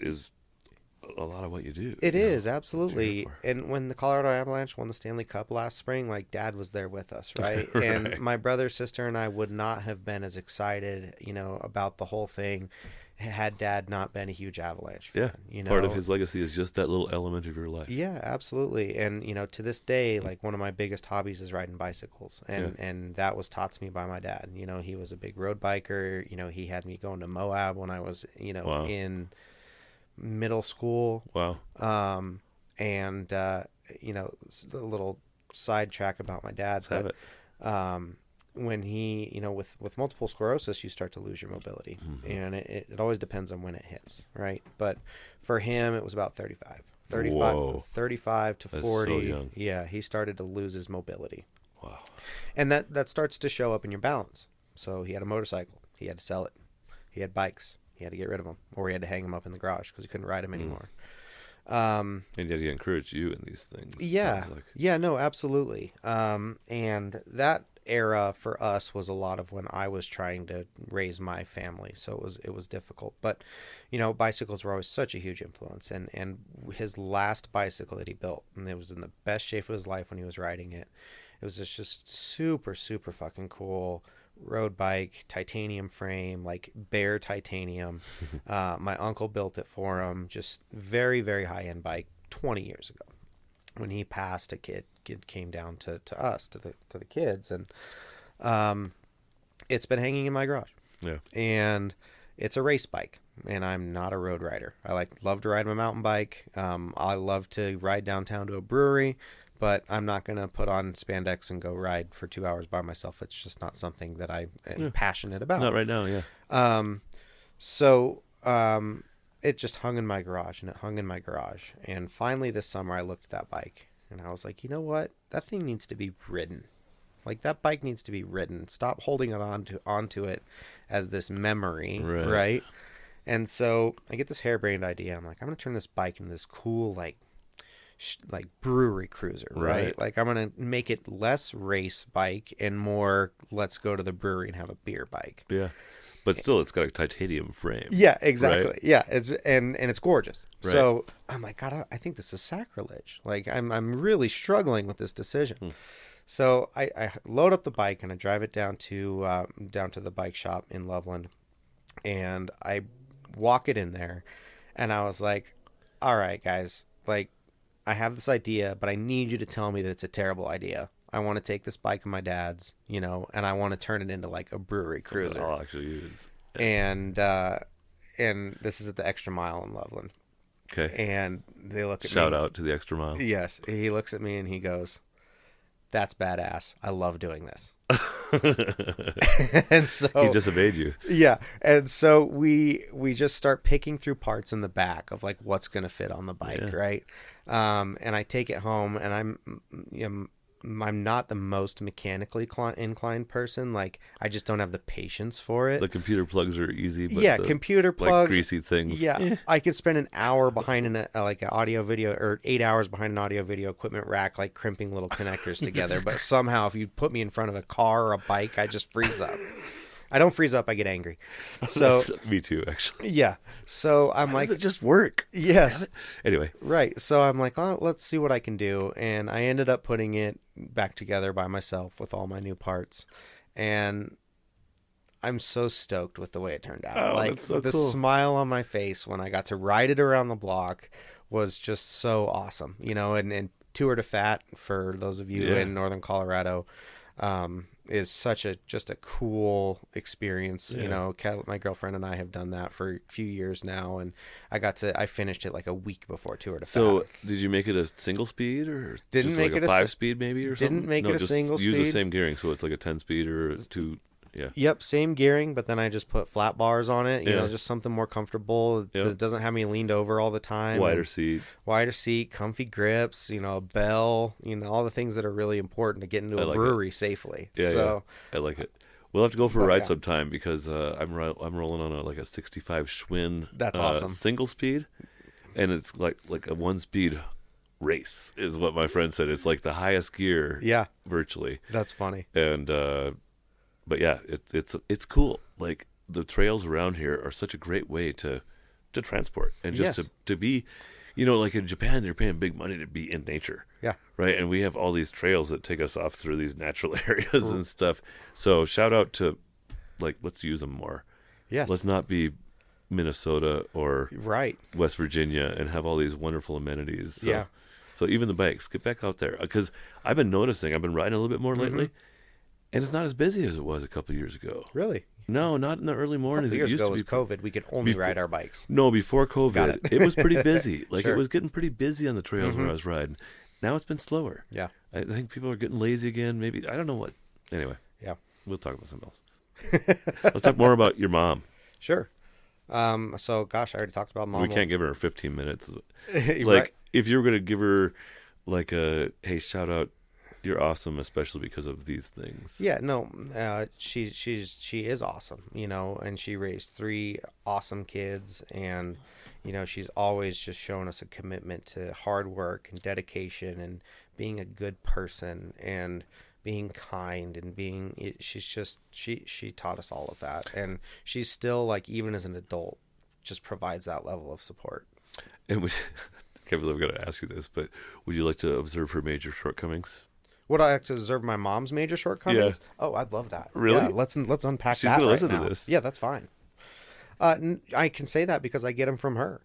Speaker 1: a lot of what you do.
Speaker 3: It is, absolutely. And when the Colorado Avalanche won the Stanley Cup last spring, like, Dad was there with us, right?
Speaker 1: Right.
Speaker 3: And my brother, sister, and I would not have been as excited, you know, about the whole thing had Dad not been a huge Avalanche fan. You know?
Speaker 1: Part of his legacy is just that little element of your life.
Speaker 3: Yeah, absolutely. And, you know, to this day, like, one of my biggest hobbies is riding bicycles. And that was taught to me by my dad. You know, he was a big road biker. You know, he had me going to Moab when I was, you know, in middle school.
Speaker 1: Wow.
Speaker 3: And you know, a little sidetrack about my dad.
Speaker 1: Let's have it.
Speaker 3: When he, you know, with multiple sclerosis, you start to lose your mobility, and it always depends on when it hits, right? But for him, it was about 35 to 40.
Speaker 1: So young.
Speaker 3: Yeah, he started to lose his mobility.
Speaker 1: Wow.
Speaker 3: And that starts to show up in your balance. So he had a motorcycle. He had to sell it. He had bikes. He had to get rid of them, or he had to hang them up in the garage because he couldn't ride them anymore.
Speaker 1: And yet he encouraged you in these things.
Speaker 3: Yeah. Yeah, no, absolutely. And that era for us was a lot of when I was trying to raise my family. So it was difficult, but you know, bicycles were always such a huge influence, and his last bicycle that he built, and it was in the best shape of his life when he was riding it. It was just super fucking cool. Road bike, titanium frame, like bare titanium. My uncle built it for him. Just very high-end bike 20 years ago. When he passed, a kid came down to us, to the kids, and it's been hanging in my garage.
Speaker 1: Yeah.
Speaker 3: And it's a race bike, and I'm not a road rider. I love to ride my mountain bike. I love to ride downtown to a brewery, but I'm not going to put on spandex and go ride for 2 hours by myself. It's just not something that I am passionate about.
Speaker 1: Not right now, yeah.
Speaker 3: So it just hung in my garage, and it hung in my garage. And finally this summer I looked at that bike, and I was like, you know what? That thing needs to be ridden. Like, that bike needs to be ridden. Stop holding it onto it as this memory, right? And so I get this harebrained idea. I'm like, I'm going to turn this bike into this cool, like brewery cruiser, right? Like, I'm going to make it less race bike and more let's go to the brewery and have a beer bike.
Speaker 1: Yeah. But still, it's got a titanium frame.
Speaker 3: Yeah, exactly.
Speaker 1: Right?
Speaker 3: Yeah, it's and it's gorgeous.
Speaker 1: Right.
Speaker 3: So I'm like, God, I think this is sacrilege. Like, I'm really struggling with this decision. So I load up the bike and I drive it down to the bike shop in Loveland, and I walk it in there, and I was like, all right, guys, like, I have this idea, but I need you to tell me that it's a terrible idea. I want to take this bike of my dad's, and I want to turn it into like a brewery cruiser.
Speaker 1: I'll actually use.
Speaker 3: And this is at the Extra Mile in Loveland.
Speaker 1: Okay.
Speaker 3: And they look at me.
Speaker 1: Shout out to the Extra Mile.
Speaker 3: Yes. He looks at me and he goes, "That's badass. I love doing this." And so
Speaker 1: he just obeyed you.
Speaker 3: Yeah. And so we just start picking through parts in the back of like what's going to fit on the bike, right? And I take it home, and I'm not the most mechanically inclined person. Like, I just don't have the patience for it.
Speaker 1: The computer plugs are easy, but
Speaker 3: computer plugs,
Speaker 1: like greasy things.
Speaker 3: Yeah, I could spend an hour behind an audio video, or 8 hours behind an audio video equipment rack, like crimping little connectors together. But somehow, if you put me in front of a car or a bike, I just freeze up. I don't freeze up. I get angry. So
Speaker 1: me too, actually.
Speaker 3: Yeah. So I'm
Speaker 1: Why
Speaker 3: like,
Speaker 1: does it just work?
Speaker 3: Yes.
Speaker 1: Anyway.
Speaker 3: Right. So I'm like, oh, let's see what I can do. And I ended up putting it back together by myself with all my new parts. And I'm so stoked with the way it turned out.
Speaker 1: Oh,
Speaker 3: like,
Speaker 1: that's so
Speaker 3: the
Speaker 1: cool.
Speaker 3: smile on my face when I got to ride it around the block was just so awesome. And Tour de Fat, for those of you in Northern Colorado, is just a cool experience. My girlfriend and I have done that for a few years now, and I finished it like a week before Tour de Fat.
Speaker 1: So did you make it a single speed, or
Speaker 3: didn't
Speaker 1: just
Speaker 3: make
Speaker 1: like
Speaker 3: it
Speaker 1: a 5-speed maybe, or something?
Speaker 3: Didn't make it a
Speaker 1: just
Speaker 3: single
Speaker 1: use
Speaker 3: speed.
Speaker 1: the same gearing, so it's like a 10-speed or a 2. Yeah.
Speaker 3: Yep, same gearing, but then I just put flat bars on it. Just something more comfortable.
Speaker 1: Yeah.
Speaker 3: It doesn't have me leaned over all the time.
Speaker 1: Wider seat,
Speaker 3: comfy grips. A bell. All the things that are really important to get into a brewery safely.
Speaker 1: Yeah,
Speaker 3: so
Speaker 1: I like it. We'll have to go for a ride sometime, because I'm rolling on a 65 Schwinn.
Speaker 3: That's awesome.
Speaker 1: Single speed, and it's like a 1-speed race is what my friend said. It's like the highest gear.
Speaker 3: Yeah.
Speaker 1: Virtually.
Speaker 3: That's funny.
Speaker 1: And but yeah, it's cool. Like, the trails around here are such a great way to transport, and just to be, like in Japan, they're paying big money to be in nature.
Speaker 3: Yeah.
Speaker 1: Right. And we have all these trails that take us off through these natural areas and stuff. So shout out to, like, let's use them more.
Speaker 3: Yes.
Speaker 1: Let's not be Minnesota or West Virginia and have all these wonderful amenities. So, So even the bikes, get back out there, because I've been noticing, I've been riding a little bit more lately. And it's not as busy as it was a couple of years ago.
Speaker 3: Really?
Speaker 1: No, not in the early mornings.
Speaker 3: A couple
Speaker 1: it
Speaker 3: years
Speaker 1: used
Speaker 3: ago
Speaker 1: to
Speaker 3: was
Speaker 1: be
Speaker 3: COVID. We could only ride our bikes.
Speaker 1: No, before COVID, it was pretty busy. Like,
Speaker 3: Sure.
Speaker 1: It was getting pretty busy on the trails where I was riding. Now it's been slower.
Speaker 3: Yeah.
Speaker 1: I think people are getting lazy again. Maybe, I don't know what. Anyway.
Speaker 3: Yeah.
Speaker 1: We'll talk about something else. Let's talk more about your mom.
Speaker 3: Sure. So, gosh, I already talked about mom.
Speaker 1: We can't give her 15 minutes.
Speaker 3: Right.
Speaker 1: If you were going to give her like a, hey, shout out, you're awesome, especially because of these things.
Speaker 3: Yeah, no, she is awesome, and she raised 3 awesome kids, and she's always just shown us a commitment to hard work and dedication and being a good person and being kind and she taught us all of that, and she's still, like, even as an adult, just provides that level of support.
Speaker 1: And I can't believe I'm going to ask you this, but would you like to observe her major shortcomings?
Speaker 3: Would I like to observe my mom's major shortcomings?
Speaker 1: Yeah.
Speaker 3: Oh, I'd love that.
Speaker 1: Really?
Speaker 3: Yeah, let's unpack
Speaker 1: She's
Speaker 3: that
Speaker 1: gonna
Speaker 3: right
Speaker 1: listen
Speaker 3: now.
Speaker 1: to this.
Speaker 3: Yeah, that's fine. I can say that because I get them from her.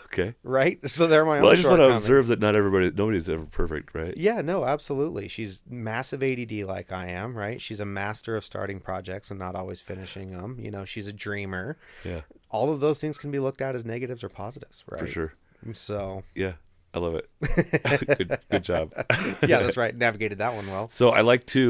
Speaker 1: Okay.
Speaker 3: Right? So they're my own
Speaker 1: Well, I just want to
Speaker 3: shortcomings.
Speaker 1: observe that nobody's ever perfect, right?
Speaker 3: Yeah, no, absolutely. She's massive ADD like I am, right? She's a master of starting projects and not always finishing them. She's a dreamer.
Speaker 1: Yeah.
Speaker 3: All of those things can be looked at as negatives or positives, right?
Speaker 1: For sure.
Speaker 3: So.
Speaker 1: Yeah. I love it. Good job.
Speaker 3: Yeah, that's right. Navigated that one well.
Speaker 1: So I like to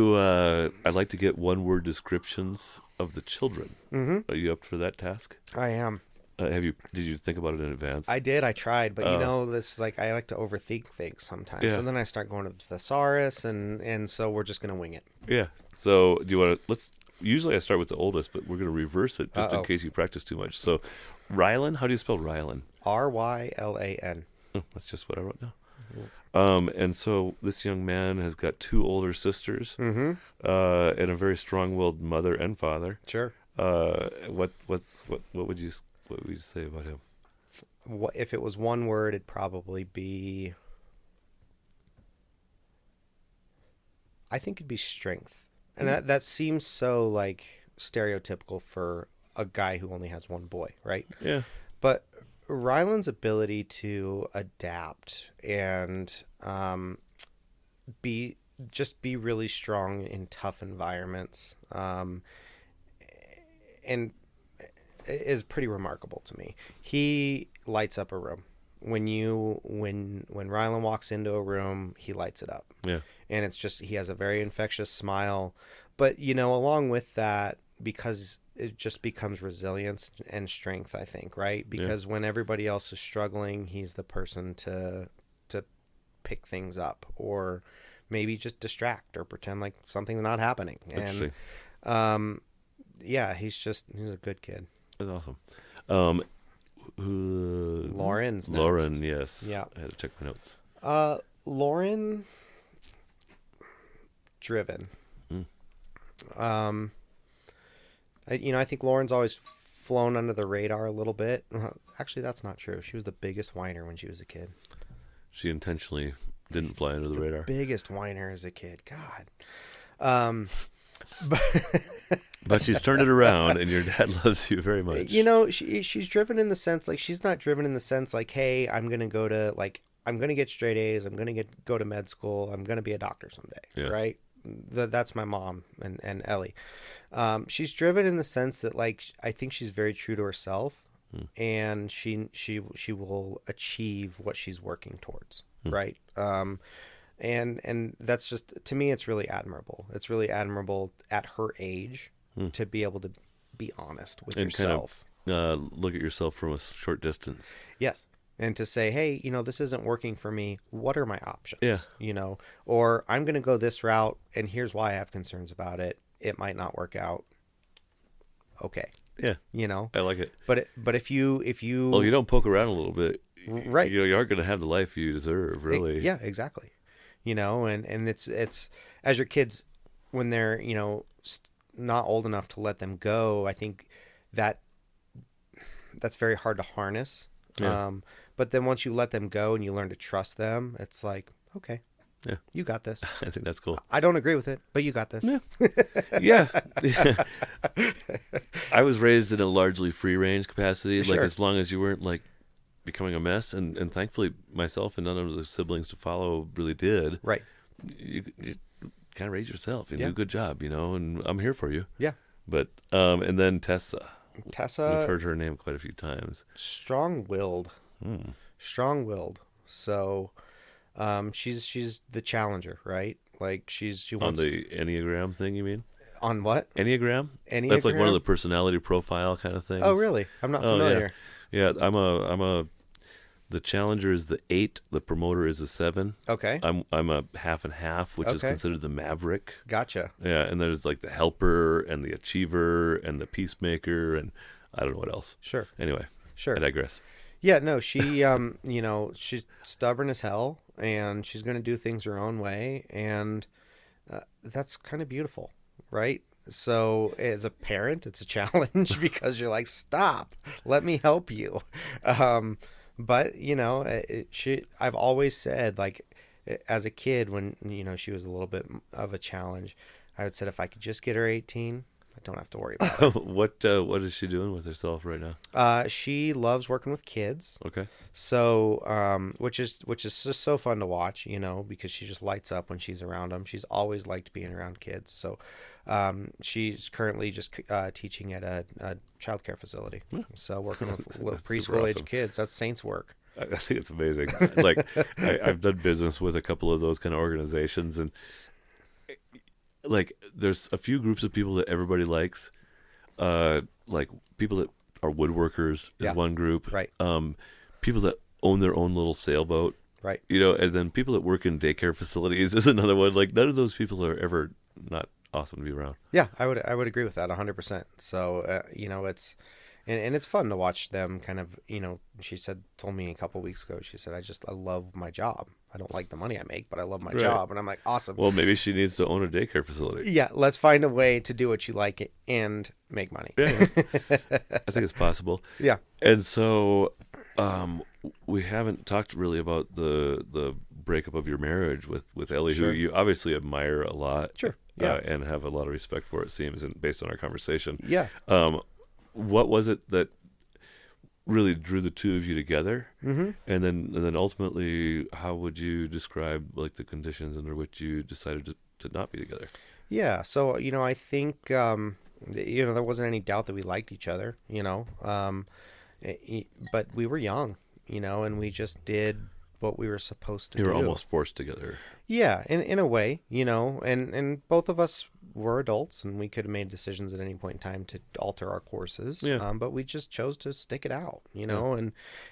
Speaker 1: get 1-word descriptions of the children. Mm-hmm. Are you up for that task?
Speaker 3: I am.
Speaker 1: Did you think about it in advance?
Speaker 3: I did. I tried, but this is like, I like to overthink things sometimes,
Speaker 1: Yeah.
Speaker 3: and then I start going to the thesaurus, and so we're just gonna wing it.
Speaker 1: Yeah. So do you want to? Usually I start with the oldest, but we're going to reverse it just in case you practice too much. So, Rylan, how do you spell Rylan?
Speaker 3: Rylan.
Speaker 1: Oh, that's just what I wrote down. And so this young man has got 2 older sisters, and a very strong-willed mother and father.
Speaker 3: Sure.
Speaker 1: What would you say about him?
Speaker 3: If it was one word, it'd probably be I think it'd be strength. And that seems so like stereotypical for a guy who only has one boy, right?
Speaker 1: Yeah.
Speaker 3: But Ryland's ability to adapt and be really strong in tough environments and is pretty remarkable to me. He lights up a room. When Ryland walks into a room, he lights it up.
Speaker 1: Yeah.
Speaker 3: And it's just, he has a very infectious smile. But, along with that, because it just becomes resilience and strength, I think, right? Because when everybody else is struggling, he's the person to pick things up or maybe just distract or pretend like something's not happening. And he's a good kid.
Speaker 1: That's awesome.
Speaker 3: Lauren's next.
Speaker 1: Lauren, yes.
Speaker 3: Yeah.
Speaker 1: I had to check my notes.
Speaker 3: Lauren, driven. I think Lauren's always flown under the radar a little bit. Actually, that's not true. She was the biggest whiner when she was a kid.
Speaker 1: She intentionally didn't fly under the radar.
Speaker 3: Biggest whiner as a kid. God.
Speaker 1: But she's turned it around, and your dad loves you very much.
Speaker 3: She's driven in the sense, like, she's not driven in the sense, like, hey, I'm going to get straight A's. I'm going to go to med school. I'm going to be a doctor someday. Yeah. Right? That's my mom and Ellie. She's driven in the sense that, like, I think she's very true to herself, and she will achieve what she's working towards. Right? And that's just, to me, it's really admirable. It's really admirable at her age to be able to be honest with yourself.
Speaker 1: Kind of, look at yourself from a short distance.
Speaker 3: Yes. And to say, hey, this isn't working for me. What are my options?
Speaker 1: Yeah.
Speaker 3: Or I'm going to go this route, and here's why I have concerns about it. It might not work out. Okay.
Speaker 1: Yeah. I like it.
Speaker 3: But if you
Speaker 1: well, you don't poke around a little bit,
Speaker 3: right?
Speaker 1: You aren't going to have the life you deserve, really.
Speaker 3: Yeah, exactly. And it's as your kids, when they're not old enough to let them go, I think that's very hard to harness.
Speaker 1: Yeah.
Speaker 3: But then once you let them go and you learn to trust them, it's like, okay,
Speaker 1: yeah,
Speaker 3: you got this.
Speaker 1: I think that's cool.
Speaker 3: I don't agree with it, but you got this.
Speaker 1: Yeah. Yeah. I was raised in a largely free range capacity.
Speaker 3: Sure.
Speaker 1: Like, as long as you weren't like becoming a mess, and thankfully myself and none of the siblings to follow really did.
Speaker 3: Right.
Speaker 1: You kind of raise yourself and do
Speaker 3: Yeah.
Speaker 1: a good job, and I'm here for you.
Speaker 3: Yeah.
Speaker 1: But and then Tessa, we've heard her name quite a few times.
Speaker 3: Strong-willed. So she's the challenger, right? Like she wants
Speaker 1: on the Enneagram thing, you mean?
Speaker 3: On what?
Speaker 1: Enneagram? That's like one of the personality profile kind of things.
Speaker 3: Oh, really? I'm not familiar.
Speaker 1: Yeah, the challenger is the 8, the promoter is a 7.
Speaker 3: Okay.
Speaker 1: I'm a half and half, which is considered the maverick.
Speaker 3: Gotcha.
Speaker 1: Yeah, and there's like the helper and the achiever and the peacemaker and I don't know what else.
Speaker 3: Sure.
Speaker 1: Anyway,
Speaker 3: sure.
Speaker 1: I digress.
Speaker 3: Yeah, no, she she's stubborn as hell, and she's going to do things her own way, and that's kind of beautiful, right? So as a parent, it's a challenge because you're like, stop, let me help you. But I've always said, like, as a kid, when she was a little bit of a challenge, I would say if I could just get her 18, I don't have to worry about it.
Speaker 1: What is she doing with herself right now?
Speaker 3: She loves working with kids.
Speaker 1: Okay.
Speaker 3: So, which is just so fun to watch, because she just lights up when she's around them. She's always liked being around kids. So, she's currently just teaching at a childcare facility. Yeah. So working with preschool age kids. That's saints work.
Speaker 1: I think it's amazing. Like I've done business with a couple of those kind of organizations, and like there's a few groups of people that everybody likes. Like people that are woodworkers is one group.
Speaker 3: Right.
Speaker 1: People that own their own little sailboat.
Speaker 3: Right.
Speaker 1: And then people that work in daycare facilities is another one. Like none of those people are ever not awesome to be around.
Speaker 3: Yeah, I would agree with that 100%. So, it's and it's fun to watch them kind of, she told me a couple weeks ago, she said, I love my job. I don't like the money I make, but I love my job. And I'm like, awesome.
Speaker 1: Well, maybe she needs to own a daycare facility.
Speaker 3: Yeah, let's find a way to do what you like and make money.
Speaker 1: Yeah. I think it's possible.
Speaker 3: Yeah.
Speaker 1: And so we haven't talked really about the breakup of your marriage with Ellie,
Speaker 3: Sure.
Speaker 1: who you obviously admire a lot.
Speaker 3: Sure. Yeah.
Speaker 1: And have a lot of respect for, it seems, and based on our conversation.
Speaker 3: Yeah.
Speaker 1: What was it that really drew the two of you together?
Speaker 3: Mm-hmm.
Speaker 1: And then ultimately, how would you describe like the conditions under which you decided to not be together?
Speaker 3: Yeah. So, I think, there wasn't any doubt that we liked each other, but we were young, and we just did what we were supposed to do.
Speaker 1: You were almost forced together.
Speaker 3: Yeah, in a way, and both of us were adults, and we could have made decisions at any point in time to alter our courses.
Speaker 1: Yeah.
Speaker 3: But we just chose to stick it out,
Speaker 1: Yeah.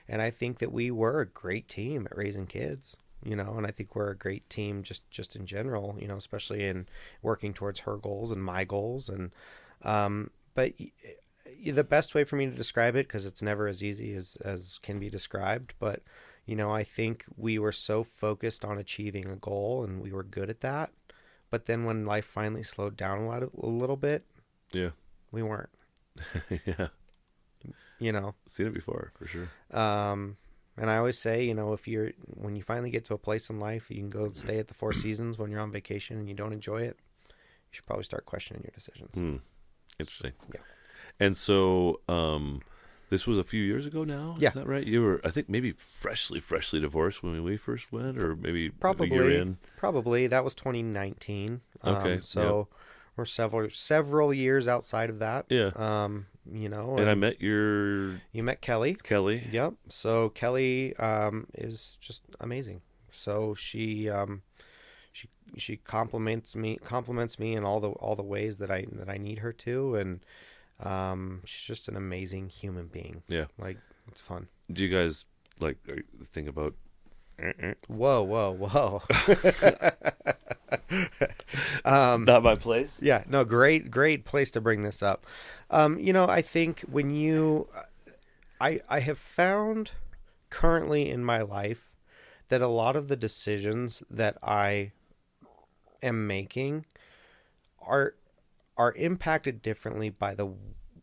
Speaker 3: and I think that we were a great team at raising kids, and I think we're a great team just in general, especially in working towards her goals and my goals, and but the best way for me to describe it, because it's never as easy as can be described, but I think we were so focused on achieving a goal, and we were good at that. But then when life finally slowed down a little bit,
Speaker 1: Yeah.
Speaker 3: we weren't.
Speaker 1: Yeah. Seen it before, for sure.
Speaker 3: And I always say, when you finally get to a place in life, you can go stay at the Four Seasons when you're on vacation and you don't enjoy it, you should probably start questioning your decisions.
Speaker 1: Interesting.
Speaker 3: Yeah.
Speaker 1: And so, this was a few years ago now.
Speaker 3: Yeah.
Speaker 1: Is that right? You were, I think, maybe freshly divorced when we first went, or maybe
Speaker 3: Probably.
Speaker 1: a year in.
Speaker 3: Probably. That was 2019.
Speaker 1: Okay.
Speaker 3: So we're several years outside of that.
Speaker 1: Yeah.
Speaker 3: And
Speaker 1: I met
Speaker 3: you met Kelly.
Speaker 1: Kelly.
Speaker 3: Yep. So Kelly is just amazing. So she compliments me in all the ways that I need her to, and she's just an amazing human being.
Speaker 1: Yeah.
Speaker 3: Like, it's fun.
Speaker 1: Do you guys think about?
Speaker 3: Whoa.
Speaker 1: Not my place.
Speaker 3: Yeah, no, great place to bring this up. I think when I have found currently in my life that a lot of the decisions that I am making are impacted differently by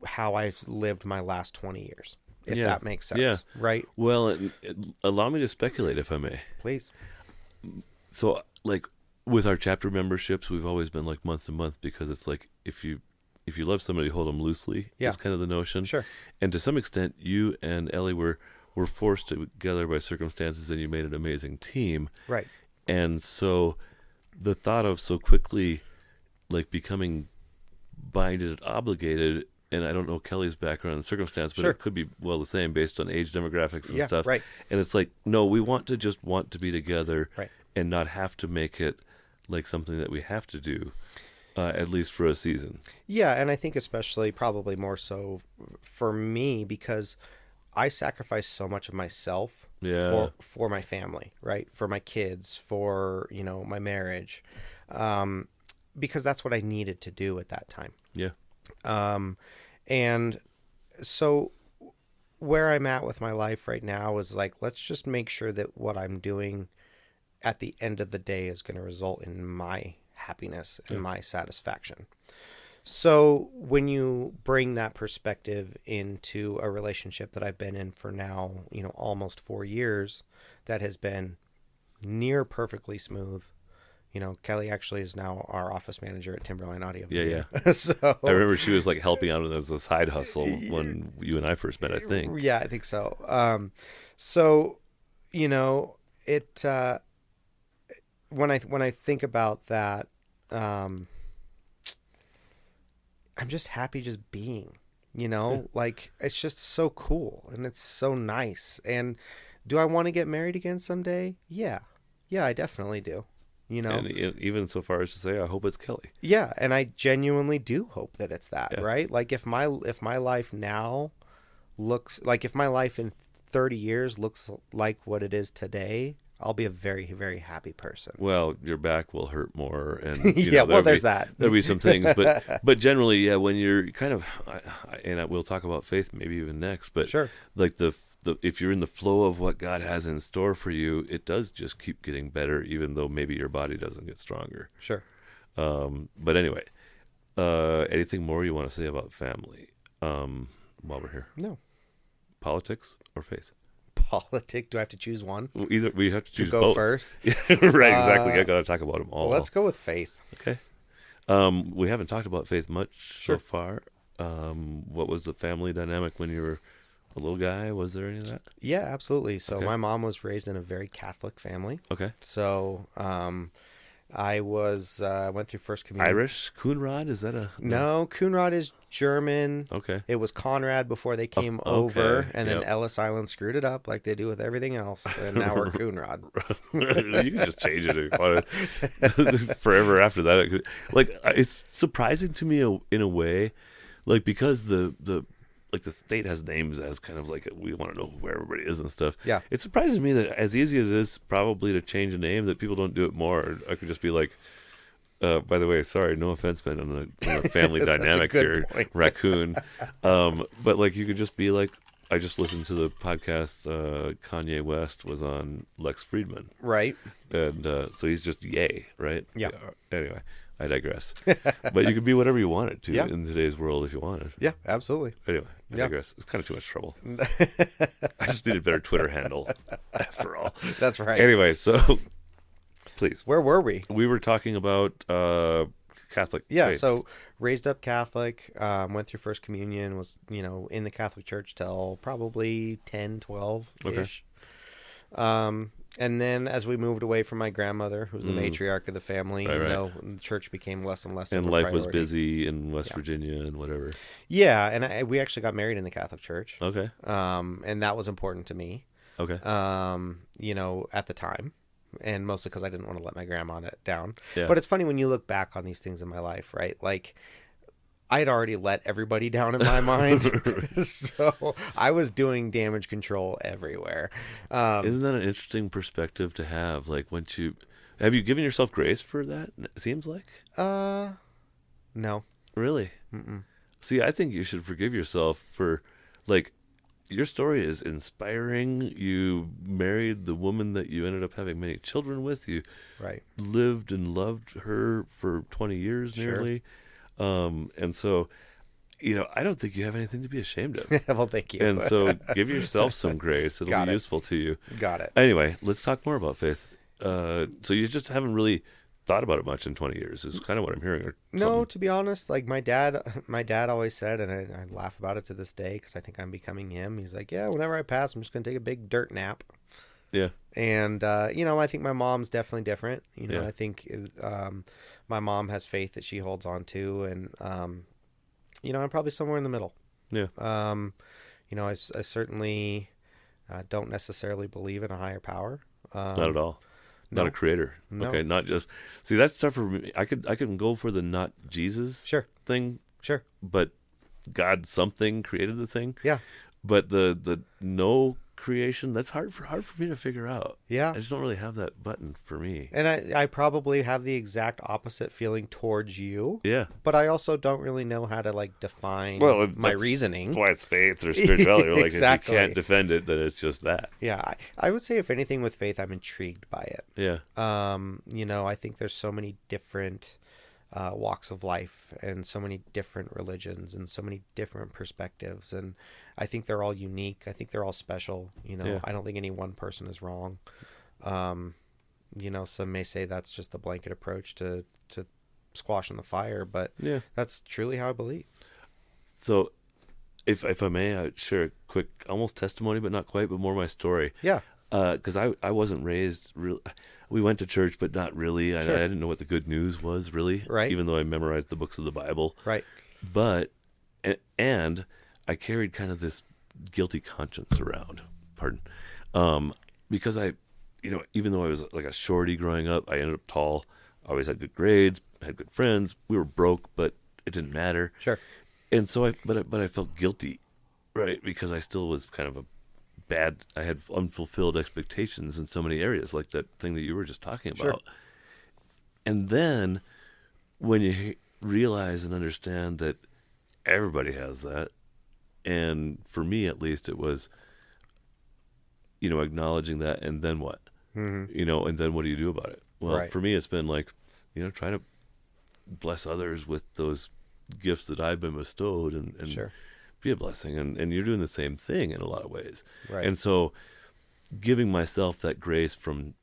Speaker 3: how I've lived my last 20 years, if that makes sense.
Speaker 1: Yeah.
Speaker 3: Right?
Speaker 1: Well, allow me to speculate, if I may.
Speaker 3: Please.
Speaker 1: So, with our chapter memberships, we've always been month to month, because it's if you love somebody, hold them loosely.
Speaker 3: Yeah.
Speaker 1: Is kind of the notion.
Speaker 3: Sure.
Speaker 1: And to some extent, you and Ellie were forced together by circumstances, and you made an amazing team.
Speaker 3: Right.
Speaker 1: And so, the thought of so quickly, becoming binded, obligated, and I don't know Kelly's background and circumstance, but
Speaker 3: Sure.
Speaker 1: it could be the same based on age demographics and stuff.
Speaker 3: Right.
Speaker 1: And it's no, we want to be together,
Speaker 3: Right.
Speaker 1: and not have to make it something that we have to do, at least for a season.
Speaker 3: Yeah, and I think especially probably more so for me, because I sacrificed so much of myself for my family, right? For my kids, for, my marriage, because that's what I needed to do at that time.
Speaker 1: Yeah.
Speaker 3: And so where I'm at with my life right now is let's just make sure that what I'm doing at the end of the day is going to result in my happiness and my satisfaction. So when you bring that perspective into a relationship that I've been in for now, almost 4 years, that has been near perfectly smooth. Kelly actually is now our office manager at Timberline Audio.
Speaker 1: Yeah.
Speaker 3: So
Speaker 1: I remember she was helping out as a side hustle when you and I first met, I think.
Speaker 3: Yeah, I think so. So, it, when I think about that, I'm just happy just being, it's just so cool and it's so nice. And do I want to get married again someday? Yeah, I definitely do.
Speaker 1: And even so far as to say, I hope it's Kelly.
Speaker 3: Yeah, and I genuinely do hope that it's that,
Speaker 1: Yeah.
Speaker 3: right? If my life now looks if my life in 30 years looks like what it is today, I'll be a very, very happy person.
Speaker 1: Well, your back will hurt more, and
Speaker 3: there's that.
Speaker 1: There'll be some things, but generally, yeah, when you're kind of, and we'll talk about faith maybe even next, but
Speaker 3: sure,
Speaker 1: if you're in the flow of what God has in store for you, it does just keep getting better, even though maybe your body doesn't get stronger.
Speaker 3: Sure.
Speaker 1: But anyway, anything more you want to say about family while we're here?
Speaker 3: No.
Speaker 1: Politics or faith?
Speaker 3: politic. Do I have to choose one?
Speaker 1: Well, either we have to choose
Speaker 3: go
Speaker 1: both.
Speaker 3: first?
Speaker 1: Right, exactly. I got to talk about them all.
Speaker 3: Well, let's go with faith.
Speaker 1: Okay. We haven't talked about faith much so far. What was the family dynamic when you were a little guy? Was there any of that?
Speaker 3: Yeah, absolutely. So my mom was raised in a very Catholic family.
Speaker 1: Okay.
Speaker 3: So I went through First Communion.
Speaker 1: Irish? Coonrod? Is that a...
Speaker 3: No, Coonrod is German.
Speaker 1: Okay.
Speaker 3: It was Conrad before they came over, and then
Speaker 1: Yep.
Speaker 3: Ellis Island screwed it up like they do with everything else, and now we're Coonrod.
Speaker 1: You can just change it if you want. Forever after that. It's surprising to me in a way, like, because the state has names as kind of like we want to know where everybody is and stuff.
Speaker 3: Yeah.
Speaker 1: It surprises me that as easy as it is probably to change a name, that people don't do it more. I could just be like, by the way, sorry, no offense, man, on the family dynamic here,
Speaker 3: point.
Speaker 1: raccoon. But like, you could just be like, I just listened to the podcast. Kanye West was on Lex Friedman,
Speaker 3: Right.
Speaker 1: and so he's just Ye, right?
Speaker 3: Yeah.
Speaker 1: Anyway, I digress. But you could be whatever you wanted to
Speaker 3: Yeah.
Speaker 1: in today's world if you wanted.
Speaker 3: Yeah, absolutely.
Speaker 1: Anyway, I
Speaker 3: Yeah.
Speaker 1: digress. It's kind of too much trouble. I just need a better Twitter handle, after all.
Speaker 3: That's right.
Speaker 1: Anyway, so please.
Speaker 3: Where were we?
Speaker 1: We were talking about Catholic
Speaker 3: Yeah,
Speaker 1: faith.
Speaker 3: so raised up Catholic, went through First Communion, was, in the Catholic Church till probably 10, 12-ish. And then as we moved away from my grandmother, who was the matriarch of the family,
Speaker 1: Right.
Speaker 3: the church became less and less
Speaker 1: And
Speaker 3: of a
Speaker 1: life was
Speaker 3: priority.
Speaker 1: busy in West Virginia and whatever.
Speaker 3: Yeah, and we actually got married in the Catholic Church.
Speaker 1: Okay.
Speaker 3: And that was important to me,
Speaker 1: Okay.
Speaker 3: at the time. And mostly because I didn't want to let my grandma down.
Speaker 1: Yeah.
Speaker 3: But it's funny when you look back on these things in my life, right? Like, I'd already let everybody down in my mind. So I was doing damage control everywhere.
Speaker 1: Isn't that an interesting perspective to have? Like, have you given yourself grace for that? It seems like.
Speaker 3: No.
Speaker 1: Really?
Speaker 3: Mm-mm.
Speaker 1: See, I think you should forgive yourself for, like, your story is inspiring. You married the woman that you ended up having many children with. You
Speaker 3: Right.
Speaker 1: lived and loved her for 20 years nearly. And so, I don't think you have anything to be ashamed of.
Speaker 3: Well, thank you.
Speaker 1: And so give yourself some grace. It'll
Speaker 3: Got
Speaker 1: be
Speaker 3: it.
Speaker 1: useful to you.
Speaker 3: Got it.
Speaker 1: Anyway, let's talk more about faith. So you just haven't really thought about it much in 20 years is kind of what I'm hearing. Or
Speaker 3: No,
Speaker 1: something.
Speaker 3: to be honest, like my dad always said, and I laugh about it to this day because I think I'm becoming him. He's like, yeah, whenever I pass, I'm just going to take a big dirt nap.
Speaker 1: Yeah.
Speaker 3: And, I think my mom's definitely different.
Speaker 1: Yeah.
Speaker 3: I think my mom has faith that she holds on to. And, I'm probably somewhere in the middle.
Speaker 1: Yeah.
Speaker 3: I certainly don't necessarily believe in a higher power.
Speaker 1: Not at all.
Speaker 3: no.
Speaker 1: Not a creator.
Speaker 3: No.
Speaker 1: Okay. Not just, see, that's tough for me. I can go for the not Jesus
Speaker 3: Sure.
Speaker 1: thing,
Speaker 3: Sure.
Speaker 1: but God something created the thing.
Speaker 3: Yeah.
Speaker 1: But the no creation, that's hard for me to figure out.
Speaker 3: Yeah.
Speaker 1: I just don't really have that button for me.
Speaker 3: And I probably have the exact opposite feeling towards you.
Speaker 1: Yeah.
Speaker 3: But I also don't really know how to define my reasoning.
Speaker 1: That's why it's faith or spirituality. Like,
Speaker 3: Exactly.
Speaker 1: if you can't defend it, then it's just that.
Speaker 3: Yeah, I would say if anything with faith, I'm intrigued by it.
Speaker 1: Yeah.
Speaker 3: I think there's so many different walks of life and so many different religions and so many different perspectives, and I think they're all unique. I think they're all special.
Speaker 1: Yeah.
Speaker 3: I don't think any one person is wrong. Some may say that's just the blanket approach to squashing the fire, but
Speaker 1: Yeah.
Speaker 3: that's truly how I believe.
Speaker 1: So, if I may, I'd share a quick, almost testimony, but not quite, but more my story.
Speaker 3: Yeah.
Speaker 1: Because I wasn't raised real. We went to church, but not really.
Speaker 3: Sure.
Speaker 1: I didn't know what the good news was, really.
Speaker 3: Right.
Speaker 1: Even though I memorized the books of the Bible.
Speaker 3: Right.
Speaker 1: But, and I carried kind of this guilty conscience around. Pardon. Because even though I was like a shorty growing up, I ended up tall. I always had good grades, had good friends. We were broke, but it didn't matter.
Speaker 3: Sure.
Speaker 1: And so I felt guilty, right? Because I still was kind of I had unfulfilled expectations in so many areas, like that thing that you were just talking about.
Speaker 3: Sure.
Speaker 1: And then when you realize and understand that everybody has that, and for me at least, it was, acknowledging that, and then what?
Speaker 3: Mm-hmm.
Speaker 1: And then what do you do about it? Well,
Speaker 3: Right.
Speaker 1: for me, it's been like, try to bless others with those gifts that I've been bestowed, and
Speaker 3: Sure.
Speaker 1: be a blessing. And you're doing the same thing in a lot of ways.
Speaker 3: Right.
Speaker 1: And so giving myself that grace from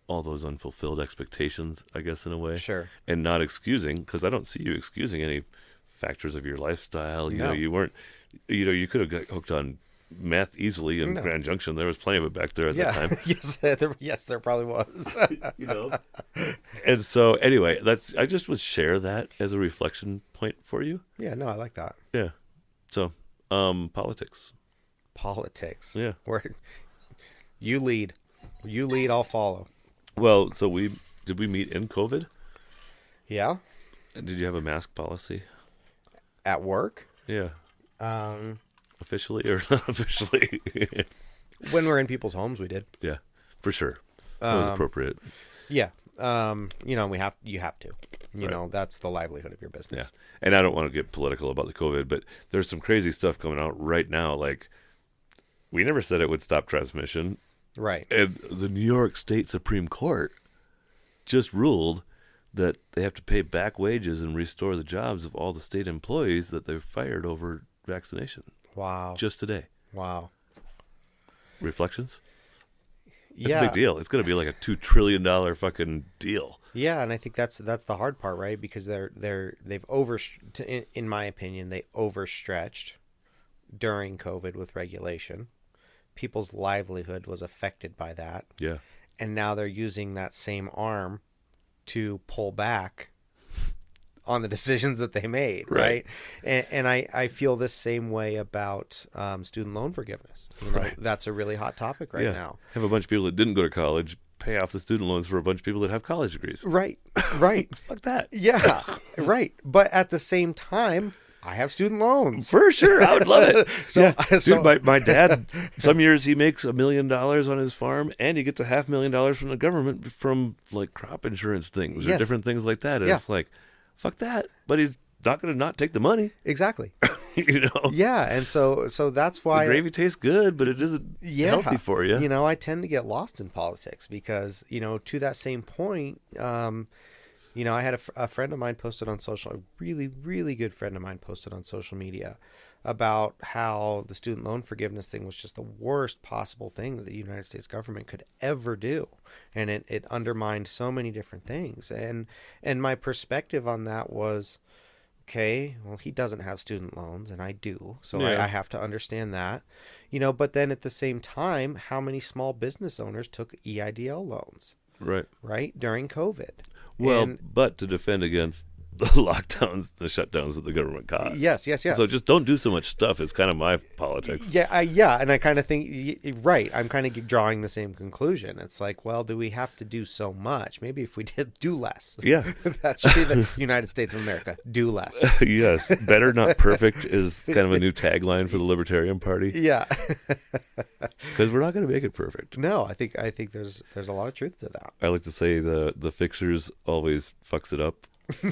Speaker 1: all those unfulfilled expectations, I guess, in a way.
Speaker 3: Sure.
Speaker 1: And not excusing, because I don't see you excusing any factors of your lifestyle. You
Speaker 3: No.
Speaker 1: know, you weren't, you could have got hooked on meth easily in
Speaker 3: No.
Speaker 1: Grand Junction. There was plenty of it back there at that time.
Speaker 3: Yes, there probably was.
Speaker 1: You know? And so, anyway, I just would share that as a reflection point for you.
Speaker 3: Yeah, no, I like that.
Speaker 1: Yeah. So, politics.
Speaker 3: Politics.
Speaker 1: Yeah.
Speaker 3: Where you lead, I'll follow.
Speaker 1: Well, so did we meet in COVID?
Speaker 3: Yeah.
Speaker 1: Did you have a mask policy?
Speaker 3: At work?
Speaker 1: Yeah. Officially or not officially?
Speaker 3: When we're in people's homes, we did.
Speaker 1: Yeah, for sure. That was appropriate.
Speaker 3: Yeah. You know, you have to. You
Speaker 1: Right.
Speaker 3: know, that's the livelihood of your business.
Speaker 1: Yeah. And I don't want to get political about the COVID, but there's some crazy stuff coming out right now. Like, we never said it would stop transmission.
Speaker 3: Right.
Speaker 1: And the New York State Supreme Court just ruled that they have to pay back wages and restore the jobs of all the state employees that they've fired over vaccination.
Speaker 3: Wow.
Speaker 1: Just today.
Speaker 3: Wow.
Speaker 1: Reflections? It's
Speaker 3: Yeah.
Speaker 1: a big deal. It's going to be like a $2 trillion fucking deal.
Speaker 3: Yeah, and I think that's the hard part, right? Because they've in my opinion, they overstretched during COVID with regulation. People's livelihood was affected by that.
Speaker 1: Yeah.
Speaker 3: And now they're using that same arm to pull back on the decisions that they made, right? And I feel the same way about student loan forgiveness. You know,
Speaker 1: Right.
Speaker 3: That's a really hot topic right now.
Speaker 1: Have a bunch of people that didn't go to college pay off the student loans for a bunch of people that have college degrees.
Speaker 3: Right.
Speaker 1: Fuck that.
Speaker 3: Yeah, right. But at the same time, I have student loans.
Speaker 1: For sure. I would love it.
Speaker 3: So-
Speaker 1: Dude, my dad, some years he makes $1 million on his farm and he gets $500,000 from the government from like crop insurance things or
Speaker 3: Yes.
Speaker 1: different things like that. And
Speaker 3: Yeah.
Speaker 1: it's like, fuck that. But he's not going to not take the money,
Speaker 3: Exactly.
Speaker 1: you know?
Speaker 3: Yeah, and so that's why
Speaker 1: The gravy tastes good, but it isn't healthy for you.
Speaker 3: You know, I tend to get lost in politics because, you know, to that same point, you know, I had a friend of mine posted on social, a really, really good friend of mine posted on social media about how the student loan forgiveness thing was just the worst possible thing that the United States government could ever do. And it undermined so many different things. And my perspective on that was, okay, well, he doesn't have student loans and I do. So
Speaker 1: Yeah.
Speaker 3: I have to understand that, you know, but then at the same time, how many small business owners took EIDL loans, right? During COVID.
Speaker 1: Well,
Speaker 3: And-
Speaker 1: but to defend against the lockdowns, the shutdowns that the government caused.
Speaker 3: Yes.
Speaker 1: So just don't do so much stuff. It's kind of my politics.
Speaker 3: Yeah, and I kind of think, right, I'm kind of drawing the same conclusion. It's like, well, do we have to do so much? Maybe if we did do less.
Speaker 1: Yeah.
Speaker 3: That should be the United States of America. Do less.
Speaker 1: Yes. Better, not perfect is kind of a new tagline for the Libertarian Party
Speaker 3: Yeah.
Speaker 1: because we're not going to make it perfect.
Speaker 3: No, I think there's a lot of truth to that.
Speaker 1: I like to say the fixers always fucks it up.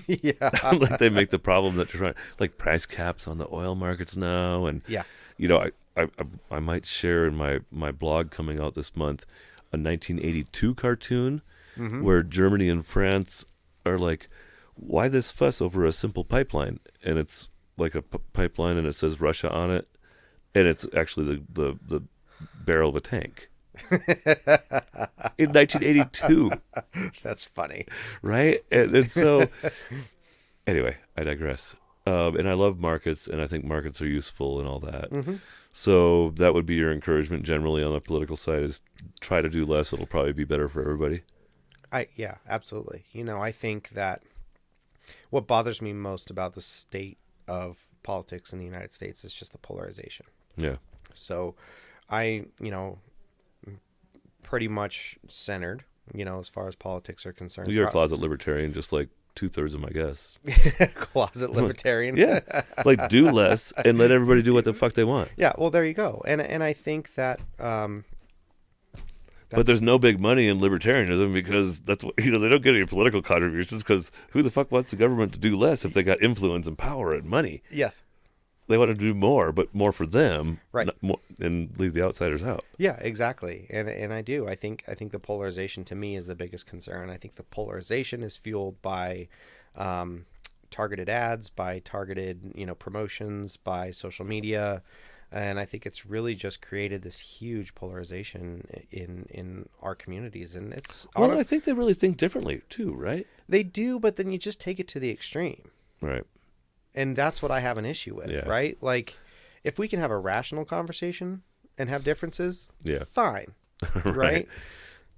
Speaker 3: Yeah.
Speaker 1: Like they make the problem that you're trying, like price caps on the oil markets now. And,
Speaker 3: Yeah.
Speaker 1: you know, I might share in my blog coming out this month a 1982 cartoon where Germany and France are like, why this fuss over a simple pipeline? And it's like a pipeline and it says Russia on it. And it's actually the barrel of a tank. In 1982.
Speaker 3: That's funny.
Speaker 1: Right? And so, anyway, I digress. And I love markets, and I think markets are useful and all that. So that would be your encouragement generally on the political side is try to do less. It'll probably be better for everybody.
Speaker 3: Yeah, absolutely. You know, I think that what bothers me most about the state of politics in the United States is just the polarization.
Speaker 1: Yeah.
Speaker 3: So I, you know, pretty much centered, you know, as far as politics are concerned.
Speaker 1: You're a closet libertarian, just like 2/3 of my guests.
Speaker 3: Closet libertarian.
Speaker 1: Yeah. Like do less and let everybody do what the fuck they want.
Speaker 3: Yeah, well, there you go. And I think that
Speaker 1: But there's no big money in libertarianism because that's what, you know, they don't get any political contributions because who the fuck wants the government to do less if they got influence and power and money?
Speaker 3: yes.
Speaker 1: They want to do more, but more for them,
Speaker 3: Right.
Speaker 1: not more, and leave the outsiders out.
Speaker 3: Yeah, exactly. And I do. I think the polarization to me is the biggest concern. I think the polarization is fueled by targeted ads, by targeted, you know, promotions, by social media. And I think it's really just created this huge polarization in our communities. And it's...
Speaker 1: Well, I think they really think differently too, right?
Speaker 3: They do, but then you just take it to the extreme.
Speaker 1: Right.
Speaker 3: And that's what I have an issue with, right? Like, if we can have a rational conversation and have differences, fine, right?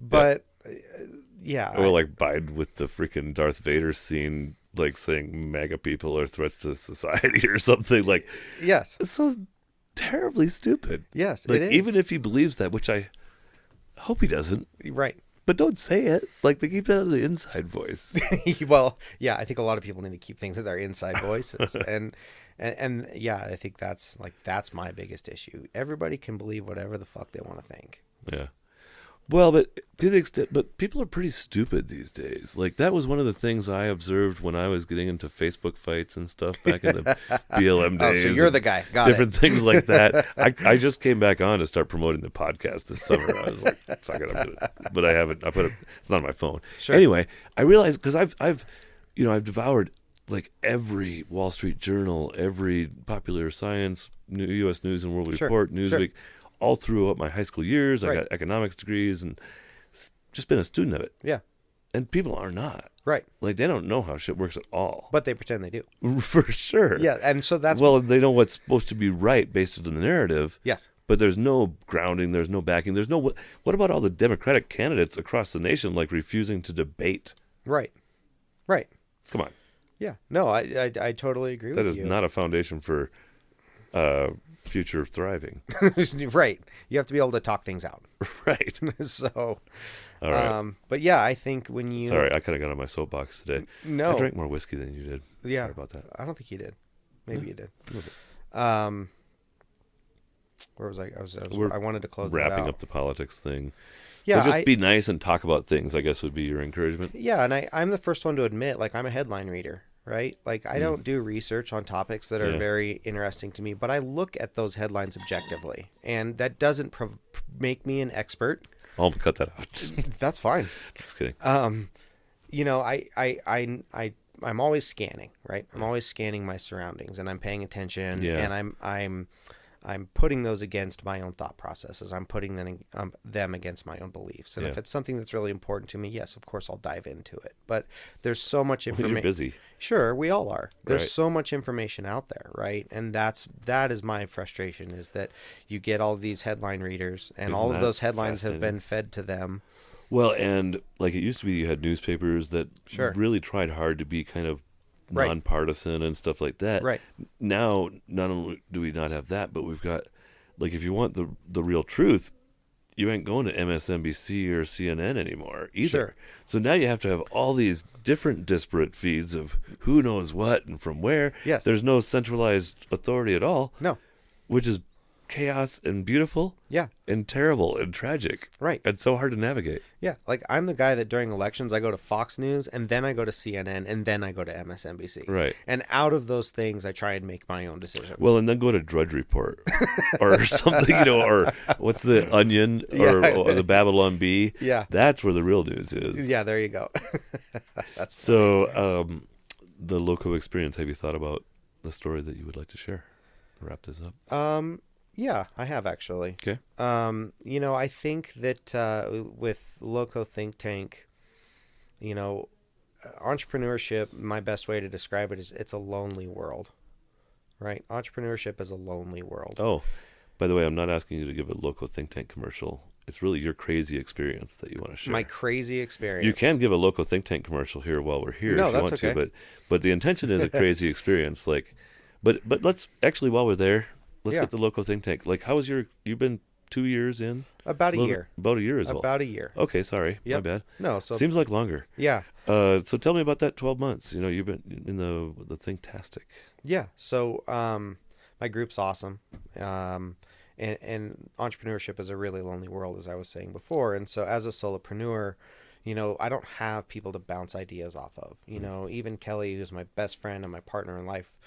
Speaker 3: But,
Speaker 1: Or like Biden with the freaking Darth Vader scene, like saying MAGA people are threats to society or something. Like,
Speaker 3: yes.
Speaker 1: It's so terribly stupid.
Speaker 3: Yes,
Speaker 1: like,
Speaker 3: it is.
Speaker 1: Even if he believes that, which I hope he doesn't.
Speaker 3: Right.
Speaker 1: But don't say it. Like, they keep that in the inside voice.
Speaker 3: Well, yeah, I think a lot of people need to keep things in their inside voices. and yeah, I think that's my biggest issue. Everybody can believe whatever the fuck they want to think.
Speaker 1: Yeah. Well, but to the extent, but people are pretty stupid these days. Like, that was one of the things I observed when I was getting into Facebook fights and stuff back in the BLM days.
Speaker 3: Oh, so you're the guy. Got
Speaker 1: different things like that. I just came back on to start promoting the podcast this summer. I was like, fuck it, I'm gonna, but I haven't. I put it. It's not on my phone.
Speaker 3: Sure.
Speaker 1: Anyway, I realized because I've devoured like every Wall Street Journal, every Popular Science, U.S. News and World Report, Newsweek. All throughout my high school years. I got economics degrees and just been a student of it.
Speaker 3: Yeah.
Speaker 1: And people are not.
Speaker 3: Right.
Speaker 1: Like, they don't know how shit works at all.
Speaker 3: But they pretend they do.
Speaker 1: For sure.
Speaker 3: Yeah, and so that's...
Speaker 1: Well, they know what's supposed to be right based on the narrative.
Speaker 3: Yes.
Speaker 1: But there's no grounding, there's no backing, there's no... What about all the Democratic candidates across the nation, like, refusing to debate?
Speaker 3: Right. Right.
Speaker 1: Come on.
Speaker 3: Yeah. No, I totally agree with you.
Speaker 1: That is not a foundation for... future thriving.
Speaker 3: Right. You have to be able to talk things out.
Speaker 1: Right.
Speaker 3: So,
Speaker 1: all right.
Speaker 3: But yeah, I think when you...
Speaker 1: Sorry, I kind of got on my soapbox today.
Speaker 3: No.
Speaker 1: I drank more whiskey than you did.
Speaker 3: Yeah.
Speaker 1: Sorry about that.
Speaker 3: I don't think you did. Maybe you did. Where was I? I wanted to close that out.
Speaker 1: Wrapping up the politics thing.
Speaker 3: Yeah.
Speaker 1: So just be nice and talk about things, I guess, would be your encouragement.
Speaker 3: Yeah, and I'm the first one to admit, like, I'm a headline reader. Right? Like, I don't do research on topics that are very interesting to me, but I look at those headlines objectively, and that doesn't make me an expert.
Speaker 1: I'll cut that out.
Speaker 3: That's fine.
Speaker 1: Just kidding.
Speaker 3: You know, I'm always scanning, right? I'm always scanning my surroundings, and I'm paying attention, and I'm putting those against my own thought processes. I'm putting them against my own beliefs. And if it's something that's really important to me, yes, of course, I'll dive into it. But there's so much information.
Speaker 1: You're busy.
Speaker 3: Sure, we all are. There's
Speaker 1: so
Speaker 3: much information out there, right? And that is my frustration, is that you get all these headline readers, and all of those headlines have been fed to them.
Speaker 1: Well, and like it used to be, you had newspapers that really tried hard to be kind of nonpartisan and stuff like that.
Speaker 3: Right.
Speaker 1: Now, not only do we not have that, but we've got, like, if you want the real truth, you ain't going to MSNBC or CNN anymore either.
Speaker 3: Sure.
Speaker 1: So now you have to have all these different disparate feeds of who knows what and from where.
Speaker 3: Yes.
Speaker 1: There's no centralized authority at all.
Speaker 3: No.
Speaker 1: Which is chaos and beautiful.
Speaker 3: Yeah.
Speaker 1: And terrible and tragic.
Speaker 3: Right.
Speaker 1: And so hard to navigate.
Speaker 3: Yeah. Like, I'm the guy that during elections, I go to Fox News, and then I go to CNN, and then I go to MSNBC.
Speaker 1: Right.
Speaker 3: And out of those things, I try and make my own decisions.
Speaker 1: Well, and then go to Drudge Report or something, or what's the Onion or the Babylon Bee?
Speaker 3: Yeah.
Speaker 1: That's where the real news is.
Speaker 3: Yeah, there you go. That's
Speaker 1: so, the LoCo experience, have you thought about the story that you would like to share? Wrap this up.
Speaker 3: Yeah, I have actually.
Speaker 1: Okay.
Speaker 3: You know, I think that with LoCo Think Tank, you know, entrepreneurship, my best way to describe it is it's a lonely world, right? Entrepreneurship is a lonely world.
Speaker 1: Oh, by the way, I'm not asking you to give a LoCo Think Tank commercial. It's really your crazy experience that you want to share.
Speaker 3: My crazy experience.
Speaker 1: You can give a LoCo Think Tank commercial here while we're here
Speaker 3: no,
Speaker 1: if you
Speaker 3: that's
Speaker 1: want
Speaker 3: okay.
Speaker 1: to, but the intention is a crazy experience. Like, but let's actually, while we're there, let's get the LoCo Think Tank. Like, how was you've been 2 years in?
Speaker 3: About a year.
Speaker 1: About a year as well.
Speaker 3: About a year.
Speaker 1: Okay, sorry.
Speaker 3: Yep.
Speaker 1: My bad.
Speaker 3: No, so
Speaker 1: seems like longer.
Speaker 3: Yeah.
Speaker 1: So tell me about that 12 months. You know, you've been in the Thinktastic.
Speaker 3: Yeah. So my group's awesome. And entrepreneurship is a really lonely world, as I was saying before. And so as a solopreneur, you know, I don't have people to bounce ideas off of. You know, even Kelly, who's my best friend and my partner in life,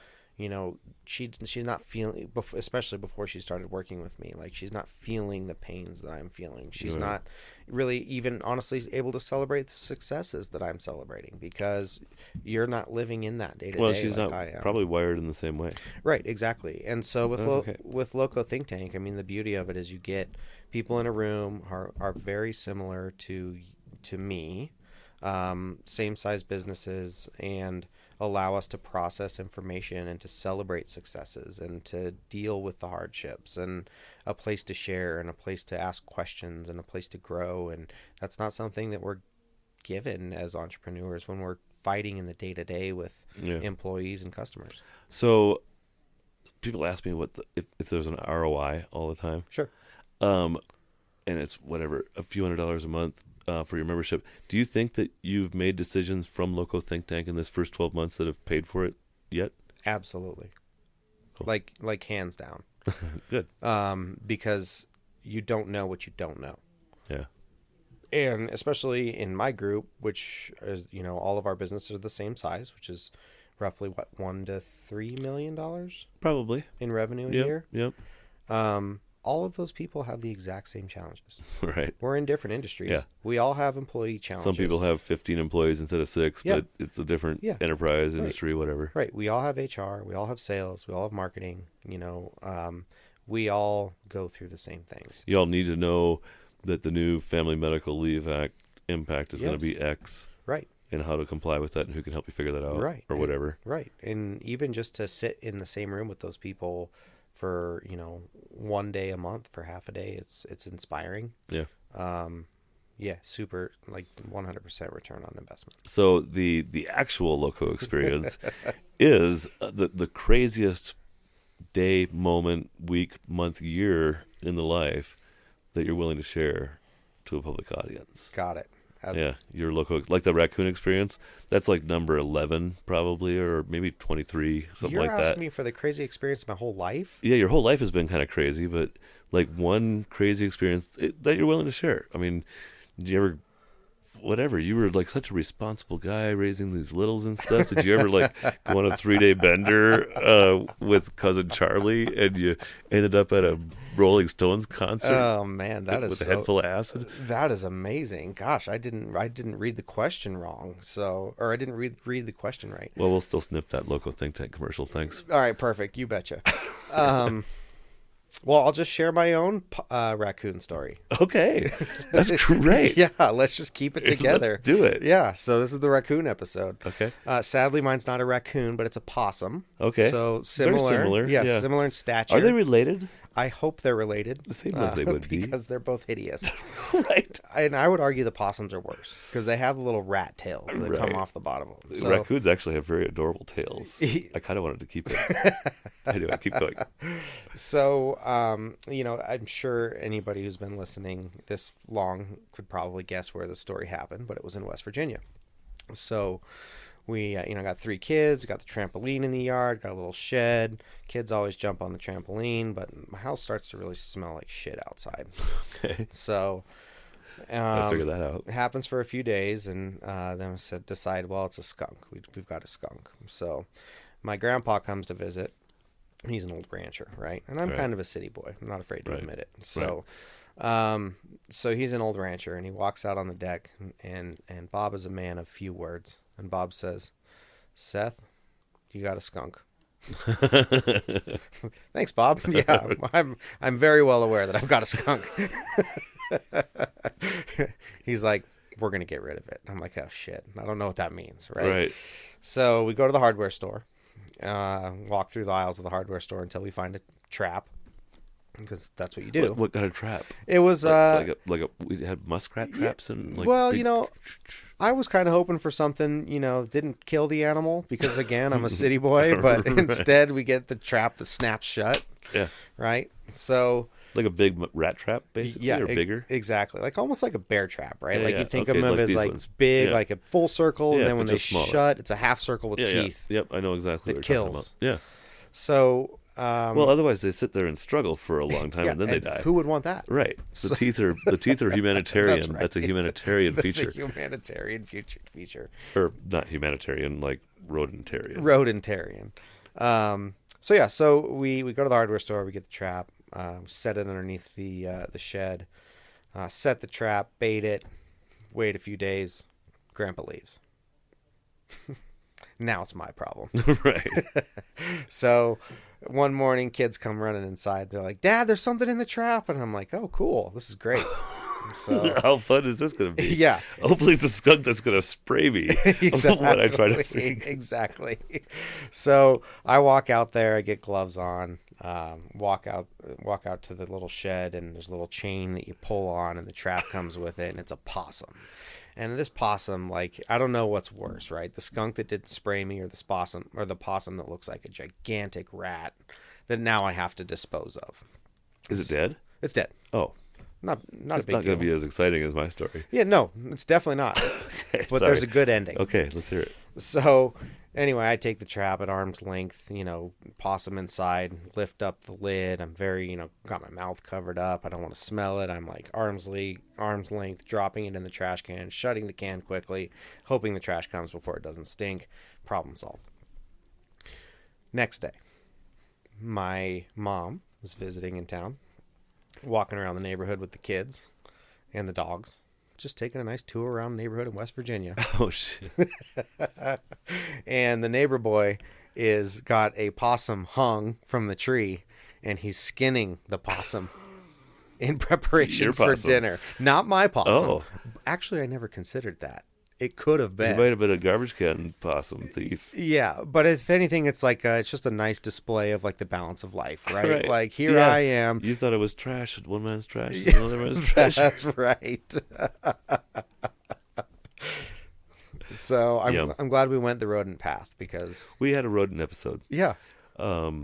Speaker 3: she's not feeling, especially before she started working with me, like she's not feeling the pains that I'm feeling. She's not really even honestly able to celebrate the successes that I'm celebrating, because you're not living in that day to day.
Speaker 1: Well, she's not probably wired in the same way.
Speaker 3: Right, exactly. And so with with LoCo Think Tank, I mean, the beauty of it is you get people in a room are very similar to me, same size businesses, and allow us to process information and to celebrate successes and to deal with the hardships, and a place to share and a place to ask questions and a place to grow. And that's not something that we're given as entrepreneurs when we're fighting in the day-to-day with employees and customers.
Speaker 1: So people ask me if there's an ROI all the time.
Speaker 3: Sure.
Speaker 1: And it's whatever, a few $100s a month for your membership. Do you think that you've made decisions from LoCo Think Tank in this first 12 months that have paid for it yet?
Speaker 3: Absolutely.
Speaker 1: Cool.
Speaker 3: Like hands down.
Speaker 1: Good.
Speaker 3: Because you don't know what you don't know.
Speaker 1: Yeah.
Speaker 3: And especially in my group, which is, all of our businesses are the same size, which is roughly $1 to $3 million
Speaker 1: probably
Speaker 3: in revenue a year.
Speaker 1: Yep.
Speaker 3: All of those people have the exact same challenges.
Speaker 1: Right.
Speaker 3: We're in different industries.
Speaker 1: Yeah.
Speaker 3: We all have employee challenges.
Speaker 1: Some people have 15 employees instead of 6, but it's a different enterprise, industry, whatever.
Speaker 3: Right. We all have HR. We all have sales. We all have marketing. We all go through the same things.
Speaker 1: You all need to know that the new Family Medical Leave Act impact is going to be X.
Speaker 3: Right.
Speaker 1: And how to comply with that and who can help you figure that out.
Speaker 3: Right.
Speaker 1: Or whatever.
Speaker 3: Right. And even just to sit in the same room with those people for, one day a month, for half a day, it's inspiring.
Speaker 1: Yeah.
Speaker 3: Super, like 100% return on investment.
Speaker 1: So the actual LoCo experience is the craziest day, moment, week, month, year in the life that you're willing to share to a public audience.
Speaker 3: Got it.
Speaker 1: Your LoCo, like the raccoon experience, that's like number 11 probably, or maybe 23, something like that.
Speaker 3: You're asking me for the crazy experience of my whole life?
Speaker 1: Yeah, your whole life has been kind of crazy, but like one crazy experience that you're willing to share. I mean, did you ever, whatever, you were like such a responsible guy raising these littles and stuff. Did you ever like go on a 3-day bender with cousin Charlie and you ended up at a Rolling Stones concert?
Speaker 3: Oh man, that is
Speaker 1: with a head full of acid.
Speaker 3: That is amazing. Gosh, I didn't read the question wrong. Or I didn't read the question right.
Speaker 1: Well, we'll still snip that LoCo Think Tank commercial. Thanks.
Speaker 3: All right, perfect. You betcha. Well, I'll just share my own raccoon story.
Speaker 1: Okay, that's great.
Speaker 3: Yeah, let's just keep it together.
Speaker 1: Let's do it.
Speaker 3: Yeah, so this is the raccoon episode.
Speaker 1: Okay.
Speaker 3: Sadly, mine's not a raccoon, but it's a possum.
Speaker 1: Okay.
Speaker 3: So similar.
Speaker 1: Very similar.
Speaker 3: Yeah, similar in stature.
Speaker 1: Are they related?
Speaker 3: I hope they're related.
Speaker 1: It seems like they would be.
Speaker 3: Because they're both hideous.
Speaker 1: Right.
Speaker 3: And I would argue the possums are worse because they have little rat tails that come off the bottom of them. So,
Speaker 1: raccoons actually have very adorable tails. I kind of wanted to keep it. Anyway, keep going.
Speaker 3: So, I'm sure anybody who's been listening this long could probably guess where the story happened, but it was in West Virginia. So we, got 3 kids, got the trampoline in the yard, got a little shed. Kids always jump on the trampoline, but my house starts to really smell like shit outside.
Speaker 1: Okay.
Speaker 3: So
Speaker 1: I'll figure that out.
Speaker 3: It happens for a few days, and then we decide, well, it's a skunk. We've got a skunk. So my grandpa comes to visit. He's an old rancher, right? And I'm kind of a city boy. I'm not afraid to admit it. So so he's an old rancher, and he walks out on the deck, and Bob is a man of few words. And Bob says, "Seth, you got a skunk." Thanks, Bob. Yeah, I'm very well aware that I've got a skunk. He's like, "We're gonna get rid of it." I'm like, "Oh shit, I don't know what that means." Right. So we go to the hardware store, walk through the aisles of the hardware store until we find a trap. Because that's what you do.
Speaker 1: What kind of trap?
Speaker 3: It was
Speaker 1: we had muskrat traps and
Speaker 3: I was kind of hoping for something, didn't kill the animal because again I'm a city boy, but instead we get the trap that snaps shut.
Speaker 1: Yeah.
Speaker 3: Right. So
Speaker 1: like a big rat trap, basically, or bigger.
Speaker 3: Exactly, like almost like a bear trap, right?
Speaker 1: Yeah,
Speaker 3: like you think
Speaker 1: of
Speaker 3: them as like
Speaker 1: ones.
Speaker 3: big, like a full circle, and then when they
Speaker 1: smaller.
Speaker 3: shut, it's a half circle with teeth.
Speaker 1: Yep, I know exactly what
Speaker 3: you're
Speaker 1: talking about.
Speaker 3: kills.
Speaker 1: Yeah.
Speaker 3: So.
Speaker 1: Well, otherwise they sit there and struggle for a long time and then they die.
Speaker 3: Who would want that?
Speaker 1: Right. The teeth are humanitarian.
Speaker 3: That's right.
Speaker 1: That's a humanitarian feature.
Speaker 3: That's a humanitarian feature.
Speaker 1: Or not humanitarian, like rodentarian.
Speaker 3: Rodentarian. So we go to the hardware store, we get the trap, set it underneath the shed, set the trap, bait it, wait a few days, Grandpa leaves. Now it's my problem.
Speaker 1: Right.
Speaker 3: So one morning, kids come running inside. They're like, "Dad, there's something in the trap." And I'm like, "Oh, cool. This is great." So
Speaker 1: how fun is this going to be?
Speaker 3: yeah.
Speaker 1: Hopefully it's a skunk that's going to spray me
Speaker 3: Exactly.
Speaker 1: when I try to think.
Speaker 3: Exactly. So I walk out there. I get gloves on. Walk out to the little shed, and there's a little chain that you pull on, and the trap comes with it, and it's a possum. And this possum, like, I don't know what's worse, right? The skunk that didn't spray me, or the possum that looks like a gigantic rat that now I have to dispose of.
Speaker 1: Is it dead?
Speaker 3: It's dead.
Speaker 1: Oh.
Speaker 3: Not
Speaker 1: It's
Speaker 3: a big
Speaker 1: not
Speaker 3: deal.
Speaker 1: going to be as exciting as my story.
Speaker 3: Yeah, no, it's definitely not.
Speaker 1: Okay,
Speaker 3: But
Speaker 1: sorry.
Speaker 3: there's a good ending.
Speaker 1: Okay, let's hear it.
Speaker 3: So anyway, I take the trap at arm's length, possum inside, lift up the lid. I'm very, got my mouth covered up. I don't want to smell it. I'm like arm's length, dropping it in the trash can, shutting the can quickly, hoping the trash comes before it doesn't stink. Problem solved. Next day, my mom was visiting in town, walking around the neighborhood with the kids and the dogs. Just taking a nice tour around the neighborhood in West Virginia.
Speaker 1: Oh, shit.
Speaker 3: And the neighbor boy is got a possum hung from the tree, and he's skinning the possum in preparation
Speaker 1: Your
Speaker 3: for
Speaker 1: possum.
Speaker 3: dinner. Not my possum.
Speaker 1: Oh.
Speaker 3: Actually, I never considered that. It could have
Speaker 1: You
Speaker 3: been.
Speaker 1: might have been a garbage can possum thief.
Speaker 3: Yeah, but if anything, it's like it's just a nice display of like the balance of life, right?
Speaker 1: Right.
Speaker 3: Like here
Speaker 1: Yeah.
Speaker 3: I am.
Speaker 1: You thought it was trash. One man's trash is another man's trash.
Speaker 3: That's right. So I'm glad we went the rodent path because
Speaker 1: We had a rodent episode.
Speaker 3: yeah.
Speaker 1: I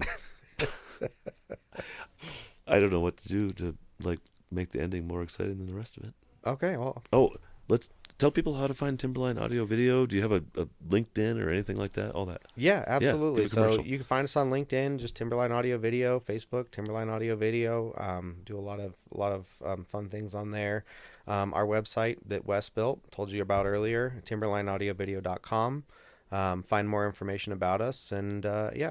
Speaker 1: don't know what to do to make the ending more exciting than the rest of it.
Speaker 3: Okay, well,
Speaker 1: Oh, let's tell people how to find Timberline audio video. Do you have a LinkedIn or anything like that? All that.
Speaker 3: yeah, absolutely.
Speaker 1: give a
Speaker 3: So
Speaker 1: commercial.
Speaker 3: you can find us on LinkedIn, just Timberline Audio Video, Facebook, Timberline Audio Video. Do a lot of fun things on there. Our website that Wes built, told you about earlier, timberlineaudiovideo.com. Find more information about us, and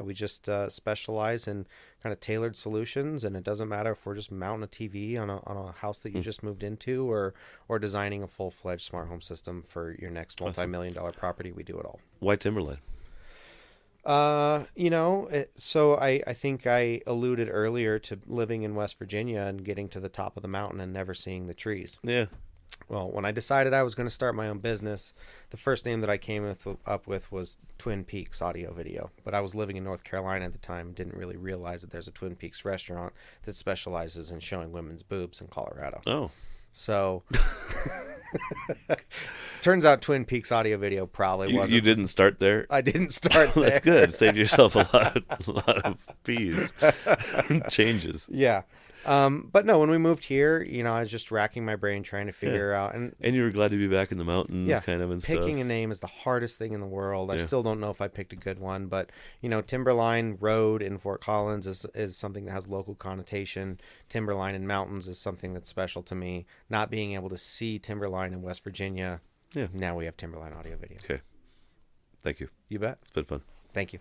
Speaker 3: we just specialize in kind of tailored solutions, and it doesn't matter if we're just mounting a TV on a house that you just moved into, or designing a full-fledged smart home system for your next multi-million-dollar property. We do it all.
Speaker 1: Why Timberline?
Speaker 3: So I think I alluded earlier to living in West Virginia and getting to the top of the mountain and never seeing the trees.
Speaker 1: Yeah.
Speaker 3: Well, when I decided I was going to start my own business, the first name that I came up with was Twin Peaks Audio Video. But I was living in North Carolina at the time, didn't really realize that there's a Twin Peaks restaurant that specializes in showing women's boobs in Colorado.
Speaker 1: Oh.
Speaker 3: So, turns out Twin Peaks Audio Video probably wasn't.
Speaker 1: You didn't start there?
Speaker 3: I didn't start there.
Speaker 1: That's good. Saved yourself a lot of fees. Changes.
Speaker 3: Yeah. But no, when we moved here, I was just racking my brain trying to figure out. And
Speaker 1: you were glad to be back in the mountains, kind of, and
Speaker 3: picking
Speaker 1: stuff.
Speaker 3: a name is the hardest thing in the world. I
Speaker 1: Yeah.
Speaker 3: still don't know if I picked a good one, but Timberline Road in Fort Collins is something that has local connotation. Timberline in mountains is something that's special to me. Not being able to see Timberline in West Virginia.
Speaker 1: Yeah.
Speaker 3: Now we have Timberline Audio Video.
Speaker 1: Okay. Thank you.
Speaker 3: You bet.
Speaker 1: It's been fun.
Speaker 3: Thank you.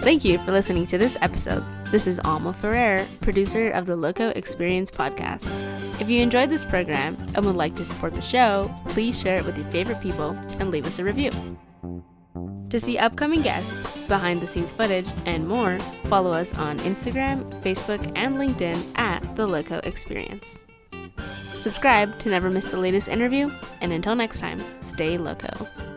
Speaker 4: Thank you for listening to this episode. This is Alma Ferrer, producer of the LoCo Experience podcast. If you enjoyed this program and would like to support the show, please share it with your favorite people and leave us a review. To see upcoming guests, behind-the-scenes footage, and more, follow us on Instagram, Facebook, and LinkedIn at the LoCo Experience. Subscribe to never miss the latest interview, and until next time, stay LoCo.